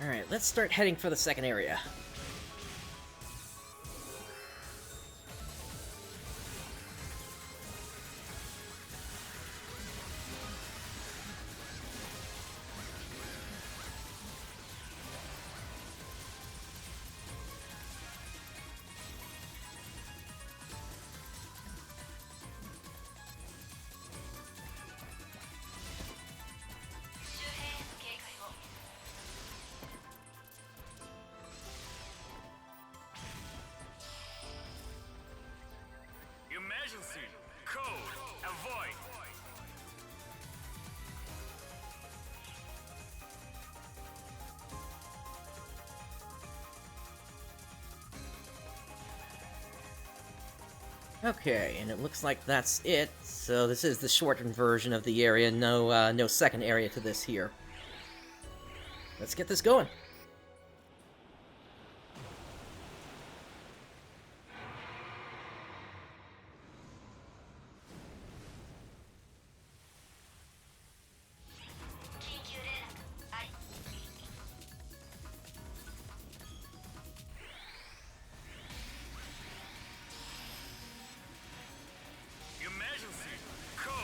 A: Alright, let's start heading for the second area.
B: Emergency. Code. Avoid.
A: Okay, and it looks like that's it. So this is the shortened version of the area. No second area to this here. Let's get this going.
B: Emergency. Code.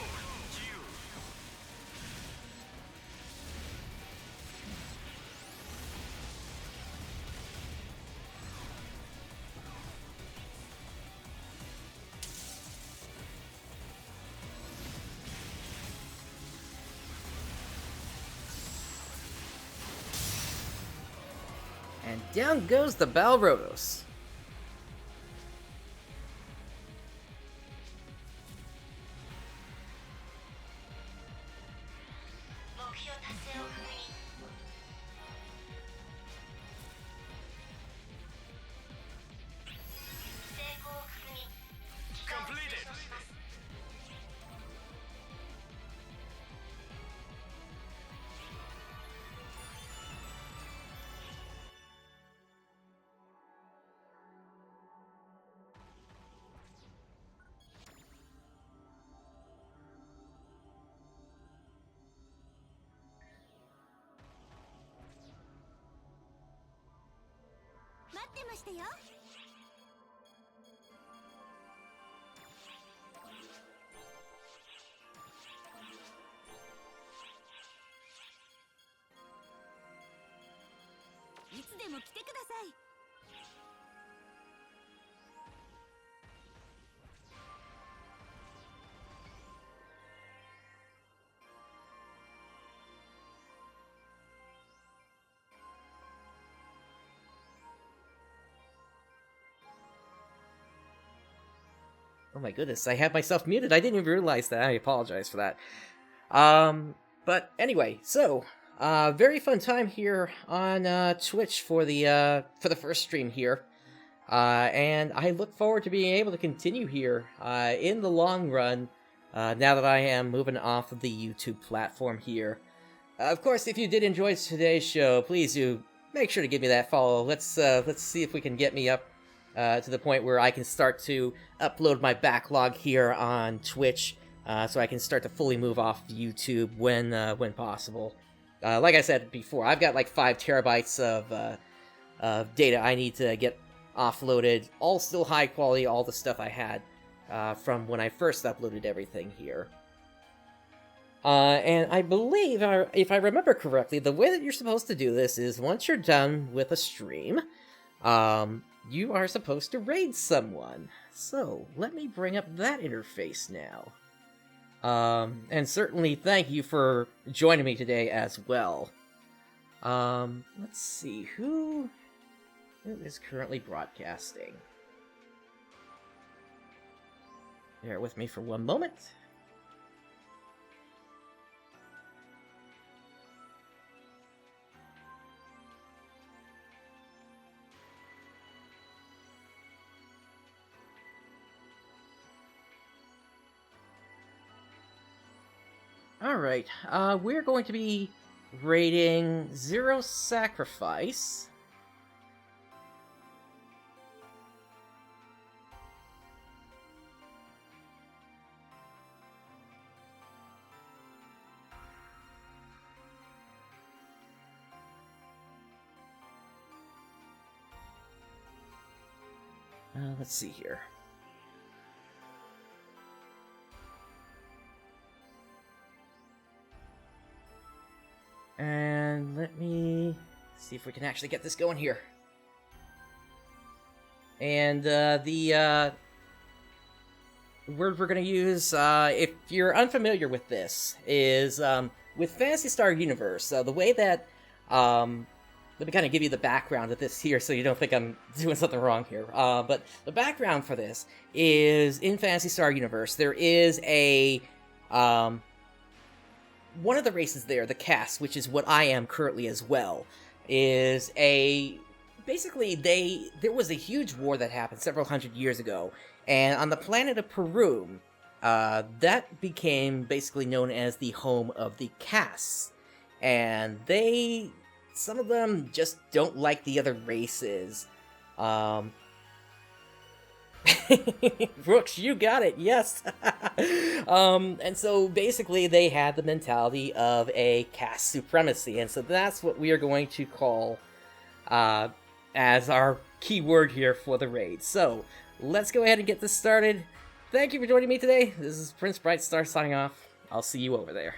B: Q.
A: And down goes the Balrodos.
B: Completed.
A: Oh my goodness, I had myself muted. I didn't even realize that. I apologize for that. But anyway, so very fun time here on Twitch for the first stream here, and I look forward to being able to continue here in the long run. Now that I am moving off of the YouTube platform here. Of course, if you did enjoy today's show, please do make sure to give me that follow. Let's see if we can get me up to the point where I can start to upload my backlog here on Twitch, so I can start to fully move off of YouTube when possible. Like I said before, I've got like 5 terabytes of data I need to get offloaded, all still high quality, all the stuff I had from when I first uploaded everything here. And I believe, if I remember correctly, the way that you're supposed to do this is once you're done with a stream, you are supposed to raid someone. So, let me bring up that interface now. And certainly thank you for joining me today as well. Let's see, who is currently broadcasting? Bear with me for one moment. Alright, we're going to be raiding Zero Sacrifice. Let's see here. And let me see if we can actually get this going here. And the word we're going to use, if you're unfamiliar with this, is with Phantasy Star Universe. The way that, let me kind of give you the background of this here so you don't think I'm doing something wrong here. But the background for this is, in Phantasy Star Universe, there is a, one of the races there, the caste, which is what I am currently as well, is a... Basically, there was a huge war that happened several hundred years ago, and on the planet of Peru, that became basically known as the home of the castes. And some of them just don't like the other races. Brooks, you got it, yes! And so basically they had the mentality of a caste supremacy, and so that's what we are going to call as our keyword here for the raid. So, let's go ahead and get this started. Thank you for joining me today. This is PrinceBrightstar signing off. I'll see you over there.